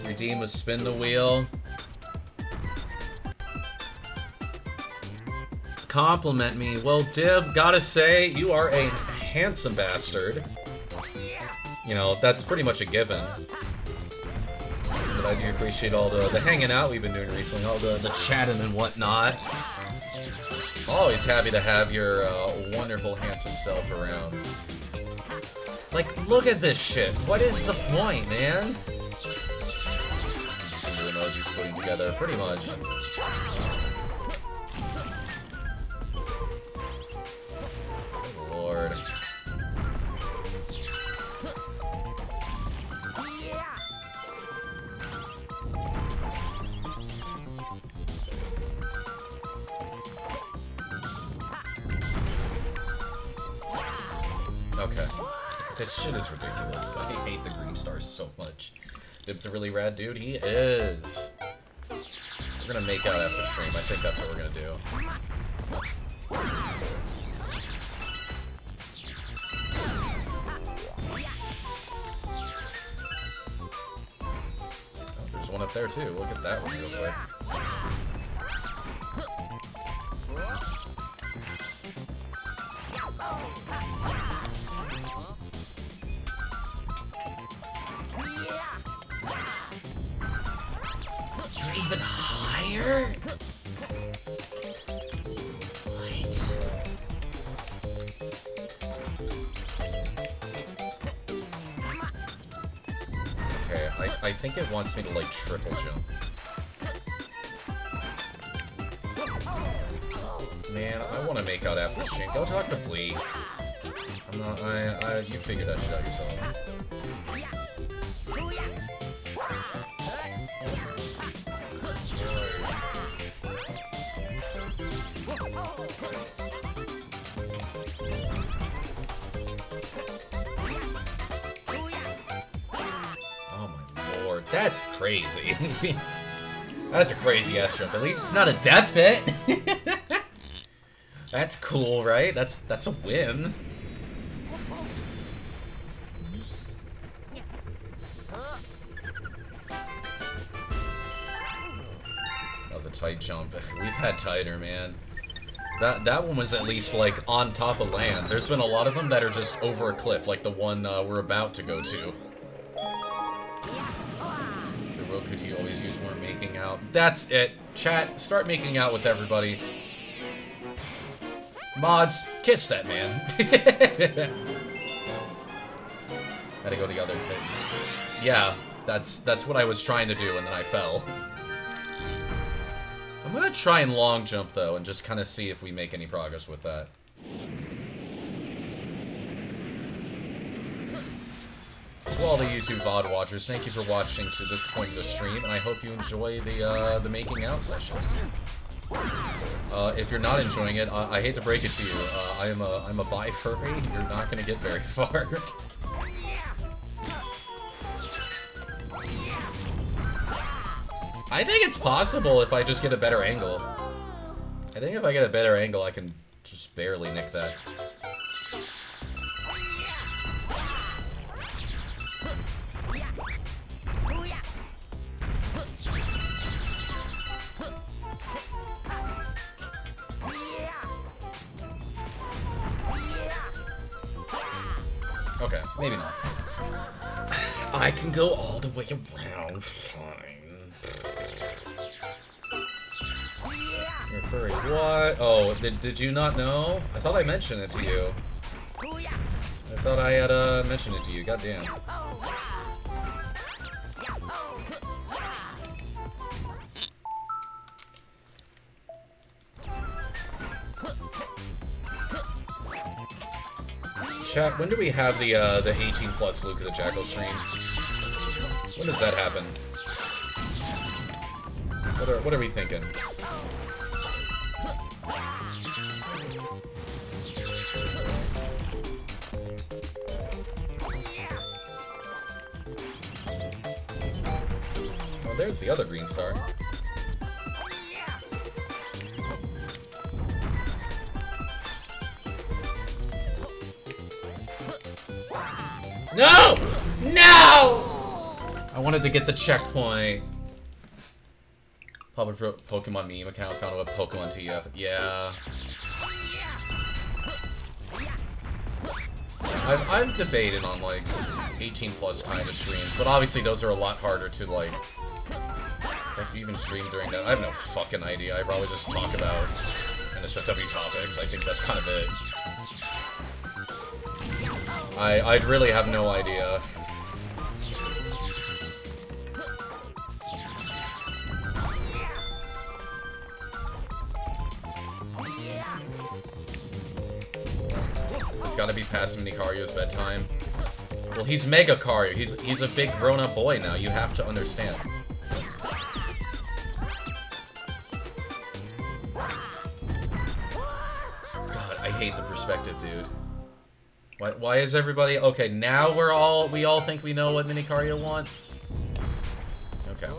Redeem a spin the wheel. Compliment me. Well, Dib, gotta say, you are a handsome bastard. You know, that's pretty much a given. But I do appreciate all the hanging out we've been doing recently, all the chatting and whatnot. Always happy to have your wonderful, handsome self around. Like, look at this shit. What is the point, man? Two emojis putting together, pretty much. Good Lord. Okay. This shit is ridiculous. I hate the green stars so much. Dib's a really rad dude. He is. We're gonna make out after stream. I think that's what we're gonna do. Oh, there's one up there too. Look at that one real quick. You're even higher? What? Okay, I think it wants me to like triple jump. Man, I want to make out after stream. Go talk to Flea. I'm not. You figure that shit out yourself. That's crazy. That's a crazy ass jump. At least it's not a death pit. That's cool, right? That's a win. That was a tight jump. We've had tighter, man. That one was at least like on top of land. There's been a lot of them that are just over a cliff, like the one we're about to go to. Could you always use more making out? That's it. Chat, start making out with everybody. Mods, kiss that man. Gotta go to the other pits. Yeah, that's what I was trying to do, and then I fell. I'm gonna try and long jump though, and just kind of see if we make any progress with that. to all the YouTube VOD watchers, thank you for watching to this point of the stream, and I hope you enjoy the making out sessions. If you're not enjoying it, I hate to break it to you, I'm a bi furry. You're not gonna get very far. I think it's possible if I just get a better angle. I think if I get a better angle, I can just barely nick that. Okay, maybe not. I can go all the way around. Fine. You're furry. What? Oh, did you not know? I thought I mentioned it to you. I thought I had mentioned it to you. Goddamn. Chat, when do we have the 18+ Luke of the Jackal stream? When does that happen? What are we thinking? Oh, there's the other green star. No! No! I wanted to get the checkpoint. Public Pokemon meme account found out Pokemon TF. Yeah. I've debated on like 18+ kind of streams, but obviously those are a lot harder to like even stream during that. I have no fucking idea. I probably just talk about NSFW topics. I think that's kind of it. I'd really have no idea. It's gotta be past Nicario's bedtime. Well, he's Mega Cario. He's a big grown-up boy now. You have to understand. God, I hate the perspective, dude. Why is everybody... Okay, now we all think we know what Minicario wants? Okay.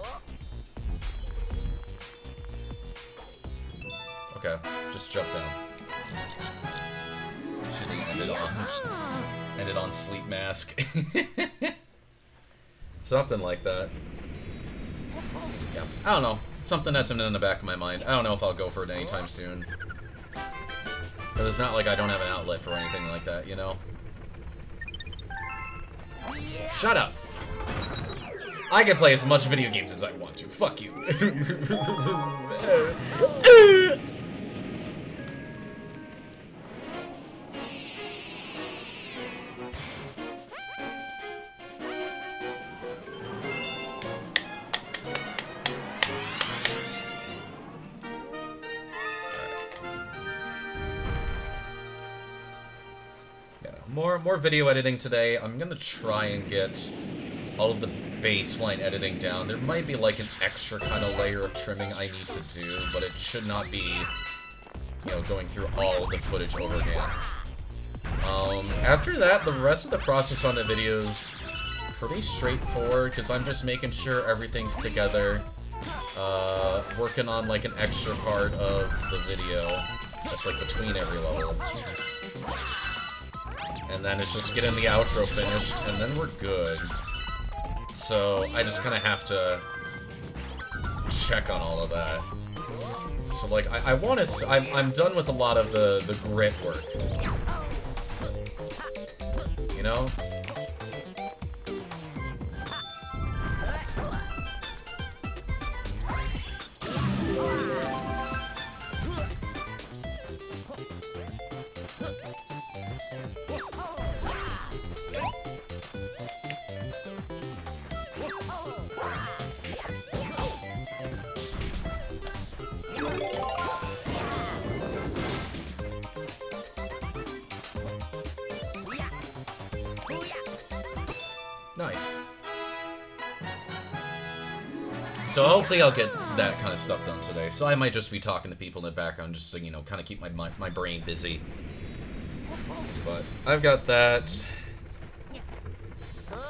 Okay, just jump down. Should he ended on Sleep Mask. Something like that. Yeah, I don't know. Something that's in the back of my mind. I don't know if I'll go for it anytime soon. But it's not like I don't have an outlet for anything like that, you know? Shut up! I can play as much video games as I want to. Fuck you. More video editing today. I'm gonna try and get all of the baseline editing down. There might be like an extra kind of layer of trimming I need to do, but it should not be, you know, going through all of the footage over again. After that, the rest of the process on the video is pretty straightforward, because I'm just making sure everything's together, working on like an extra part of the video that's like between every level. And then it's just getting the outro finished, and then we're good. So I just kind of have to check on all of that. So like I want to. I'm done with a lot of the grit work. You know. Nice. So hopefully I'll get that kind of stuff done today. So I might just be talking to people in the background just to, you know, kind of keep my brain busy. But I've got that.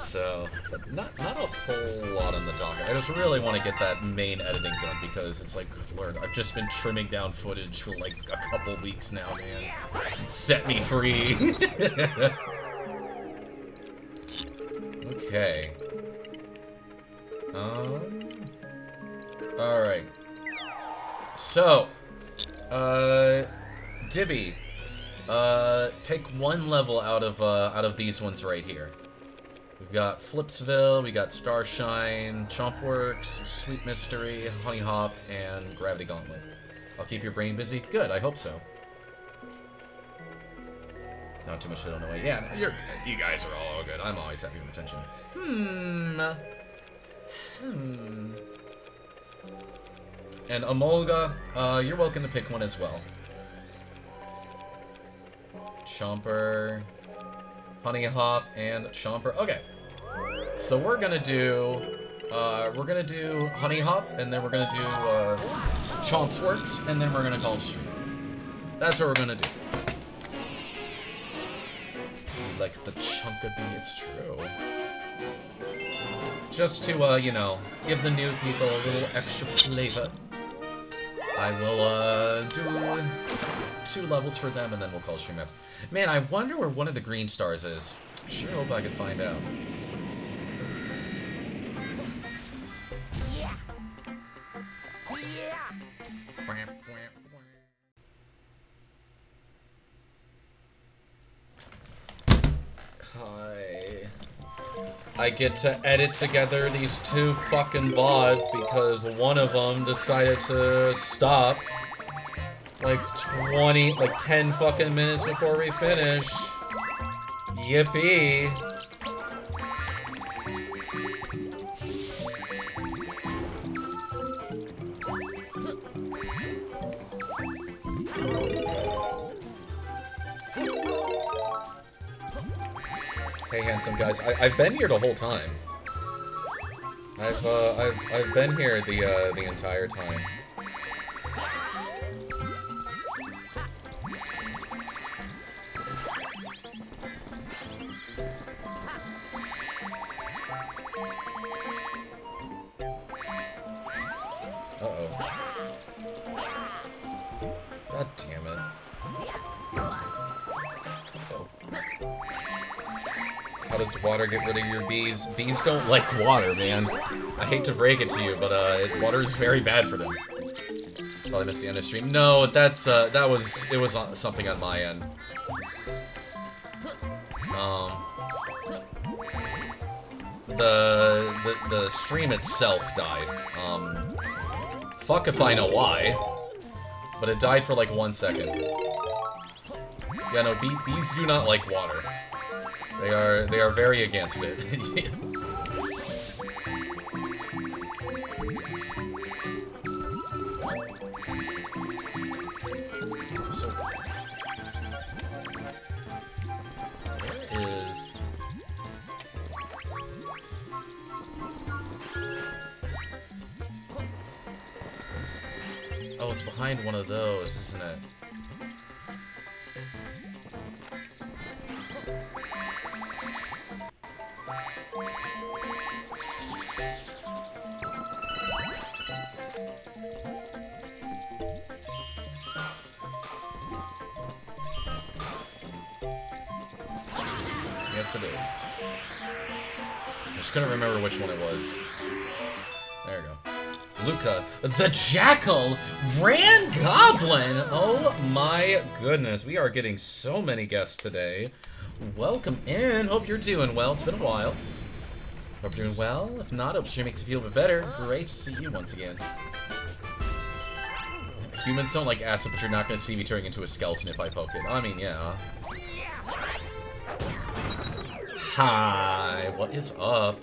So, but not a whole lot on the docket. I just really want to get that main editing done because it's like, good lord, I've just been trimming down footage for like a couple weeks now, man. Set me free. Okay. Alright. So, Dibby, pick one level out of these ones right here. We've got Flipsville, we got Starshine, Chompworks, Sweet Mystery, Honey Hop, and Gravity Gauntlet. I'll keep your brain busy? Good, I hope so. Not too much shit on the way. Yeah, you're good. You guys are all good. I'm always happy with attention. And Emolga, you're welcome to pick one as well. Chomper, Honey Hop, and Chomper. Okay. So we're gonna do Honey Hop, and then we're gonna do Chompsworks, and then we're gonna call it stream. That's what we're gonna do. Like the chunk of me, it's true. Just to, you know, give the new people a little extra flavor. I will, do 2 levels for them, and then we'll call stream up. Man, I wonder where one of the green stars is. I sure hope I can find out. Yeah. Hi. I get to edit together these 2 fucking VODs because one of them decided to stop like 10 fucking minutes before we finish. Yippee. Hey, handsome guys. I've been here the whole time. I've been here the entire time. Uh-oh. God damn it. Oh. How does water get rid of your bees? Bees don't like water, man. I hate to break it to you, but water is very bad for them. Probably missed the end of the stream. No, that's it was something on my end. The stream itself died. Fuck if I know why, but it died for like 1 second. Yeah, no, bees do not like water. They are very against it. So, where is... Oh, it's behind one of those, isn't it? Yes, it is. I just couldn't remember which one it was. There you go. Luca, the Jackal, Ran Goblin! Oh my goodness, we are getting so many guests today. Welcome in, hope you're doing well, it's been a while. Hope you're doing well, if not, hope stream makes you feel a bit better. Great to see you once again. Humans don't like acid, but you're not going to see me turning into a skeleton if I poke it. I mean, yeah. Hi, what is up?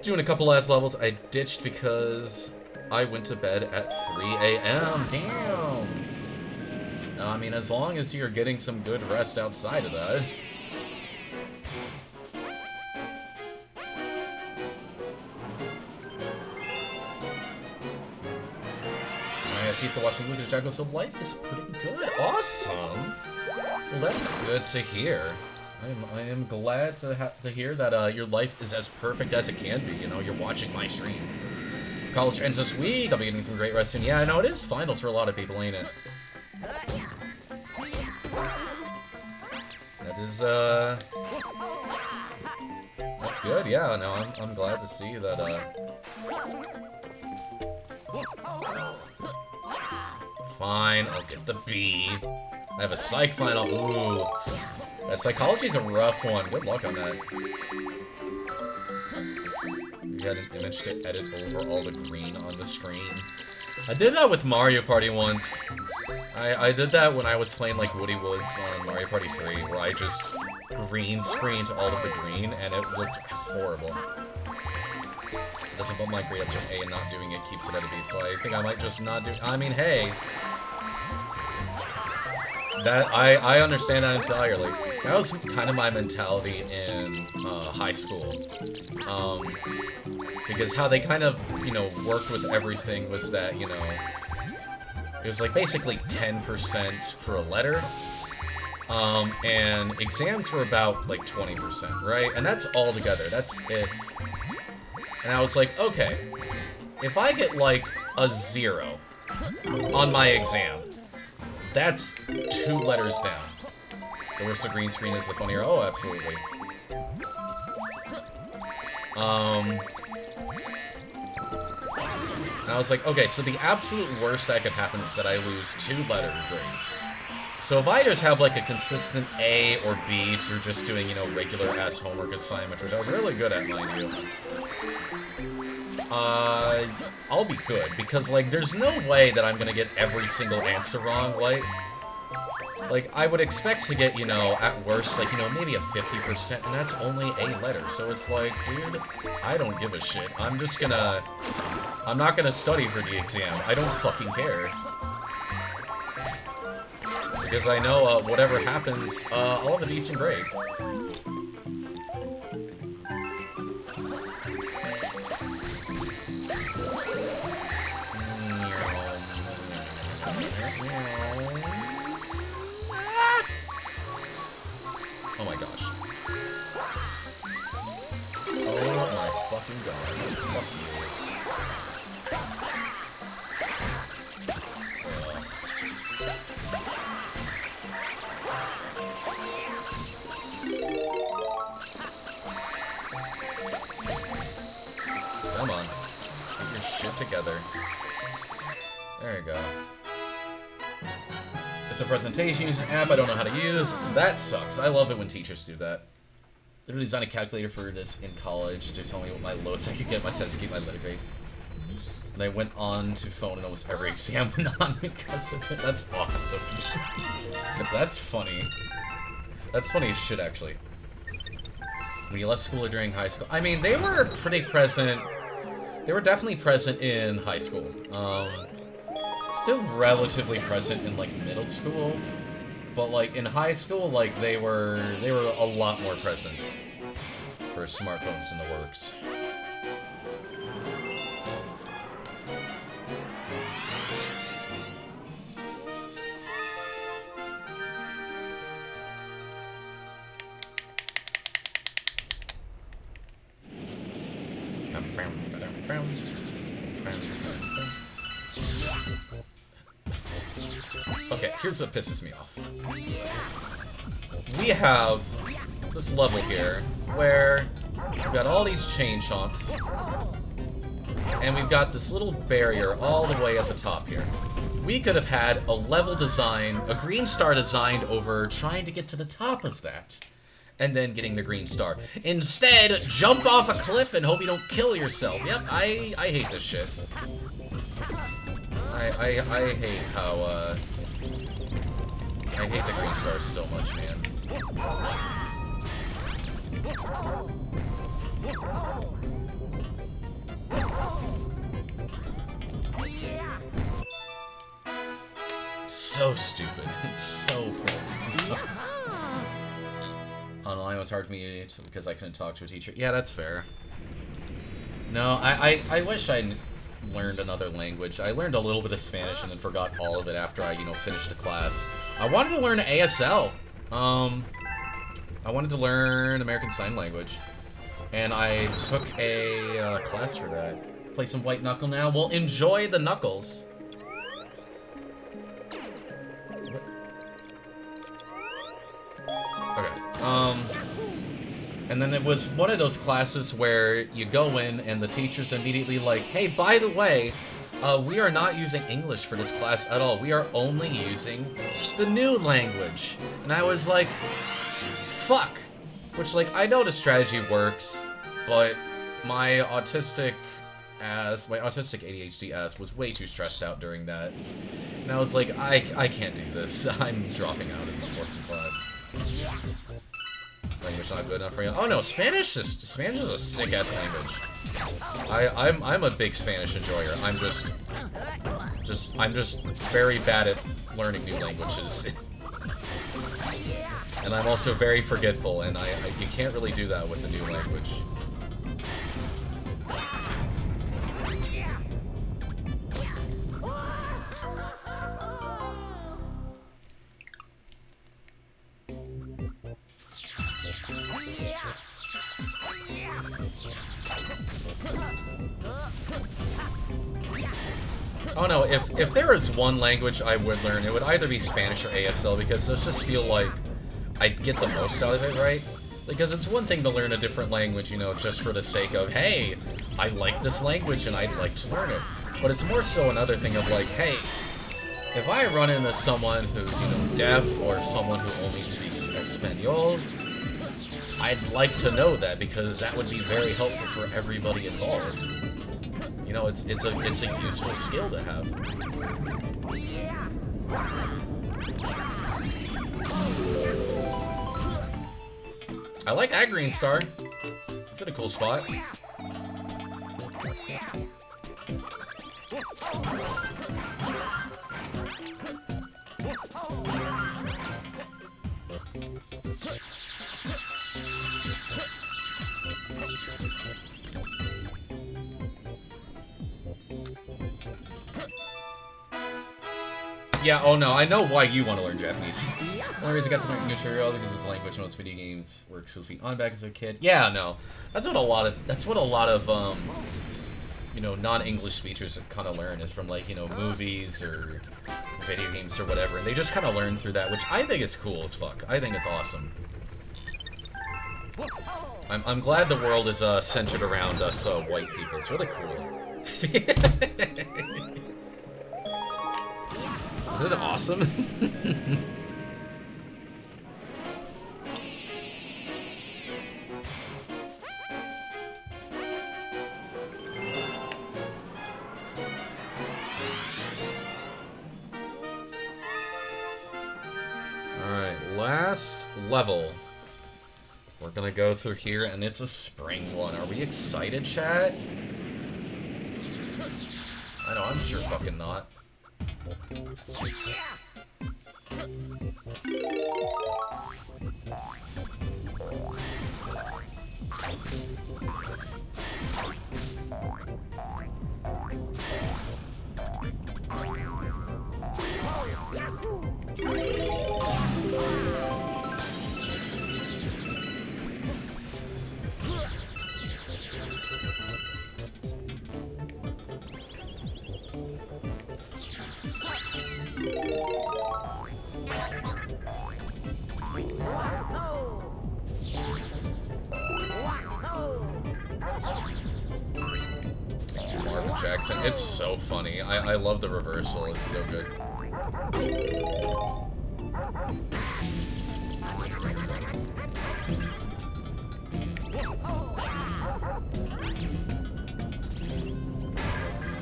Doing a couple last levels. I ditched because I went to bed at 3 a.m. Damn. I mean, as long as you're getting some good rest outside of that. keeps watching Lucas Jacko, so life is pretty good. Awesome. Well, that is good to hear. I am glad to hear that your life is as perfect as it can be. You know, you're watching my stream. College ends this week. I'll be getting some great rest soon. Yeah, I know it is finals for a lot of people, ain't it? That is that's good. Yeah, no, I'm glad to see that. Fine, I'll get the B. I have a psych final. Ooh. That psychology's a rough one. Good luck on that. You got an image to edit over all the green on the screen. I did that with Mario Party once. I did that when I was playing like Woody Woods on Mario Party 3, where I just green screened all of the green, and it looked horrible. It doesn't bump my grade up to an A, and not doing it keeps it at a B, so I think I might just not do... I mean, hey... That, I understand that entirely. That was kind of my mentality in high school. Because how they kind of, you know, worked with everything was that, you know, it was like basically 10% for a letter. And exams were about like 20%, right? And that's all together. That's if... And I was like, okay, if I get like a 0 on my exam, that's 2 letters down. The worse the green screen is, the funnier. Oh, absolutely. And I was like, okay, so the absolute worst that could happen is that I lose 2 letter grades. So if I just have like a consistent A or B for just doing, you know, regular ass homework assignment, which I was really good at, mind you, I'll be good, because like there's no way that I'm gonna get every single answer wrong. Like I would expect to get, you know, at worst, like, you know, maybe a 50%, and that's only a letter. So it's like, dude, I don't give a shit. I'm not gonna study for the exam. I don't fucking care. Because I know, whatever happens, I'll have a decent grade. Oh my gosh. Oh my fucking god. Fuck you. Come on. Get your shit together. There you go. It's a presentation using an app I don't know how to use. That sucks. I love it when teachers do that. Literally designed a calculator for this in college to tell me what my lowest I could get my test to keep my letter grade. And I went on to phone and almost every exam went on because of it. That's awesome. That's funny. That's funny as shit, actually. When you left school or during high school. I mean, they were pretty present. They were definitely present in high school. Still relatively present in like middle school, but like in high school, like they were a lot more present for smartphones in the works. Okay, here's what pisses me off. We have this level here where we've got all these chain chomps, and we've got this little barrier all the way at the top here. We could have had a level design, a green star designed over trying to get to the top of that, and then getting the green star. Instead, jump off a cliff and hope you don't kill yourself. Yep, I hate this shit. I hate how, I hate the green stars so much, man. So stupid. It's so poor. Online was hard for me because I couldn't talk to a teacher. Yeah, that's fair. No, I wish I learned another language. I learned a little bit of Spanish and then forgot all of it after I, finished the class. I wanted to learn ASL. I wanted to learn American Sign Language. And I took a class for that. Play some White Knuckle now. Well, enjoy the Knuckles. Okay. And then it was one of those classes where you go in and the teacher's immediately like, hey, by the way, we are not using English for this class at all. We are only using the new language. And I was like, fuck. Which, like, I know the strategy works, but my autistic ADHD ass was way too stressed out during that. And I was like, I can't do this. I'm dropping out of this working class. Language not good enough for you. Oh no, Spanish is a sick ass language. I'm a big Spanish enjoyer. I'm just very bad at learning new languages. And I'm also very forgetful, and you can't really do that with the new language. Oh no, if there is one language I would learn, it would either be Spanish or ASL, because those just feel like I'd get the most out of it, right? Because it's one thing to learn a different language, just for the sake of, hey, I like this language and I'd like to learn it. But it's more so another thing of like, hey, if I run into someone who's, deaf or someone who only speaks Espanol, I'd like to know that, because that would be very helpful for everybody involved. It's a useful skill to have. I like Agreen Star. It's in a cool spot. Yeah, oh no, I know why you want to learn Japanese. The only reason I got to learn English early because it was a language most video games were exclusively on back as a kid. Yeah, no. That's what a lot of non-English speakers kind of learn, is from like, movies or video games or whatever, and they just kind of learn through that, which I think is cool as fuck. I think it's awesome. I'm glad the world is centered around us white people. It's really cool. Isn't it awesome? Alright, last level. We're gonna go through here, and it's a spring one. Are we excited, chat? I know, I'm sure fucking not. Marvin Jackson, it's so funny. I love the reversal, it's so good.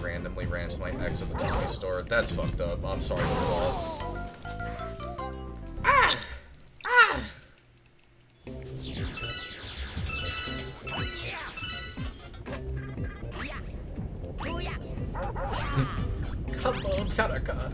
Randomly ran to my ex at the Tommy store. That's fucked up. I'm sorry for the loss. Ah! Ah! Come on, Tanaka.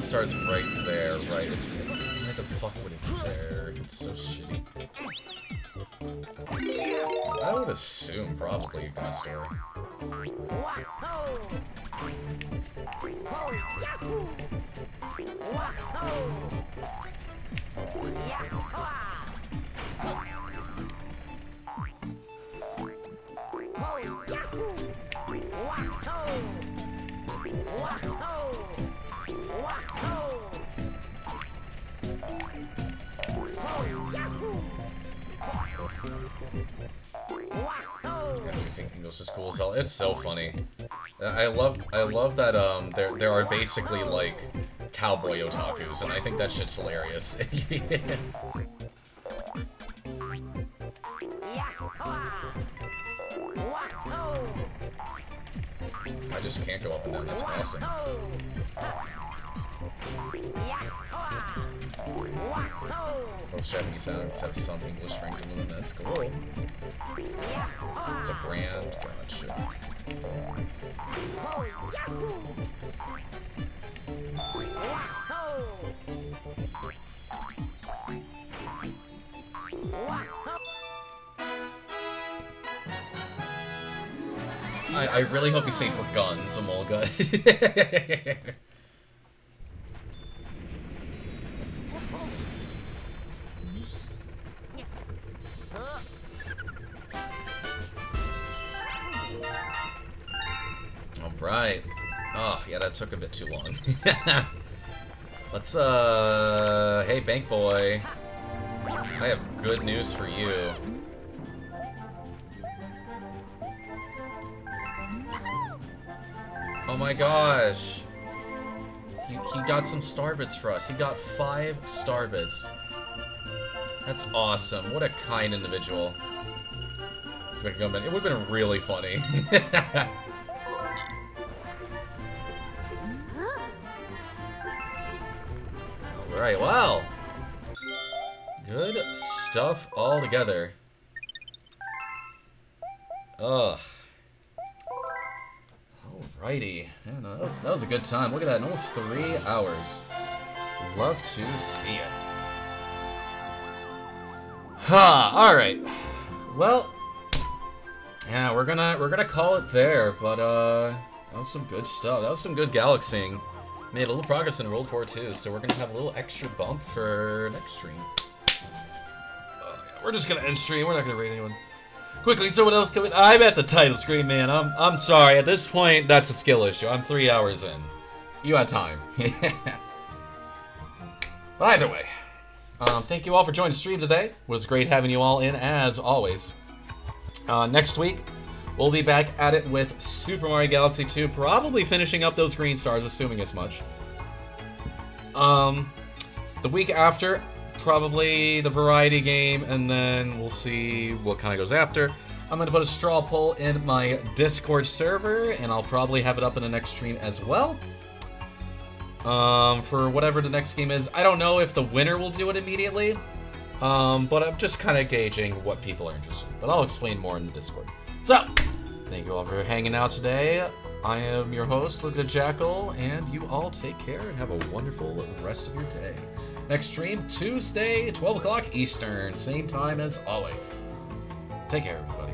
star's right there, right? It's why the fuck would it be there? It's so shitty. I would assume probably a god store. Using English is cool as hell. It's so funny. I love that there are basically like cowboy otakus, and I think that shit's hilarious. I just can't go up and down. That's awesome. Most Japanese sounds have some English sprinkled in them. That's cool. It's a brand. Gotcha. I really hope you say for guns, Amolga. Alright. Oh, yeah, that took a bit too long. Let's, hey, Bank Boy. I have good news for you. Oh my gosh. He got some star bits for us. He got 5 star bits. That's awesome. What a kind individual. It would have been really funny. Alright, wow. Good stuff all together. Ugh. Alrighty. Yeah, no, that was a good time. Look at that, almost 3 hours. Love to see it. Ha! Alright. Well, yeah, we're gonna call it there, but that was some good stuff. That was some good galaxying. Made a little progress in World War II, so we're gonna have a little extra bump for next stream. Yeah, we're just gonna end stream. We're not gonna rate anyone. Quickly, someone else come in. I'm at the title screen, man. I'm sorry. At this point, that's a skill issue. I'm 3 hours in. You had time. But either way, thank you all for joining the stream today. It was great having you all in, as always. Next week, we'll be back at it with Super Mario Galaxy 2, probably finishing up those green stars, assuming as much. The week after, probably the variety game, and then we'll see what kind of goes after. I'm going to put a straw poll in my Discord server, and I'll probably have it up in the next stream as well. For whatever the next game is. I don't know if the winner will do it immediately, but I'm just kind of gauging what people are interested in. But I'll explain more in the Discord. So, thank you all for hanging out today. I am your host, Look at Jackal, and you all take care and have a wonderful rest of your day. Next stream, Tuesday, 12 o'clock Eastern, same time as always. Take care, everybody.